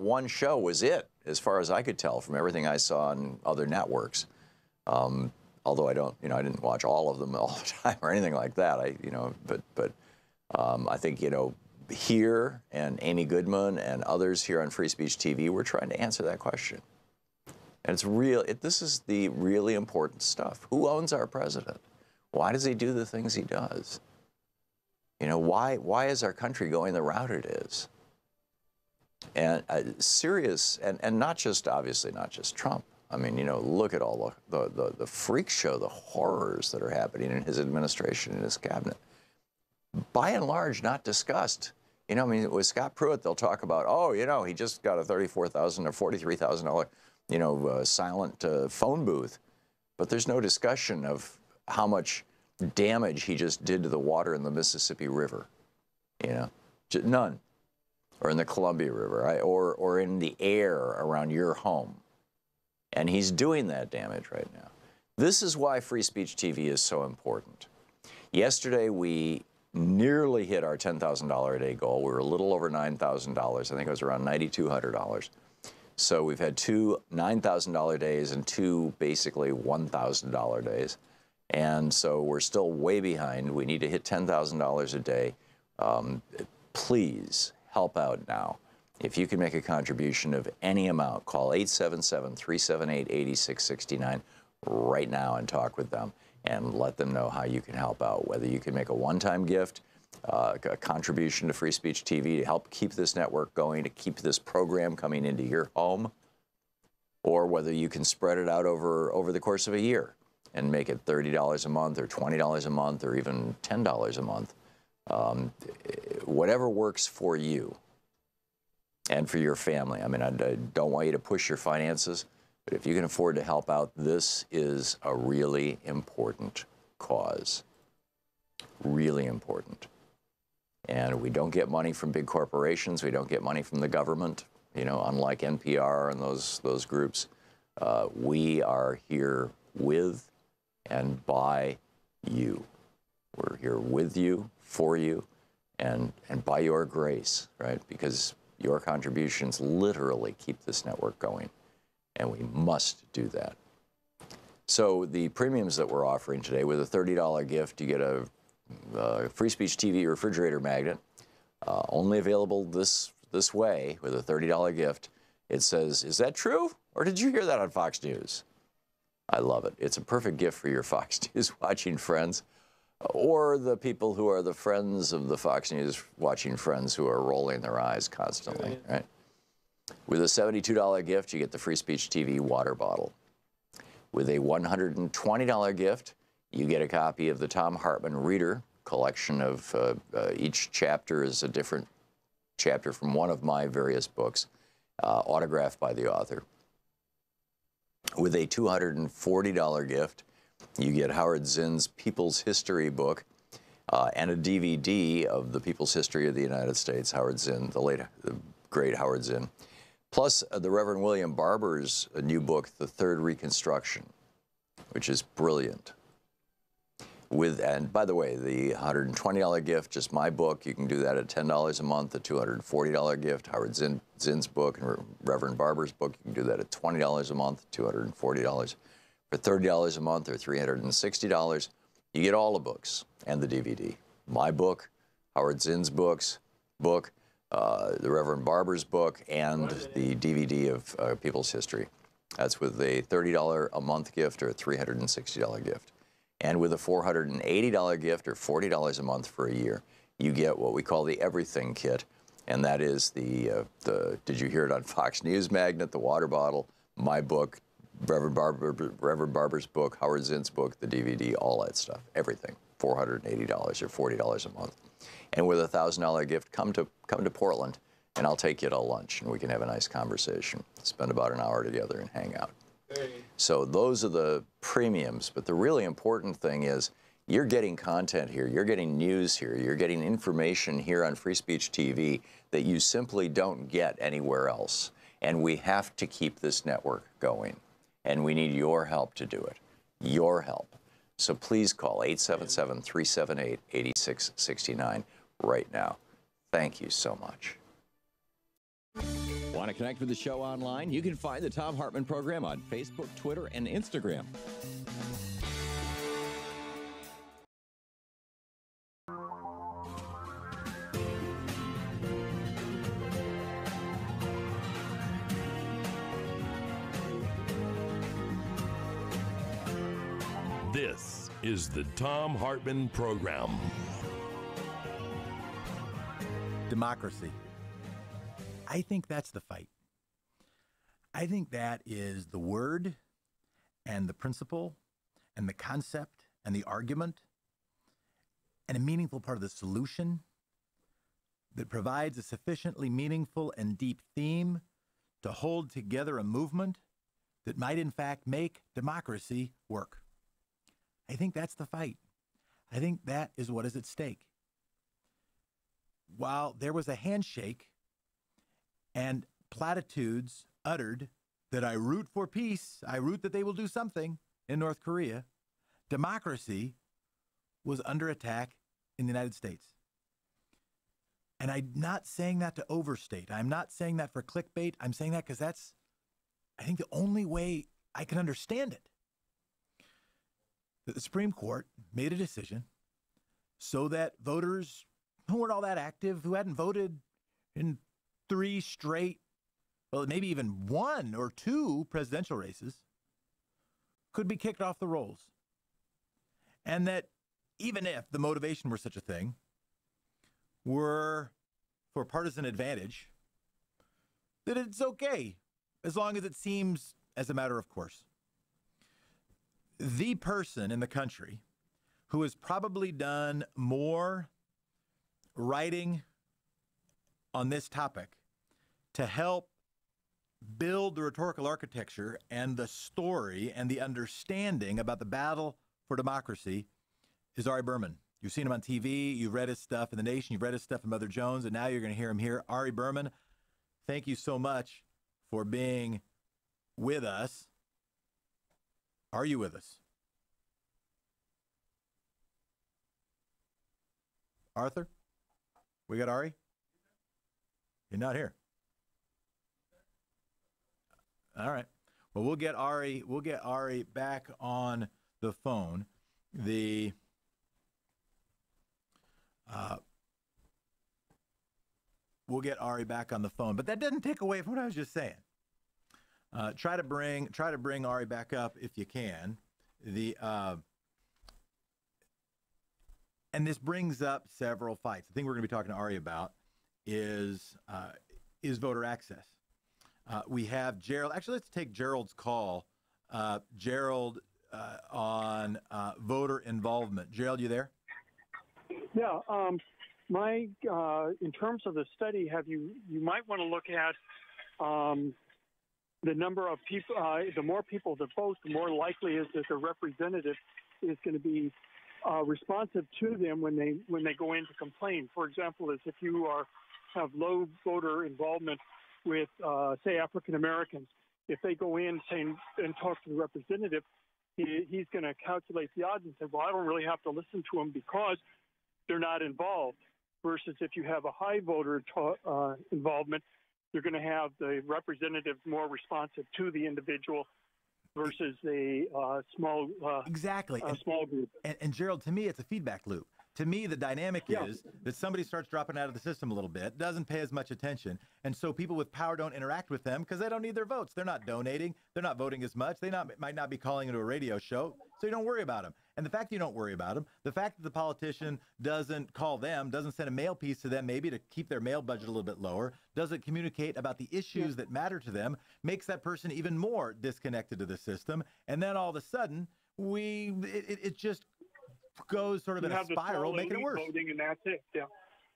one show was it, as far as I could tell from everything I saw on other networks. Although I didn't watch all of them all the time or anything like that. I think, here and Amy Goodman and others here on Free Speech TV, we're trying to answer that question. And it's real. This is the really important stuff. Who owns our president? Why does he do the things he does? Why is our country going the route it is? And serious, and not just, obviously, not just Trump. I mean, look at all the freak show, the horrors that are happening in his administration, in his cabinet. By and large, not discussed. With Scott Pruitt, they'll talk about, he just got a $34,000 or $43,000, silent phone booth. But there's no discussion of how much damage he just did to the water in the Mississippi River. None. Or in the Columbia River, or in the air around your home. And he's doing that damage right now. This is why Free Speech TV is so important. Yesterday, we nearly hit our $10,000 a day goal. We were a little over $9,000. I think it was around $9,200. So we've had two $9,000 days and two basically $1,000 days. And so we're still way behind. We need to hit $10,000 a day. Please help out now. If you can make a contribution of any amount, call 877-378-8669 right now and talk with them and let them know how you can help out, whether you can make a one-time gift, a contribution to Free Speech TV to help keep this network going, to keep this program coming into your home, or whether you can spread it out over the course of a year and make it $30 a month or $20 a month or even $10 a month. Whatever works for you and for your family. I mean, I don't want you to push your finances, but if you can afford to help out, this is a really important cause. Really important. And we don't get money from big corporations. We don't get money from the government, unlike NPR and those groups. We are here with and by you. We're here with you, for you, and by your grace, right? Because your contributions literally keep this network going, and we must do that. So the premiums that we're offering today, with a $30 gift, you get a Free Speech TV refrigerator magnet, only available this way with a $30 gift. It says, "Is that true? Or did you hear that on Fox News?" I love it. It's a perfect gift for your Fox News watching friends. or the people who are the friends of the Fox News watching friends who are rolling their eyes constantly, right? With a $72 gift, you get the Free Speech TV water bottle. With a $120 gift, you get a copy of the Thom Hartmann Reader collection of each chapter is a different chapter from one of my various books, autographed by the author. With a $240 gift, you get Howard Zinn's People's History book and a DVD of the People's History of the United States, Howard Zinn, the great Howard Zinn, plus the Reverend William Barber's new book, The Third Reconstruction, which is brilliant. And by the way, the $120 gift, just my book, you can do that at $10 a month. The $240 gift, Howard Zinn's book and Reverend Barber's book, you can do that at $20 a month, $240. For $30 a month or $360, you get all the books and the DVD. My book, Howard Zinn's book, the Reverend Barber's book, and the DVD of People's History. That's with a $30 a month gift or a $360 gift. And with a $480 gift or $40 a month for a year, you get what we call the Everything Kit. And that is the did you hear it on Fox News Magnet, the water bottle, my book, Reverend Barber's book, Howard Zinn's book, the DVD, all that stuff, everything, $480 or $40 a month. And with a $1,000 gift, come to Portland, and I'll take you to lunch, and we can have a nice conversation, spend about an hour together and hang out. So those are the premiums, but the really important thing is you're getting content here, you're getting news here, you're getting information here on Free Speech TV that you simply don't get anywhere else. And we have to keep this network going. And we need your help to do it, your help. So please call 877-378-8669 right now. Thank you so much. Want to connect with the show online? You can find the Thom Hartmann Program on Facebook, Twitter, and Instagram. This is the Thom Hartmann Program. Democracy. I think that's the fight. I think that is the word and the principle and the concept and the argument and a meaningful part of the solution that provides a sufficiently meaningful and deep theme to hold together a movement that might in fact make democracy work. I think that's the fight. I think that is what is at stake. While there was a handshake and platitudes uttered that I root for peace, I root that they will do something in North Korea, democracy was under attack in the United States. And I'm not saying that to overstate. I'm not saying that for clickbait. I'm saying that because that's, I think, the only way I can understand it. That the Supreme Court made a decision so that voters who weren't all that active, who hadn't voted in 3 straight, well, maybe even 1 or 2 presidential races, could be kicked off the rolls. And that even if the motivation were such a thing, were for partisan advantage, that it's okay, as long as it seems as a matter of course. The person in the country who has probably done more writing on this topic to help build the rhetorical architecture and the story and the understanding about the battle for democracy is Ari Berman. You've seen him on TV, you've read his stuff in The Nation, you've read his stuff in Mother Jones, and now you're going to hear him here. Ari Berman, thank you so much for being with us. Are you with us? Arthur? We got Ari? You're not here. All right. Well, we'll get Ari back on the phone. We'll get Ari back on the phone, but that doesn't take away from what I was just saying. Try to bring Ari back up if you can. And this brings up several fights. The thing we're going to be talking to Ari about is voter access. We have Gerald. Actually, let's take Gerald's call. Gerald on voter involvement. Gerald, you there? Yeah. In terms of the study, you might want to look at the number of people. The more people that vote, the more likely is that the representative is going to be responsive to them when they go in to complain. For example, if you have low voter involvement with, say, African Americans, if they go in and talk to the representative, he's going to calculate the odds and say, well, I don't really have to listen to them because they're not involved. Versus if you have a high voter involvement, you're going to have the representatives more responsive to the individual versus a small small group. And Gerald, to me, it's a feedback loop. To me, the dynamic is that somebody starts dropping out of the system a little bit, doesn't pay as much attention, and so people with power don't interact with them because they don't need their votes. They're not donating. They're not voting as much. They might not be calling into a radio show, so you don't worry about them. And the fact you don't worry about them, the fact that the politician doesn't call them, doesn't send a mail piece to them maybe to keep their mail budget a little bit lower, doesn't communicate about the issues that matter to them, makes that person even more disconnected to the system. And then all of a sudden, it just goes sort of in a spiral, making it worse. Voting, and that's it.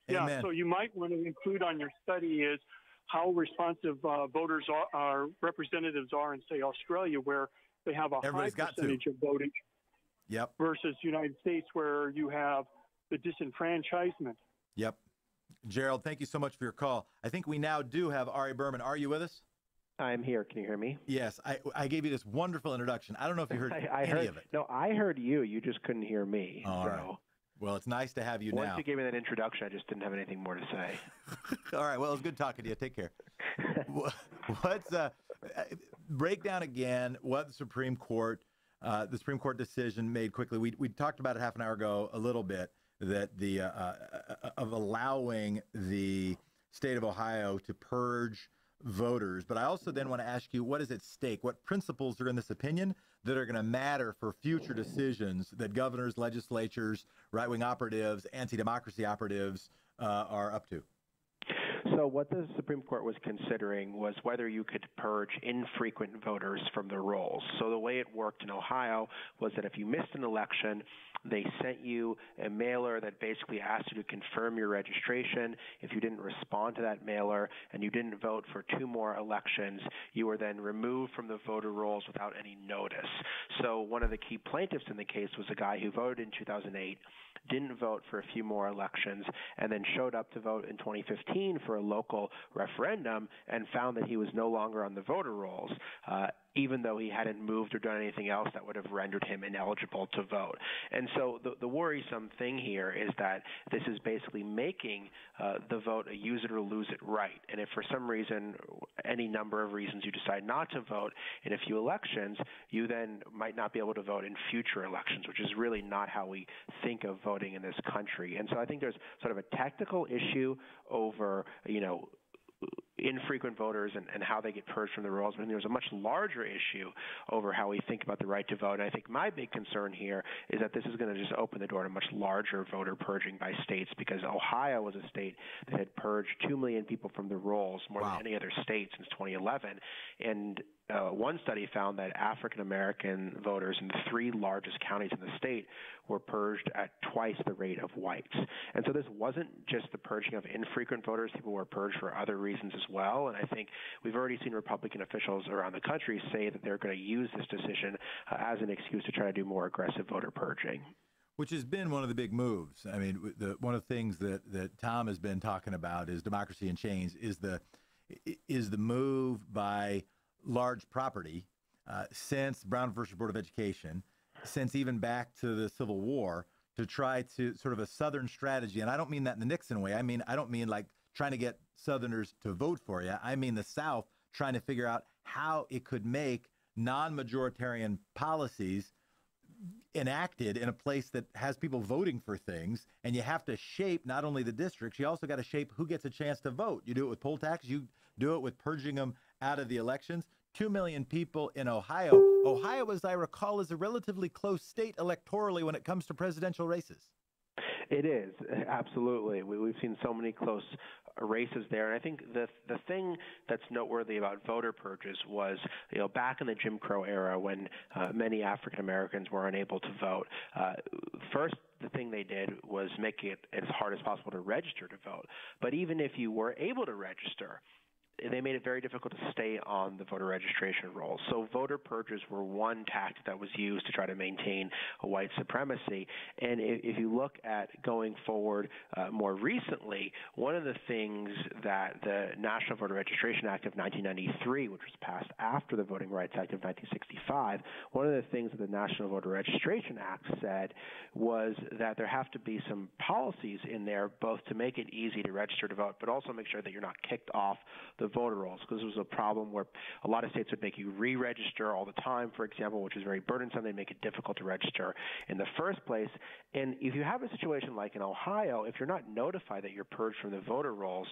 Yeah. So you might want to include on your study is how responsive voters are, representatives are in, say, Australia, where they have a high percentage of voting. Yep. Versus United States, where you have the disenfranchisement. Yep. Gerald, thank you so much for your call. I think we now do have Ari Berman. Are you with us? I'm here. Can you hear me? Yes. I gave you this wonderful introduction. I don't know if you heard any of it. No, I heard you. You just couldn't hear me. All right. Well, it's nice to have you Once now. you gave me that introduction, I just didn't have anything more to say. All right. Well, it was good talking to you. Take care. Let's break down again what the Supreme Court decision made quickly. We talked about it half an hour ago a little bit, that the of allowing the state of Ohio to purge voters. But I also then want to ask you, what is at stake? What principles are in this opinion that are going to matter for future decisions that governors, legislatures, right-wing operatives, anti-democracy operatives are up to? So what the Supreme Court was considering was whether you could purge infrequent voters from the rolls. So the way it worked in Ohio was that if you missed an election, they sent you a mailer that basically asked you to confirm your registration. If you didn't respond to that mailer and you didn't vote for 2 more elections, you were then removed from the voter rolls without any notice. So one of the key plaintiffs in the case was a guy who voted in 2008, didn't vote for a few more elections, and then showed up to vote in 2015 for a local referendum and found that he was no longer on the voter rolls, even though he hadn't moved or done anything else that would have rendered him ineligible to vote. And so the worrisome thing here is that this is basically making the vote a use it or lose it right. And if for some reason, any number of reasons, you decide not to vote in a few elections, you then might not be able to vote in future elections, which is really not how we think of voting in this country. And so I think there's sort of a technical issue over, infrequent voters and how they get purged from the rolls. But there's a much larger issue over how we think about the right to vote. And I think my big concern here is that this is going to just open the door to much larger voter purging by states, because Ohio was a state that had purged 2 million people from the rolls, more than any other state since 2011. And one study found that African American voters in the 3 largest counties in the state were purged at twice the rate of whites. And so this wasn't just the purging of infrequent voters. People were purged for other reasons as well. And I think we've already seen Republican officials around the country say that they're going to use this decision as an excuse to try to do more aggressive voter purging. Which has been one of the big moves. I mean, one of the things that Tom has been talking about is democracy in chains, is the move by large property since Brown versus Board of Education, since even back to the Civil War, to try to sort of a Southern strategy. And I don't mean that in the Nixon way. I don't mean like trying to get Southerners to vote for you. I mean the South trying to figure out how it could make non-majoritarian policies enacted in a place that has people voting for things. And you have to shape not only the districts, you also got to shape who gets a chance to vote. You do it with poll tax, you do it with purging them out of the elections. 2 million people in Ohio. Ohio, as I recall, is a relatively close state electorally when it comes to presidential races. It is, absolutely. We've seen so many close races there. And I think the thing that's noteworthy about voter purges was, back in the Jim Crow era when many African Americans were unable to vote, first the thing they did was make it as hard as possible to register to vote. But even if you were able to register, they made it very difficult to stay on the voter registration rolls. So voter purges were one tactic that was used to try to maintain a white supremacy. And if you look at going forward more recently, one of the things that the National Voter Registration Act of 1993, which was passed after the Voting Rights Act of 1965, one of the things that the National Voter Registration Act said was that there have to be some policies in there both to make it easy to register to vote, but also make sure that you're not kicked off the voter rolls, because there was a problem where a lot of states would make you re-register all the time, for example, which is very burdensome. They make it difficult to register in the first place. And if you have a situation like in Ohio, if you're not notified that you're purged from the voter rolls,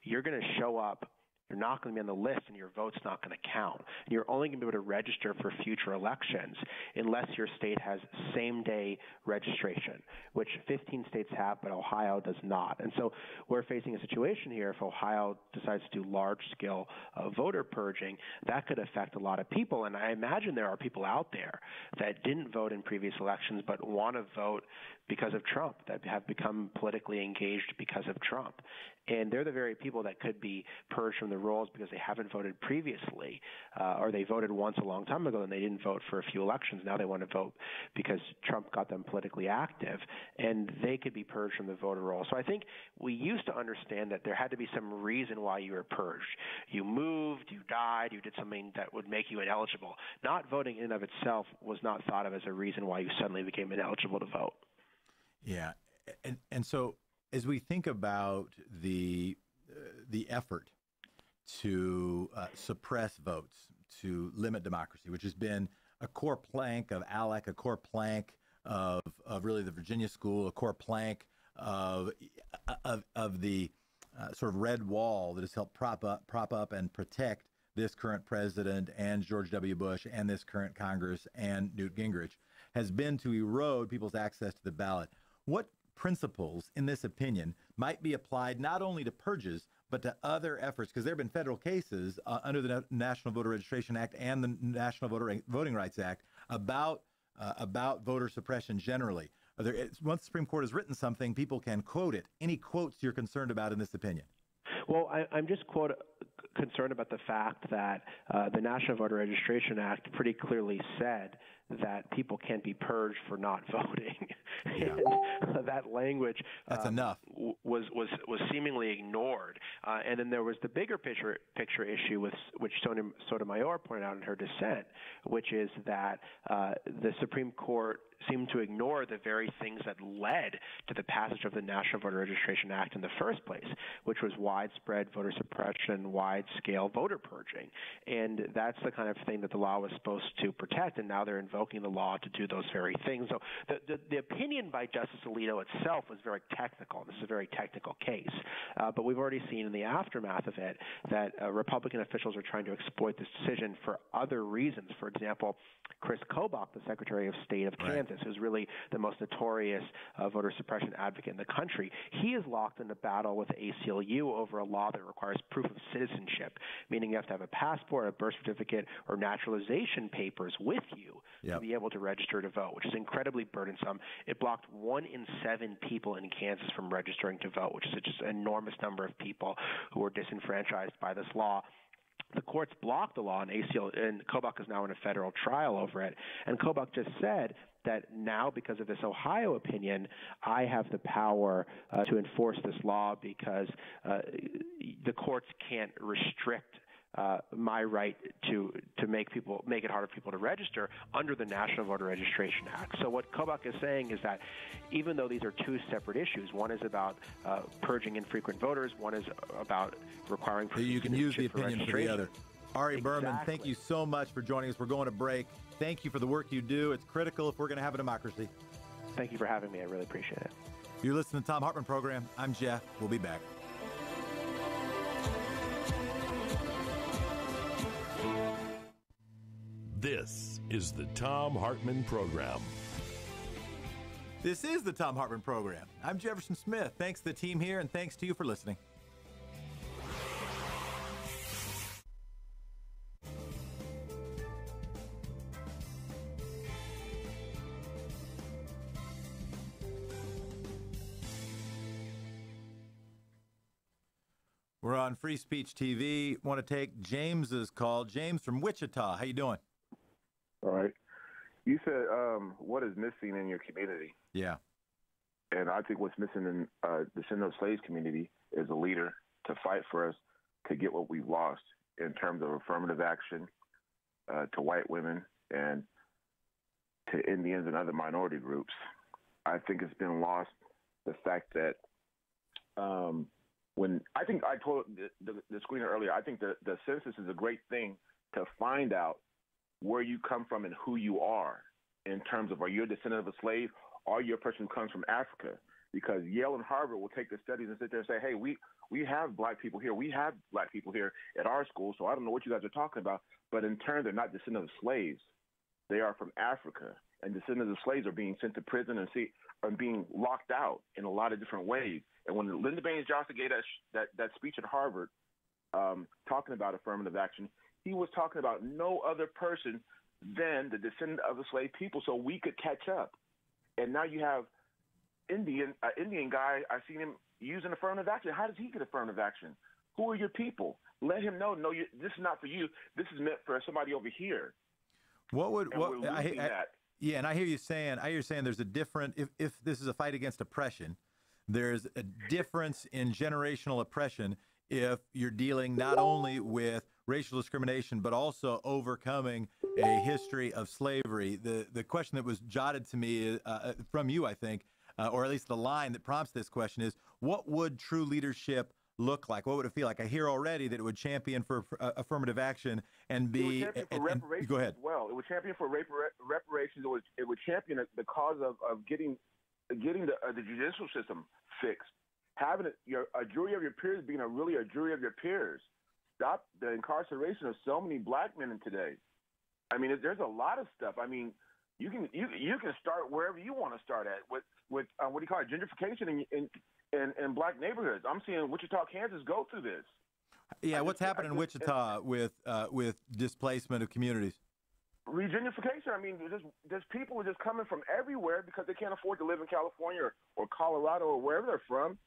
you're going to show up. You're not going to be on the list, and your vote's not going to count. And you're only going to be able to register for future elections unless your state has same-day registration, which 15 states have, but Ohio does not. And so we're facing a situation here. If Ohio decides to do large-scale voter purging, that could affect a lot of people. And I imagine there are people out there that didn't vote in previous elections but want to vote because of Trump, that have become politically engaged because of Trump. And they're the very people that could be purged from the rolls because they haven't voted previously, or they voted once a long time ago and they didn't vote for a few elections. Now they want to vote because Trump got them politically active, and they could be purged from the voter roll. So I think we used to understand that there had to be some reason why you were purged. You moved, you died, you did something that would make you ineligible. Not voting in and of itself was not thought of as a reason why you suddenly became ineligible to vote. Yeah, and so as we think about the effort to suppress votes, to limit democracy, which has been a core plank of ALEC, a core plank of really the Virginia School, a core plank of the sort of red wall that has helped prop up and protect this current president and George W. Bush and this current Congress and Newt Gingrich, has been to erode people's access to the ballot. What principles, in this opinion, might be applied not only to purges, but to other efforts? Because there have been federal cases under the National Voter Registration Act and the National Voting Rights Act about voter suppression generally. Once the Supreme Court has written something, people can quote it. Any quotes you're concerned about in this opinion? Well, I'm just concerned about the fact that the National Voter Registration Act pretty clearly said that people can't be purged for not voting. Yeah. And that language that's enough. Was seemingly ignored. And then there was the bigger picture issue which Sotomayor pointed out in her dissent, which is that the Supreme Court seemed to ignore the very things that led to the passage of the National Voter Registration Act in the first place, which was widespread voter suppression, wide-scale voter purging. And that's the kind of thing that the law was supposed to protect, and now they're invoking the law to do those very things. So the opinion by Justice Alito itself was very technical. This is a very technical case. But we've already seen in the aftermath of it that Republican officials are trying to exploit this decision for other reasons. For example, Chris Kobach, the Secretary of State of Kansas, who's really the most notorious voter suppression advocate in the country, he is locked in a battle with the ACLU over a law that requires proof of citizenship, meaning you have to have a passport, a birth certificate, or naturalization papers with you to be able to register to vote, which is incredibly burdensome. It blocked 1 in 7 people in Kansas from registering to vote, which is just an enormous number of people who are disenfranchised by this law. The courts blocked the law, and Kobach is now in a federal trial over it. And Kobach just said that now, because of this Ohio opinion, I have the power to enforce this law because the courts can't restrict my right to make it harder for people to register under the National Voter Registration Act. So what Kobach is saying is that even though these are two separate issues, one is about purging infrequent voters, one is about requiring so you can use the opinion for the other. Ari Berman, thank you so much for joining us. We're going to break. Thank you for the work you do. It's critical if we're going to have a democracy. Thank you for having me. I really appreciate it. You're listening to the Thom Hartmann Program. I'm Jeff. We'll be back. This is the Thom Hartmann Program. This is the Thom Hartmann Program. I'm Jefferson Smith. Thanks to the team here, and thanks to you for listening. We're on Free Speech TV. Want to take James's call. James from Wichita. How you doing? All right. You said what is missing in your community? Yeah. And I think what's missing in the descendant of slaves community is a leader to fight for us to get what we've lost in terms of affirmative action to white women and to Indians and other minority groups. I think it's been lost the fact that when I think I told the screener earlier, I think the census is a great thing to find out where you come from and who you are in terms of, are you a descendant of a slave? Are you a person who comes from Africa? Because Yale and Harvard will take the studies and sit there and say, hey, we have black people here. We have black people here at our school, so I don't know what you guys are talking about. But in turn, they're not descendants of slaves. They are from Africa. And descendants of slaves are being sent to prison and being locked out in a lot of different ways. And when Lyndon Baines Johnson gave that speech at Harvard talking about affirmative action, he was talking about no other person than the descendant of the slave people so we could catch up. And now you have Indian guy, I've seen him using affirmative action. How does he get affirmative action? Who are your people? Let him know, this is not for you. This is meant for somebody over here. Yeah, and I hear you saying there's a different, if this is a fight against oppression, there's a difference in generational oppression if you're dealing not only with racial discrimination, but also overcoming a history of slavery. The question that was jotted to me from you, I think, or at least the line that prompts this question is, what would true leadership look like? What would it feel like? I hear already that it would champion for affirmative action and be. It would champion for reparations. Go ahead. As well, it would champion for reparations. It would champion the cause of getting the judicial system fixed. Having a jury of your peers being really a jury of your peers. Stop the incarceration of so many black men in today. I mean, there's a lot of stuff. I mean, you can start wherever you want to start at with what do you call it, gentrification in black neighborhoods. I'm seeing Wichita, Kansas go through this. Yeah, what's happening in Wichita with displacement of communities? Regentrification. I mean, there's people who are just coming from everywhere because they can't afford to live in California or Colorado or wherever they're from,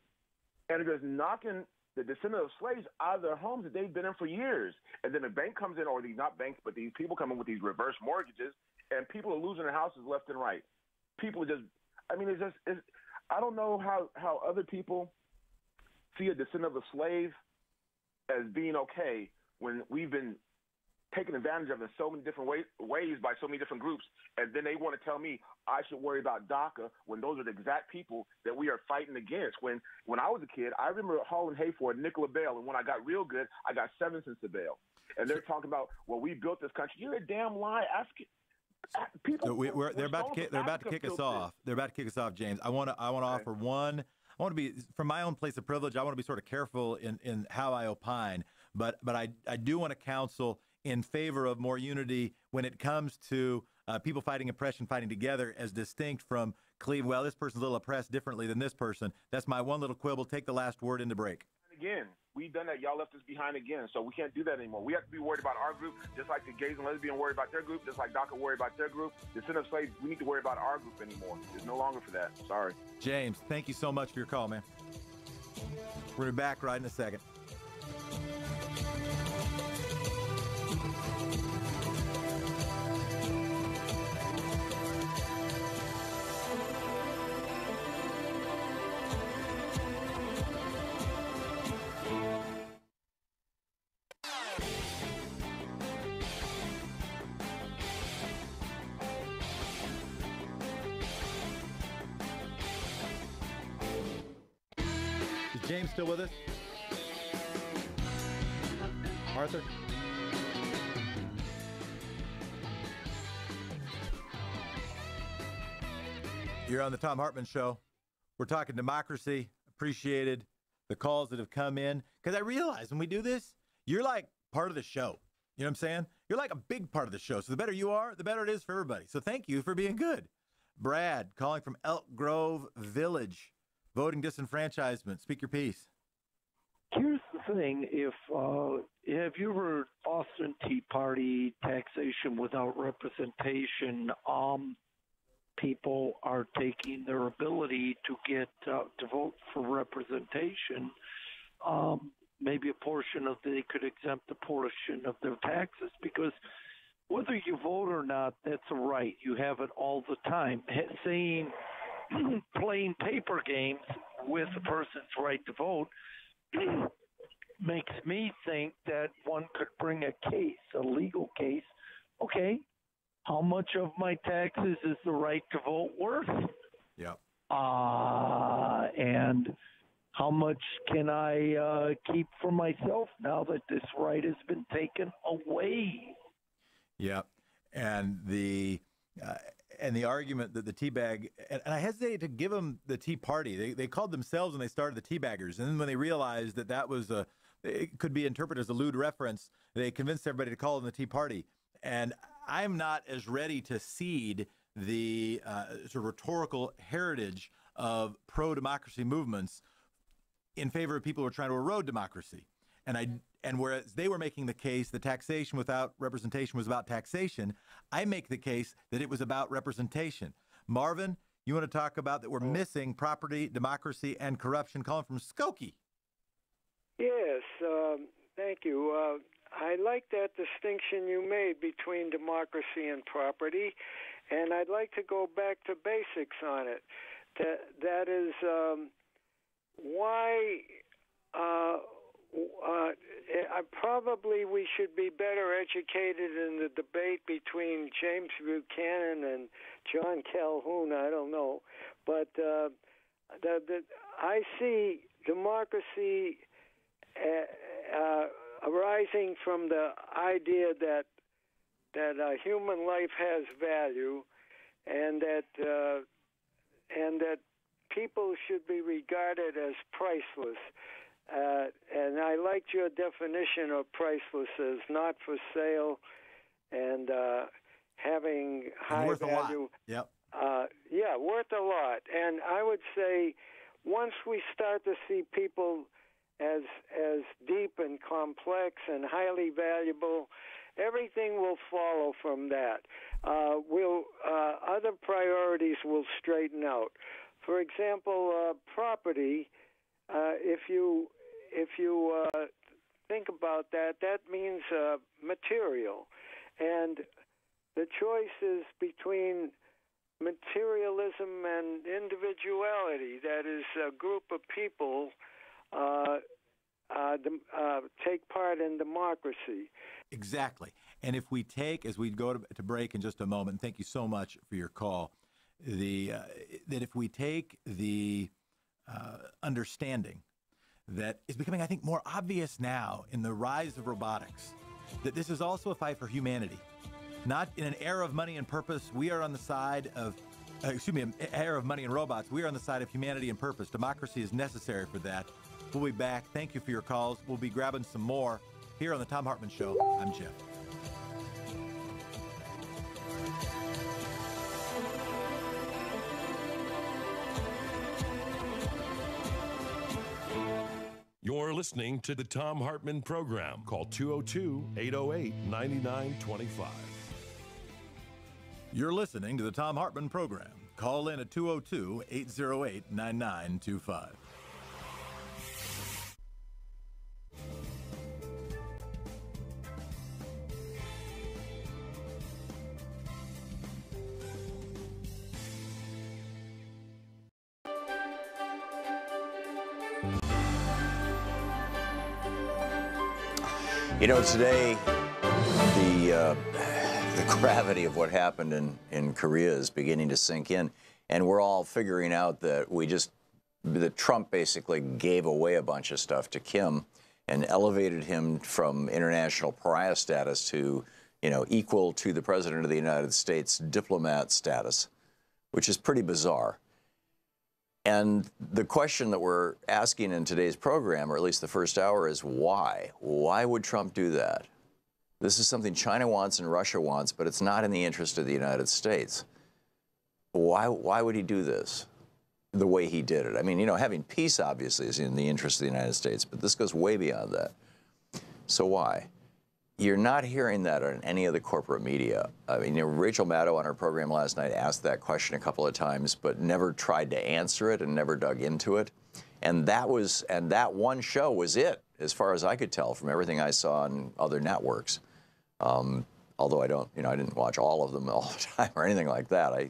and they're just knocking the descendants of slaves out of their homes that they've been in for years. And then a bank comes in, or these not banks, but these people come in with these reverse mortgages, and people are losing their houses left and right. People are just, I mean, I don't know how other people see a descendant of a slave as being okay when we've been taken advantage of in so many different ways by so many different groups, and then they want to tell me I should worry about DACA when those are the exact people that we are fighting against. When I was a kid, I remember hauling hay for a nickel a bale, and when I got real good, I got 7 cents a bale. And they're talking about, well, we built this country. You're a damn lie. People. They're about to kick us off. They're about to kick us off, James. I want to offer one. I want to be, from my own place of privilege, I want to be sort of careful in how I opine, but I do want to counsel in favor of more unity when it comes to people fighting oppression, fighting together, as distinct from cleaving, well, this person's a little oppressed differently than this person. That's my one little quibble. Take the last word into break. Again, we've done that. Y'all left us behind again, so we can't do that anymore. We have to be worried about our group, just like the gays and lesbians worry about their group, just like DACA worry about their group. The descendant of slaves, we need to worry about our group anymore. It's no longer for that. Sorry. James, thank you so much for your call, man. We're back right in a second. James still with us? Arthur? You're on the Thom Hartmann Show. We're talking democracy. Appreciated the calls that have come in. Because I realize when we do this, you're like part of the show. You know what I'm saying? You're like a big part of the show. So the better you are, the better it is for everybody. So thank you for being good. Brad, calling from Elk Grove Village. Voting disenfranchisement. Speak your piece. Here's the thing. Have you heard Boston Tea Party taxation without representation? People are taking their ability to get to vote for representation. Maybe they could exempt a portion of their taxes, because whether you vote or not, that's a right. You have it all the time. Saying playing paper games with a person's right to vote makes me think that one could bring a case, a legal case. Okay, how much of my taxes is the right to vote worth? Yep. And how much can I keep for myself now that this right has been taken away? Yep. And the argument that the teabag, and I hesitate to give them the Tea Party. They called themselves when they started the teabaggers, and then when they realized that was it could be interpreted as a lewd reference, they convinced everybody to call them the Tea Party. And I'm not as ready to cede the sort of rhetorical heritage of pro-democracy movements in favor of people who are trying to erode democracy. And whereas they were making the case that taxation without representation was about taxation, I make the case that it was about representation. Marvin, you want to talk about that we're missing property, democracy, and corruption, calling from Skokie. Yes, thank you. I like that distinction you made between democracy and property, and I'd like to go back to basics on it. That is why probably we should be better educated in the debate between James Buchanan and John Calhoun. I don't know, but I see democracy arising from the idea that a human life has value, and that people should be regarded as priceless. And I liked your definition of priceless as not for sale and having high worth value. A lot. Yep. Yeah, worth a lot. And I would say once we start to see people as deep and complex and highly valuable, everything will follow from that. Other priorities will straighten out. For example, property. If you think about that, that means material, and the choice is between materialism and individuality. That is, a group of people take part in democracy. Exactly. And if we take, as we go to break in just a moment, thank you so much for your call, that if we take the understanding that is becoming, I think, more obvious now in the rise of robotics, that this is also a fight for humanity. Not in an era of money and purpose, we are on the side of, an era of money and robots, we are on the side of humanity and purpose. Democracy is necessary for that. We'll be back. Thank you for your calls. We'll be grabbing some more here on the Thom Hartmann Show. I'm Jeff. You're listening to the Thom Hartmann Program. Call 202-808-9925. You're listening to the Thom Hartmann Program. Call in at 202-808-9925. You know, today, the gravity of what happened in Korea is beginning to sink in, and we're all figuring out that that Trump basically gave away a bunch of stuff to Kim and elevated him from international pariah status to, equal to the President of the United States diplomat status, which is pretty bizarre. And the question that we're asking in today's program, or at least the first hour, is why? Why would Trump do that? This is something China wants and Russia wants, but it's not in the interest of the United States. why would he do this the way he did it? I mean, you know, having peace obviously is in the interest of the United States, but this goes way beyond that. So why? You're not hearing that on any of the corporate media. I mean, you know, Rachel Maddow on her program last night asked that question a couple of times, but never tried to answer it and never dug into it. And that one show was it, as far as I could tell from everything I saw on other networks. Although I didn't watch all of them all the time or anything like that. I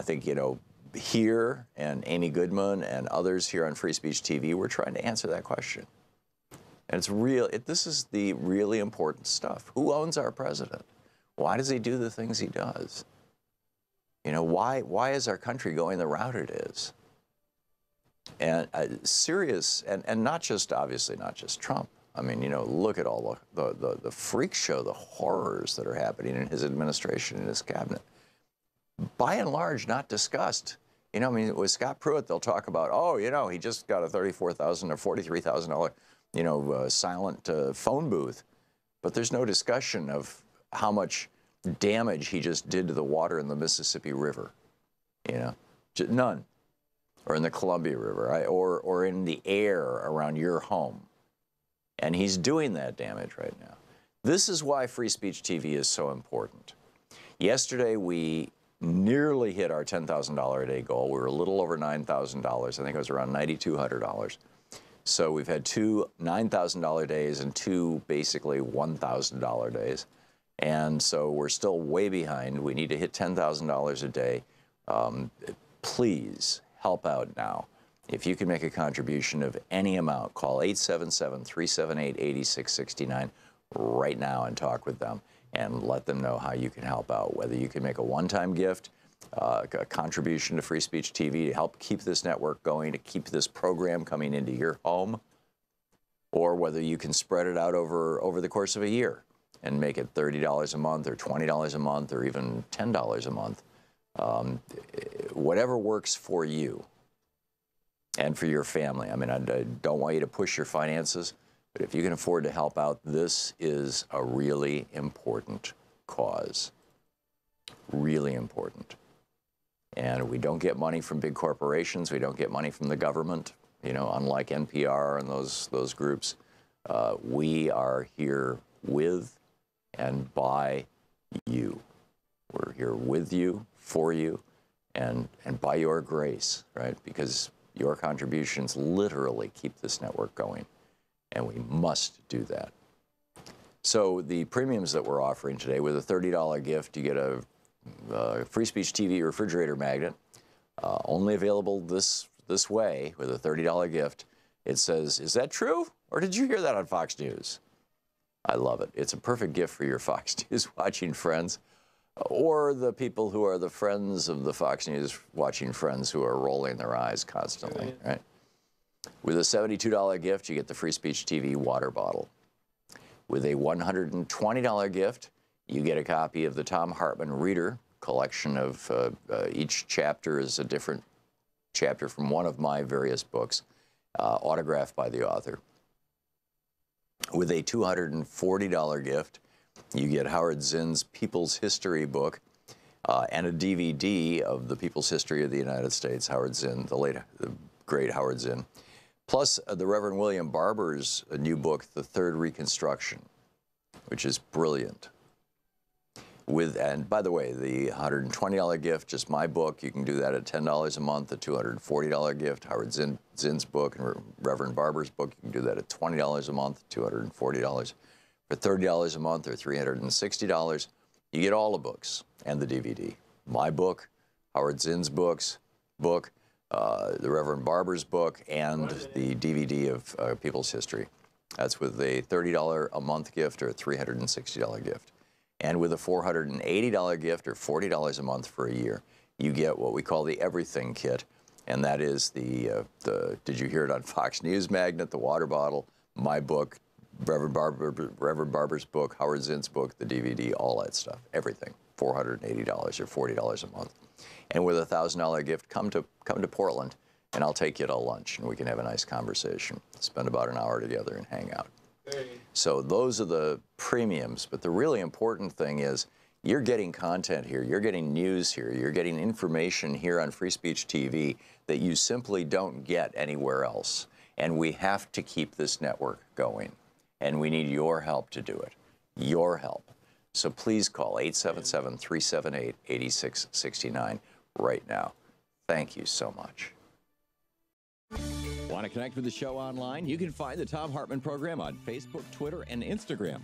think, you know, here and Amy Goodman and others here on Free Speech TV, we're trying to answer that question. And it's real. This is the really important stuff. Who owns our president? Why does he do the things he does? You know, why is our country going the route it is? And serious, and not just, obviously not just Trump. I mean, you know, look at all the freak show, the horrors that are happening in his administration and his cabinet. By and large, not discussed. You know, I mean, with Scott Pruitt, they'll talk about, oh, you know, he just got a $34,000 or $43,000, you know, silent phone booth. But there's no discussion of how much damage he just did to the water in the Mississippi River. You know, none. Or in the Columbia River, right? Or in the air around your home. And he's doing that damage right now. This is why Free Speech TV is so important. Yesterday, we nearly hit our $10,000 a day goal. We were a little over $9,000. I think it was around $9,200. So we've had two $9,000 days and two basically $1,000 days. And so we're still way behind. We need to hit $10,000 a day. Please help out now. If you can make a contribution of any amount, call 877-378-8669 right now and talk with them and let them know how you can help out. Whether you can make a one-time gift, a contribution to Free Speech TV to help keep this network going, to keep this program coming into your home, or whether you can spread it out over the course of a year and make it $30 a month or $20 a month or even $10 a month. Whatever works for you and for your family. I mean, I don't want you to push your finances, but if you can afford to help out, this is a really important cause. Really important. And we don't get money from big corporations. We don't get money from the government, you know, unlike NPR and those groups. We are here with and by you. We're here with you, for you, and by your grace, right? Because your contributions literally keep this network going, and we must do that. So the premiums that we're offering today, with a $30 gift, you get a Free Speech TV refrigerator magnet, only available this way with a $30 gift. It says, "Is that true? Or did you hear that on Fox News?" I love it. It's a perfect gift for your Fox News watching friends, or the people who are the friends of the Fox News watching friends who are rolling their eyes constantly, right? With a $72 gift, you get the Free Speech TV water bottle. With a $120 gift, you get a copy of the Thom Hartmann Reader collection of each chapter is a different chapter from one of my various books, autographed by the author. With a $240 gift, you get Howard Zinn's People's History book and a DVD of the People's History of the United States, Howard Zinn, the great Howard Zinn, plus the Reverend William Barber's new book, The Third Reconstruction, which is brilliant. And by the way, the $120 gift, just my book, you can do that at $10 a month. The $240 gift, Howard Zinn's book and Reverend Barber's book, you can do that at $20 a month, $240. For $30 a month or $360, you get all the books and the DVD. My book, Howard Zinn's book, the Reverend Barber's book, and the DVD of People's History. That's with a $30 a month gift or a $360 gift. And with a $480 gift or $40 a month for a year, you get what we call the Everything Kit. And that is the Did You Hear It on Fox News magnet, the water bottle, my book, Reverend Barber's book, Howard Zinn's book, the DVD, all that stuff, everything, $480 or $40 a month. And with a $1,000 gift, come to Portland, and I'll take you to lunch, and we can have a nice conversation, spend about an hour together and hang out. So those are the premiums, but the really important thing is You're getting content here. You're getting news here. You're getting information here on Free Speech TV that you simply don't get anywhere else. And we have to keep this network going. And we need your help to do it. Your help. So please call 877-378-8669 right now. Thank you so much. Want to connect with the show online? You can find the Thom Hartmann Program on Facebook, Twitter, and Instagram.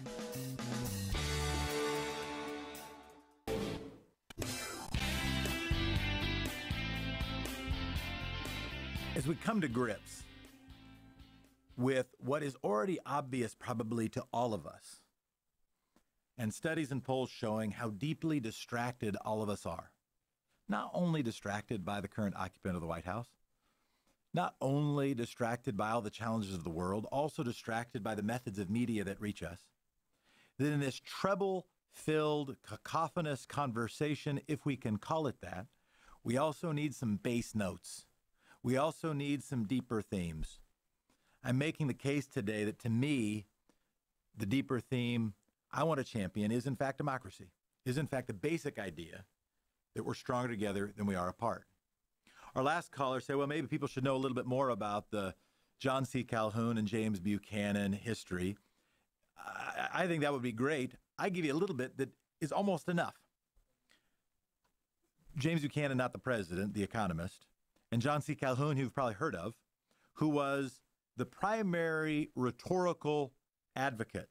As we come to grips with what is already obvious probably to all of us, and studies and polls showing how deeply distracted all of us are, not only distracted by the current occupant of the White House, not only distracted by all the challenges of the world, also distracted by the methods of media that reach us, that in this treble-filled, cacophonous conversation, if we can call it that, we also need some bass notes. We also need some deeper themes. I'm making the case today that, to me, the deeper theme I want to champion is, in fact, democracy, is, in fact, the basic idea that we're stronger together than we are apart. Our last caller said, well, maybe people should know a little bit more about the John C. Calhoun and James Buchanan history. I think that would be great. I give you a little bit that is almost enough. James Buchanan, not the president, the economist, and John C. Calhoun, who you've probably heard of, who was the primary rhetorical advocate,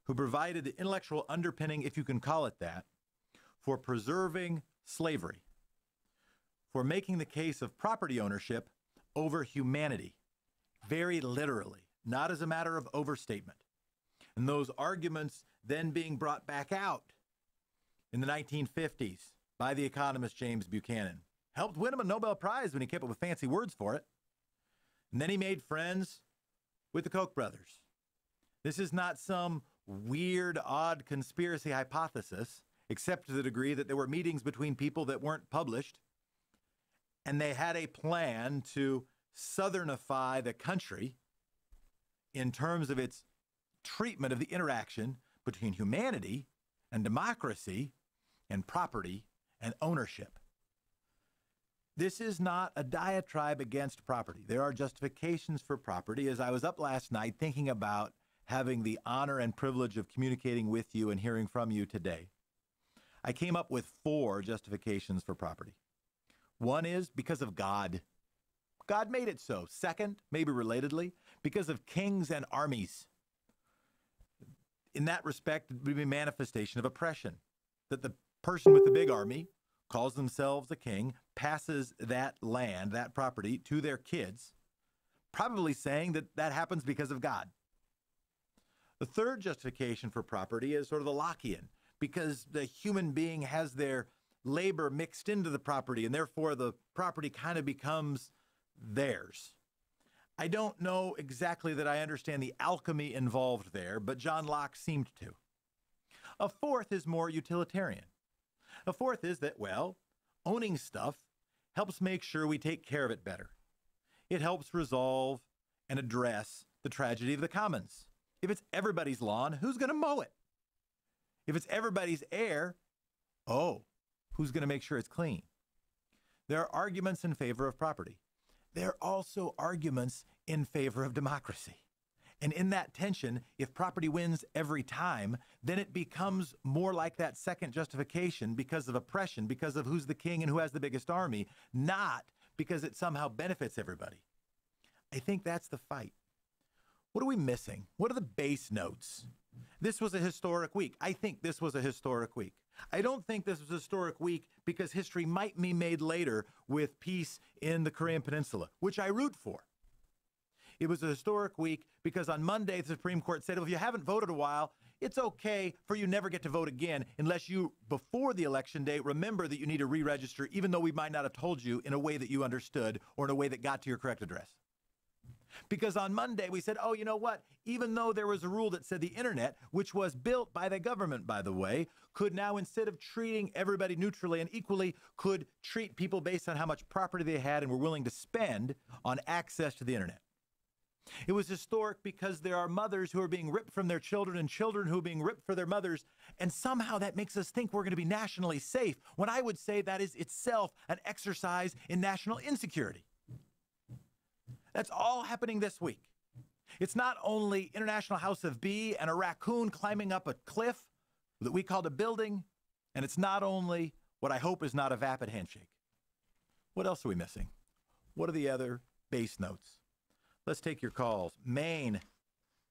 who provided the intellectual underpinning, if you can call it that, for preserving slavery, for making the case of property ownership over humanity, very literally, not as a matter of overstatement. And those arguments then being brought back out in the 1950s by the economist James Buchanan. Helped win him a Nobel Prize when he came up with fancy words for it. And then he made friends with the Koch brothers. This is not some weird, odd conspiracy hypothesis, except to the degree that there were meetings between people that weren't published, and they had a plan to southernify the country in terms of its treatment of the interaction between humanity and democracy and property and ownership. This is not a diatribe against property. There are justifications for property. As I was up last night thinking about having the honor and privilege of communicating with you and hearing from you today, I came up with 4 justifications for property. One is because of God. God made it so. Second, maybe relatedly, because of kings and armies. In that respect, it would be a manifestation of oppression, that the person with the big army calls themselves a king, passes that land, that property, to their kids, probably saying that that happens because of God. The third justification for property is sort of the Lockean, because the human being has their labor mixed into the property, and therefore the property kind of becomes theirs. I don't know exactly that I understand the alchemy involved there, but John Locke seemed to. A fourth is more utilitarian. A fourth is that, well, owning stuff helps make sure we take care of it better. It helps resolve and address the tragedy of the commons. If it's everybody's lawn, who's going to mow it? If it's everybody's air, who's going to make sure it's clean? There are arguments in favor of property. There are also arguments in favor of democracy. And in that tension, if property wins every time, then it becomes more like that second justification because of oppression, because of who's the king and who has the biggest army, not because it somehow benefits everybody. I think that's the fight. What are we missing? What are the base notes? This was a historic week. I think this was a historic week. I don't think this was a historic week because history might be made later with peace in the Korean Peninsula, which I root for. It was a historic week because on Monday, the Supreme Court said, well, if you haven't voted a while, it's okay for you never get to vote again unless you, before the election day, remember that you need to re-register, even though we might not have told you in a way that you understood or in a way that got to your correct address. Because on Monday, we said, oh, you know what? Even though there was a rule that said the internet, which was built by the government, by the way, could now, instead of treating everybody neutrally and equally, could treat people based on how much property they had and were willing to spend on access to the internet. It was historic because there are mothers who are being ripped from their children and children who are being ripped from their mothers, and somehow that makes us think we're going to be nationally safe, when I would say that is itself an exercise in national insecurity. That's all happening this week. It's not only International House of B and a raccoon climbing up a cliff that we called a building, and it's not only what I hope is not a vapid handshake. What else are we missing? What are the other base notes? Let's take your calls. Maine,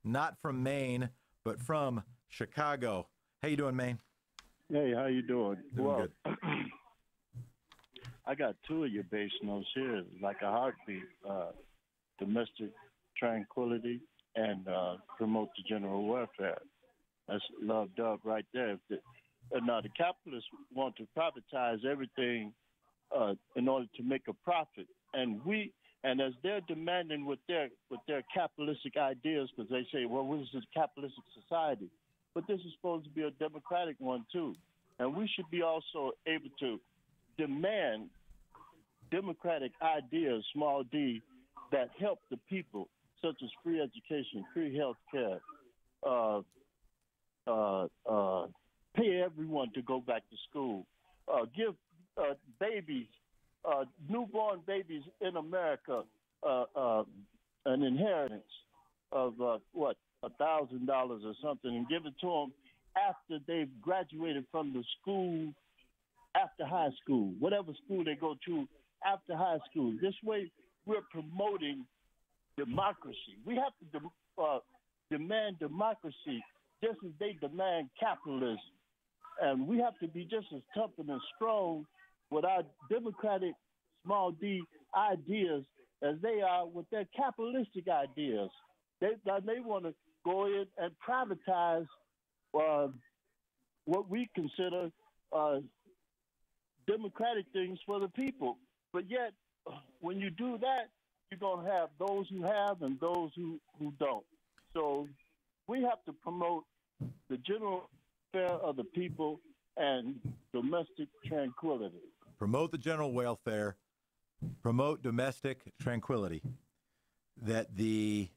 not from Maine, but from Chicago. How you doing, Maine? Hey, how you doing? Doing good. I got two of your base notes here, like a heartbeat, domestic tranquility and promote the general welfare. That's loved up right there. Now, the capitalists want to privatize everything in order to make a profit, and as they're demanding with their capitalistic ideas, because they say, well, this is a capitalistic society, but this is supposed to be a democratic one too, and we should be also able to demand democratic ideas, small d, that help the people, such as free education, free health care, pay everyone to go back to school, give babies, newborn babies in America, an inheritance of $1,000 or something, and give it to them after they've graduated from the school, after high school, whatever school they go to after high school. This way, we're promoting democracy. We have to demand democracy just as they demand capitalism. And we have to be just as tough and as strong with our democratic small d ideas as they are with their capitalistic ideas. They want to go in and privatize what we consider democratic things for the people. But yet, when you do that, you're going to have those who have and those who don't. So we have to promote the general welfare of the people and domestic tranquility. Promote the general welfare, promote domestic tranquility. That the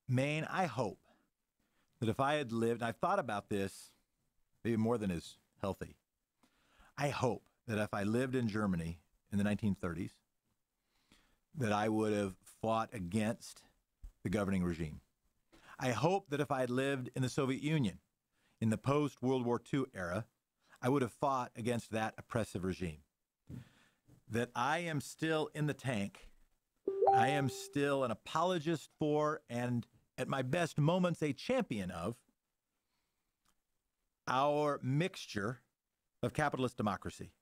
Maine, I hope that if I had lived, and I've thought about this maybe more than is healthy, I hope that if I lived in Germany in the 1930s, that I would have fought against the governing regime. I hope that if I had lived in the Soviet Union in the post-World War II era, I would have fought against that oppressive regime. That I am still in the tank. I am still an apologist for, and at my best moments, a champion of, our mixture of capitalist democracy.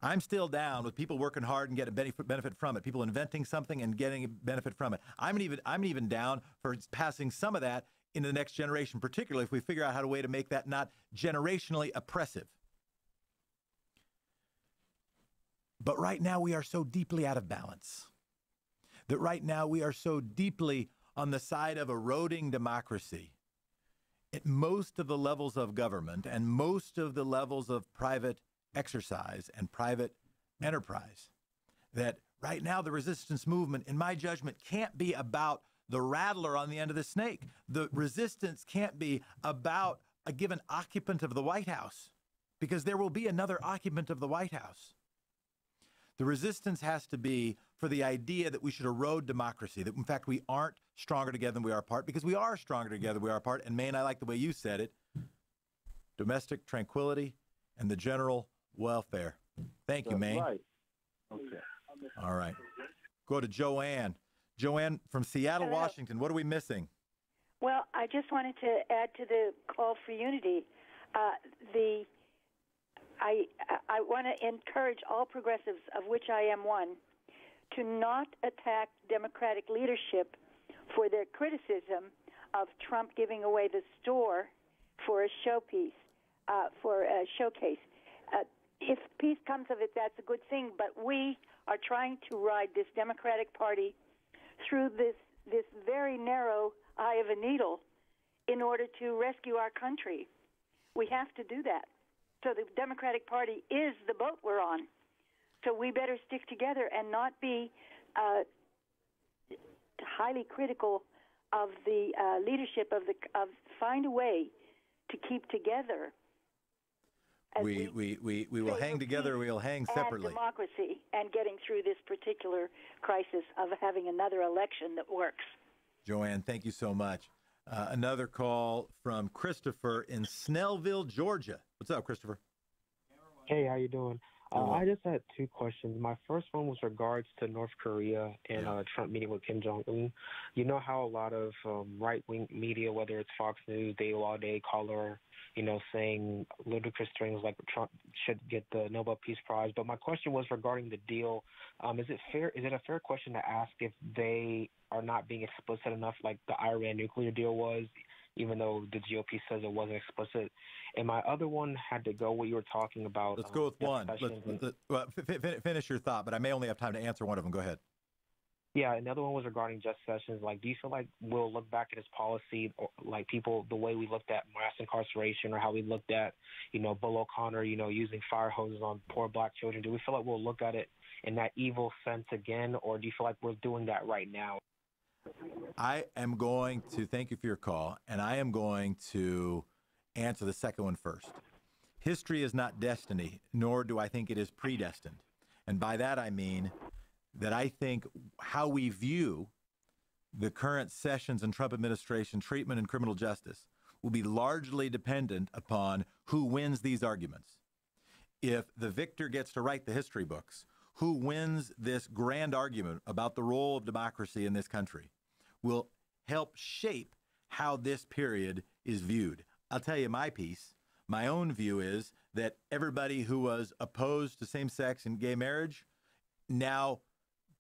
I'm still down with people working hard and getting benefit from it, people inventing something and getting a benefit from it. I'm even down for passing some of that into the next generation, particularly if we figure out how to way to make that not generationally oppressive. But right now we are so deeply out of balance, that right now we are so deeply on the side of eroding democracy at most of the levels of government and most of the levels of private exercise and private enterprise, that right now the resistance movement, in my judgment, can't be about the rattler on the end of the snake. The resistance can't be about a given occupant of the White House, because there will be another occupant of the White House. The resistance has to be for the idea that we should erode democracy, that in fact we aren't stronger together than we are apart, because we are stronger together than we are apart. And Maine, I like the way you said it, domestic tranquility and the general welfare. Thank you, Maine. Right. Okay. All right. Go to Joanne. Joanne from Seattle, Hello. Washington. What are we missing? Well, I just wanted to add to the call for unity. I want to encourage all progressives, of which I am one, to not attack Democratic leadership for their criticism of Trump giving away the store for a showpiece, for a showcase. If peace comes of it, that's a good thing, but we are trying to ride this Democratic Party through this very narrow eye of a needle in order to rescue our country. We have to do that. So the Democratic Party is the boat we're on. So we better stick together and not be highly critical of the leadership of find a way to keep together. We will hang together. We'll hang separately. And democracy, and getting through this particular crisis of having another election that works. Joanne, thank you so much. Another call from Christopher in Snellville, Georgia. What's up, Christopher? Hey, how you doing? I just had two questions. My first one was regards to North Korea and Trump meeting with Kim Jong-un. You know how a lot of right-wing media, whether it's Fox News, Day Law Day, Color, saying ludicrous things like Trump should get the Nobel Peace Prize. But my question was regarding the deal. Is it a fair question to ask if they are not being explicit enough like the Iran nuclear deal was, even though the GOP says it wasn't explicit? And my other one had to go what you were talking about. Let's go with one. Finish your thought, but I may only have time to answer one of them. Go ahead. Yeah, another one was regarding Jeff Sessions. Like, do you feel like we'll look back at his policy, like people, the way we looked at mass incarceration or how we looked at, Bull O'Connor, using fire hoses on poor black children? Do we feel like we'll look at it in that evil sense again, or do you feel like we're doing that right now? I am going to thank you for your call, and I am going to answer the second one first. History is not destiny, nor do I think it is predestined. And by that I mean that I think how we view the current Sessions and Trump administration treatment in criminal justice will be largely dependent upon who wins these arguments. If the victor gets to write the history books, who wins this grand argument about the role of democracy in this country will help shape how this period is viewed. I'll tell you my piece. My own view is that everybody who was opposed to same-sex and gay marriage now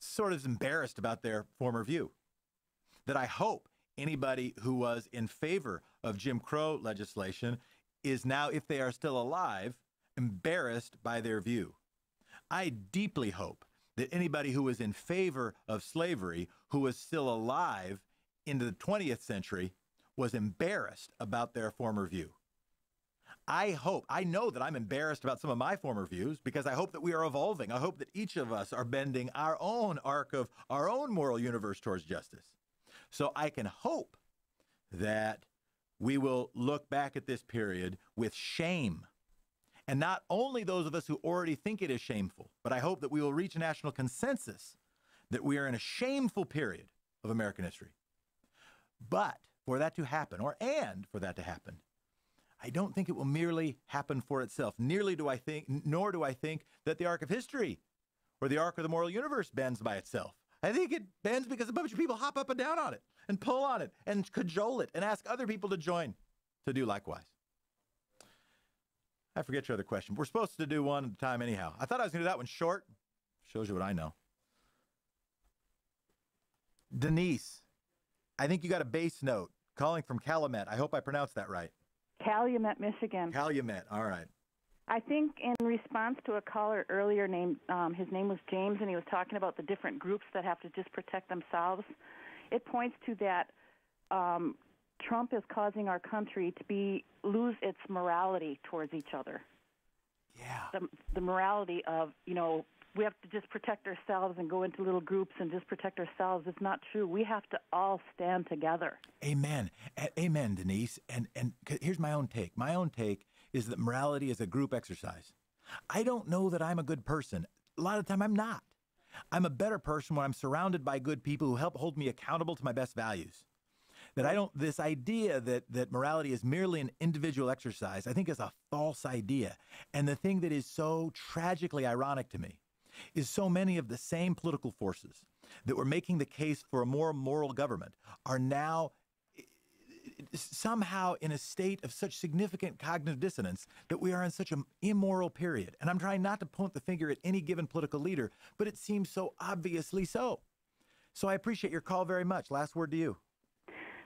sort of is embarrassed about their former view. That I hope anybody who was in favor of Jim Crow legislation is now, if they are still alive, embarrassed by their view. I deeply hope that anybody who was in favor of slavery, who was still alive into the 20th century, was embarrassed about their former view. I know that I'm embarrassed about some of my former views because I hope that we are evolving. I hope that each of us are bending our own arc of our own moral universe towards justice. So I can hope that we will look back at this period with shame. And not only those of us who already think it is shameful, but I hope that we will reach a national consensus that we are in a shameful period of American history. But for that to happen, for that to happen, I don't think it will merely happen for itself. Nor do I think that the arc of history or the arc of the moral universe bends by itself. I think it bends because a bunch of people hop up and down on it and pull on it and cajole it and ask other people to join to do likewise. I forget your other question. We're supposed to do one at a time anyhow. I thought I was going to do that one short. Shows you what I know. Denise, I think you got a bass note calling from Calumet. I hope I pronounced that right. Calumet, Michigan. Calumet, all right. I think in response to a caller earlier named, his name was James, and he was talking about the different groups that have to just protect themselves. It points to that Trump is causing our country to lose its morality towards each other. Yeah. The morality of, we have to just protect ourselves and go into little groups and just protect ourselves. It's not true. We have to all stand together. Amen. Amen, Denise. And here's my own take. My own take is that morality is a group exercise. I don't know that I'm a good person. A lot of the time I'm not. I'm a better person when I'm surrounded by good people who help hold me accountable to my best values. This idea that morality is merely an individual exercise, I think is a false idea. And the thing that is so tragically ironic to me is so many of the same political forces that were making the case for a more moral government are now somehow in a state of such significant cognitive dissonance that we are in such an immoral period. And I'm trying not to point the finger at any given political leader, but it seems so obviously so. So I appreciate your call very much. Last word to you.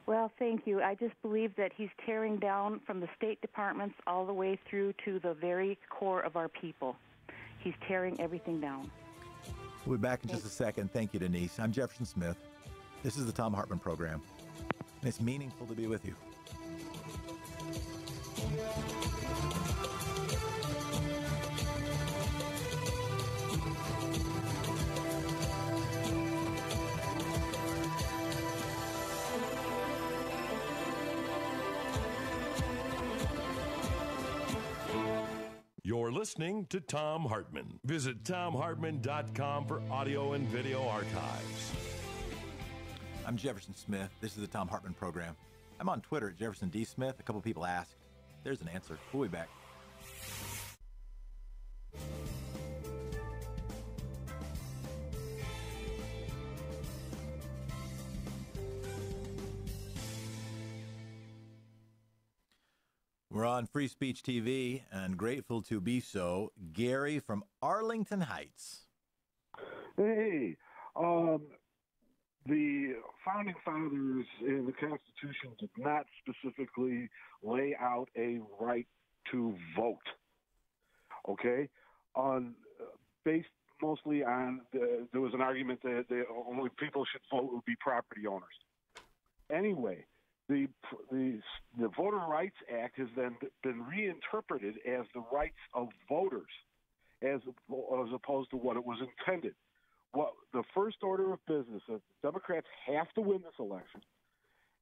Well, thank you. I just believe that he's tearing down from the State Departments all the way through to the very core of our people. He's tearing everything down. We'll be back in just a second. Thank you, Denise. I'm Jefferson Smith. This is the Thom Hartmann Program, and it's meaningful to be with you. listening to Thom Hartmann. Visit ThomHartmann.com for audio and video archives. I'm Jefferson Smith. This is the Thom Hartmann Program. I'm on Twitter at Jefferson D. Smith. A couple people asked. There's an answer. We'll be back. We're on Free Speech TV and grateful to be so. Gary from Arlington Heights. Hey, the founding fathers in the Constitution did not specifically lay out a right to vote. Okay, based mostly on there was an argument that the only people should vote would be property owners. Anyway, the Voter Rights Act has then been reinterpreted as the rights of voters, as opposed to what it was intended. What the first order of business is, Democrats have to win this election,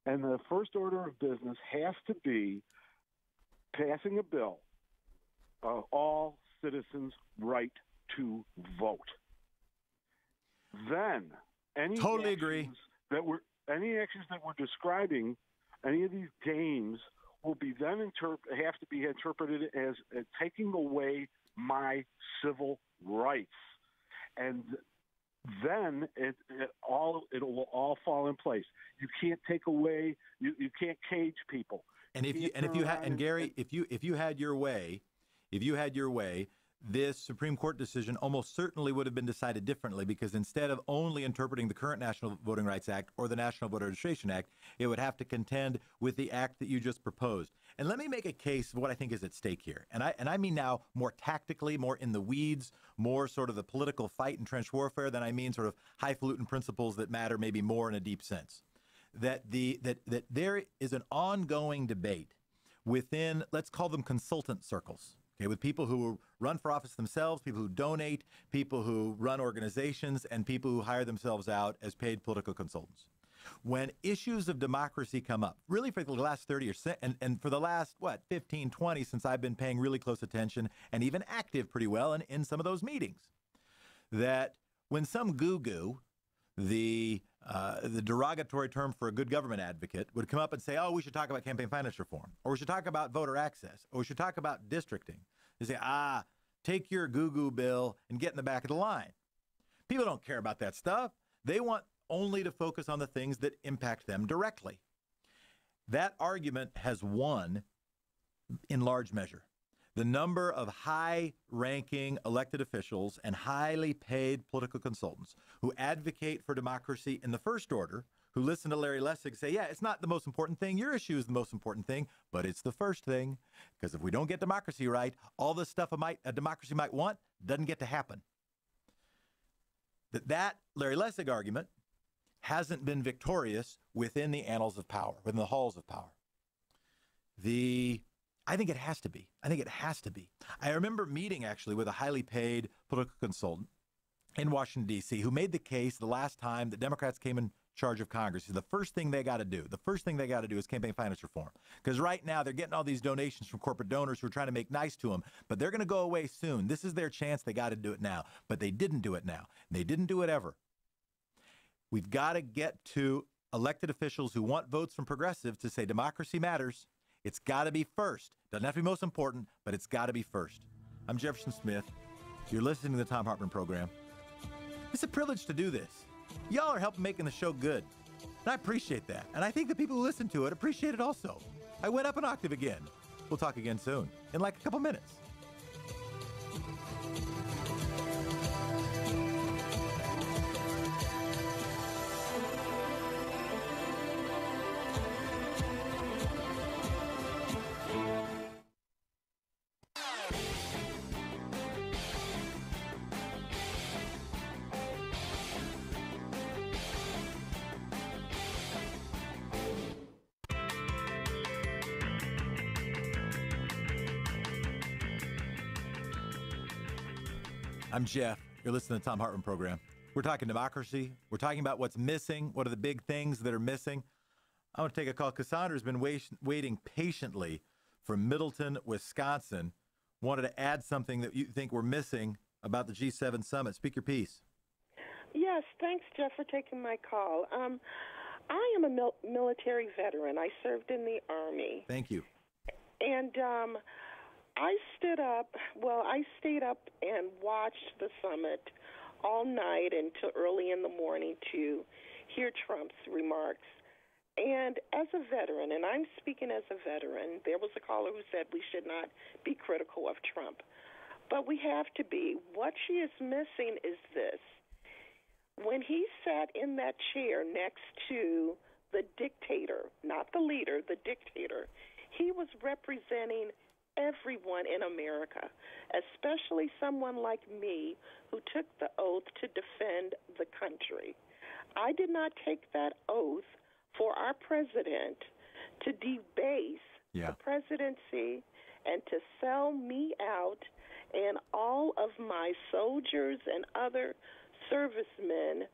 and the first order of business has to be passing a bill, all citizens' right to vote. Then any totally agree any actions that we're describing, any of these games will be then have to be interpreted as taking away my civil rights, and then it will all fall in place. You can't take away. You can't cage people. And if you had your way, this Supreme Court decision almost certainly would have been decided differently, because instead of only interpreting the current National Voting Rights Act or the National Voter Registration Act, it would have to contend with the act that you just proposed. And let me make a case of what I think is at stake here. And I mean now more tactically, more in the weeds, more sort of the political fight and trench warfare than I mean sort of highfalutin principles that matter maybe more in a deep sense. That there is an ongoing debate within, let's call them consultant circles. Okay, with people who run for office themselves, people who donate, people who run organizations, and people who hire themselves out as paid political consultants. When issues of democracy come up, really for the last 30 or so, and for the last, 15, 20, since I've been paying really close attention and even active pretty well in some of those meetings, that when some goo-goo, the derogatory term for a good government advocate, would come up and say, oh, we should talk about campaign finance reform, or we should talk about voter access, or we should talk about districting. They say, take your goo-goo bill and get in the back of the line. People don't care about that stuff. They want only to focus on the things that impact them directly. That argument has won in large measure. The number of high-ranking elected officials and highly paid political consultants who advocate for democracy in the first order, who listen to Larry Lessig say, yeah, it's not the most important thing. Your issue is the most important thing, but it's the first thing. Because if we don't get democracy right, all the stuff a democracy might want doesn't get to happen. That Larry Lessig argument hasn't been victorious within the annals of power, within the halls of power. I think it has to be. I remember meeting actually with a highly paid political consultant in Washington, D.C., who made the case the last time the Democrats came in charge of Congress. The first thing they got to do is campaign finance reform. Because right now they're getting all these donations from corporate donors who are trying to make nice to them, but they're going to go away soon. This is their chance. They got to do it now. But they didn't do it now. They didn't do it ever. We've got to get to elected officials who want votes from progressives to say democracy matters. It's got to be first. Doesn't have to be most important, but it's got to be first. I'm Jefferson Smith. You're listening to the Thom Hartmann Program. It's a privilege to do this. Y'all are helping making the show good. And I appreciate that. And I think the people who listen to it appreciate it also. I went up an octave again. We'll talk again soon, in like a couple minutes. I'm Jeff. You're listening to the Thom Hartmann Program. We're talking democracy. We're talking about what's missing. What are the big things that are missing? I want to take a call. Cassandra's been waiting patiently from Middleton, Wisconsin, wanted to add something that you think we're missing about the G7 summit. Speak your piece. Yes, thanks, Jeff, for taking my call. I am a military veteran. I served in the Army. Thank you. And I stayed up and watched the summit all night until early in the morning to hear Trump's remarks. And as a veteran, and I'm speaking as a veteran, there was a caller who said we should not be critical of Trump. But we have to be. What she is missing is this. When he sat in that chair next to the dictator, not the leader, the dictator, he was representing everyone in America, especially someone like me who took the oath to defend the country. I did not take that oath for our president to debase the presidency and to sell me out and all of my soldiers and other servicemen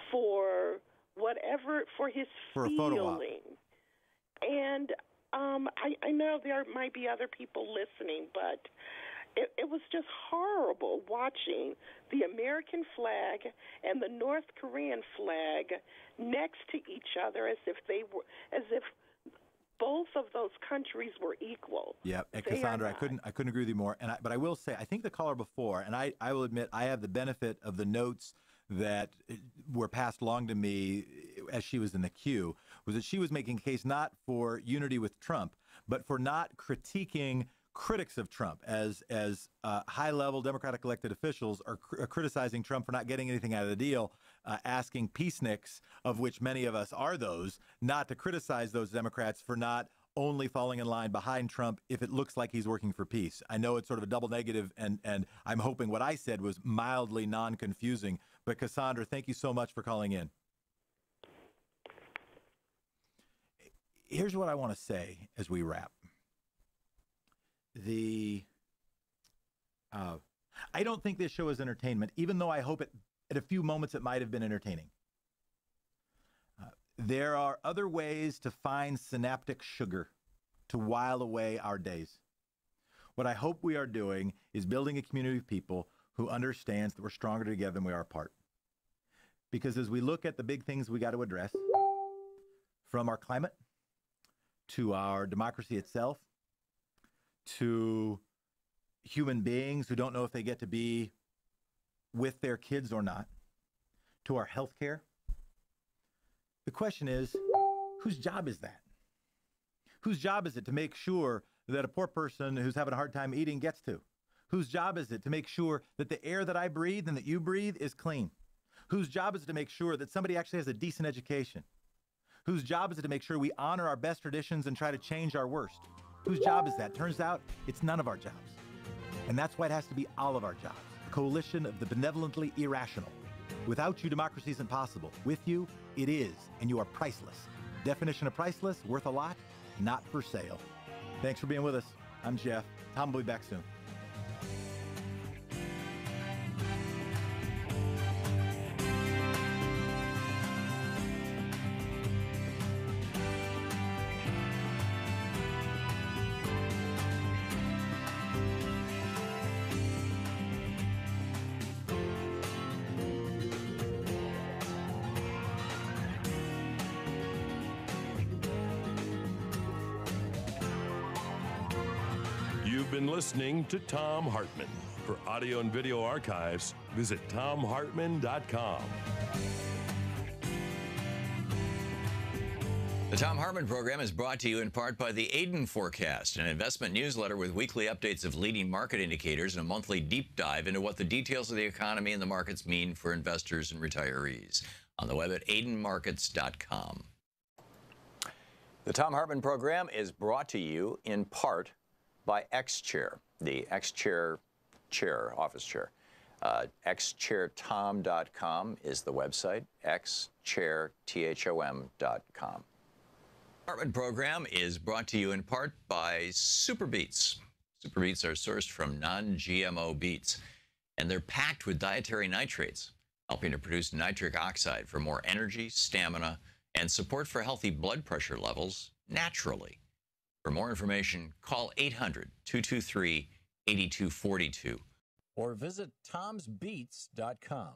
for whatever, for his feeling. And I know there might be other people listening, but it was just horrible watching the American flag and the North Korean flag next to each other as if both of those countries were equal. Yeah, and Cassandra, I couldn't agree with you more. But I will say, I think the caller before, and I will admit, I have the benefit of the notes that were passed along to me as she was in the queue, was that she was making a case not for unity with Trump, but for not critiquing critics of Trump as high-level Democratic elected officials are criticizing Trump for not getting anything out of the deal, asking peaceniks, of which many of us are those, not to criticize those Democrats for not only falling in line behind Trump if it looks like he's working for peace. I know it's sort of a double negative, and I'm hoping what I said was mildly non-confusing. But Cassandra, thank you so much for calling in. Here's what I want to say as we wrap. I don't think this show is entertainment, even though I hope at a few moments it might have been entertaining. There are other ways to find synaptic sugar to while away our days. What I hope we are doing is building a community of people who understands that we're stronger together than we are apart. Because as we look at the big things we got to address, from our climate to our democracy itself, to human beings who don't know if they get to be with their kids or not, to our health care, the question is, whose job is that? Whose job is it to make sure that a poor person who's having a hard time eating gets to? Whose job is it to make sure that the air that I breathe and that you breathe is clean? Whose job is it to make sure that somebody actually has a decent education? Whose job is it to make sure we honor our best traditions and try to change our worst? Whose job is that? Turns out it's none of our jobs. And that's why it has to be all of our jobs. A coalition of the benevolently irrational. Without you, democracy isn't possible. With you, it is, and you are priceless. Definition of priceless, worth a lot, not for sale. Thanks for being with us. I'm Jeff. Tom will be back soon. You've been listening to Thom Hartmann. For audio and video archives, visit thomhartmann.com. The Thom Hartmann Program is brought to you in part by the Aiden Forecast, an investment newsletter with weekly updates of leading market indicators and a monthly deep dive into what the details of the economy and the markets mean for investors and retirees. On the web at aidenmarkets.com. The Thom Hartmann Program is brought to you in part by XChair, the XChair chair, office chair. XChairTom.com is the website, XChairTHOM.com. Hartmann Program is brought to you in part by Super Beets. Super Beets are sourced from non-GMO beets, and they're packed with dietary nitrates, helping to produce nitric oxide for more energy, stamina, and support for healthy blood pressure levels naturally. For more information, call 800-223-8888. 8242. Or visit tomsbeats.com.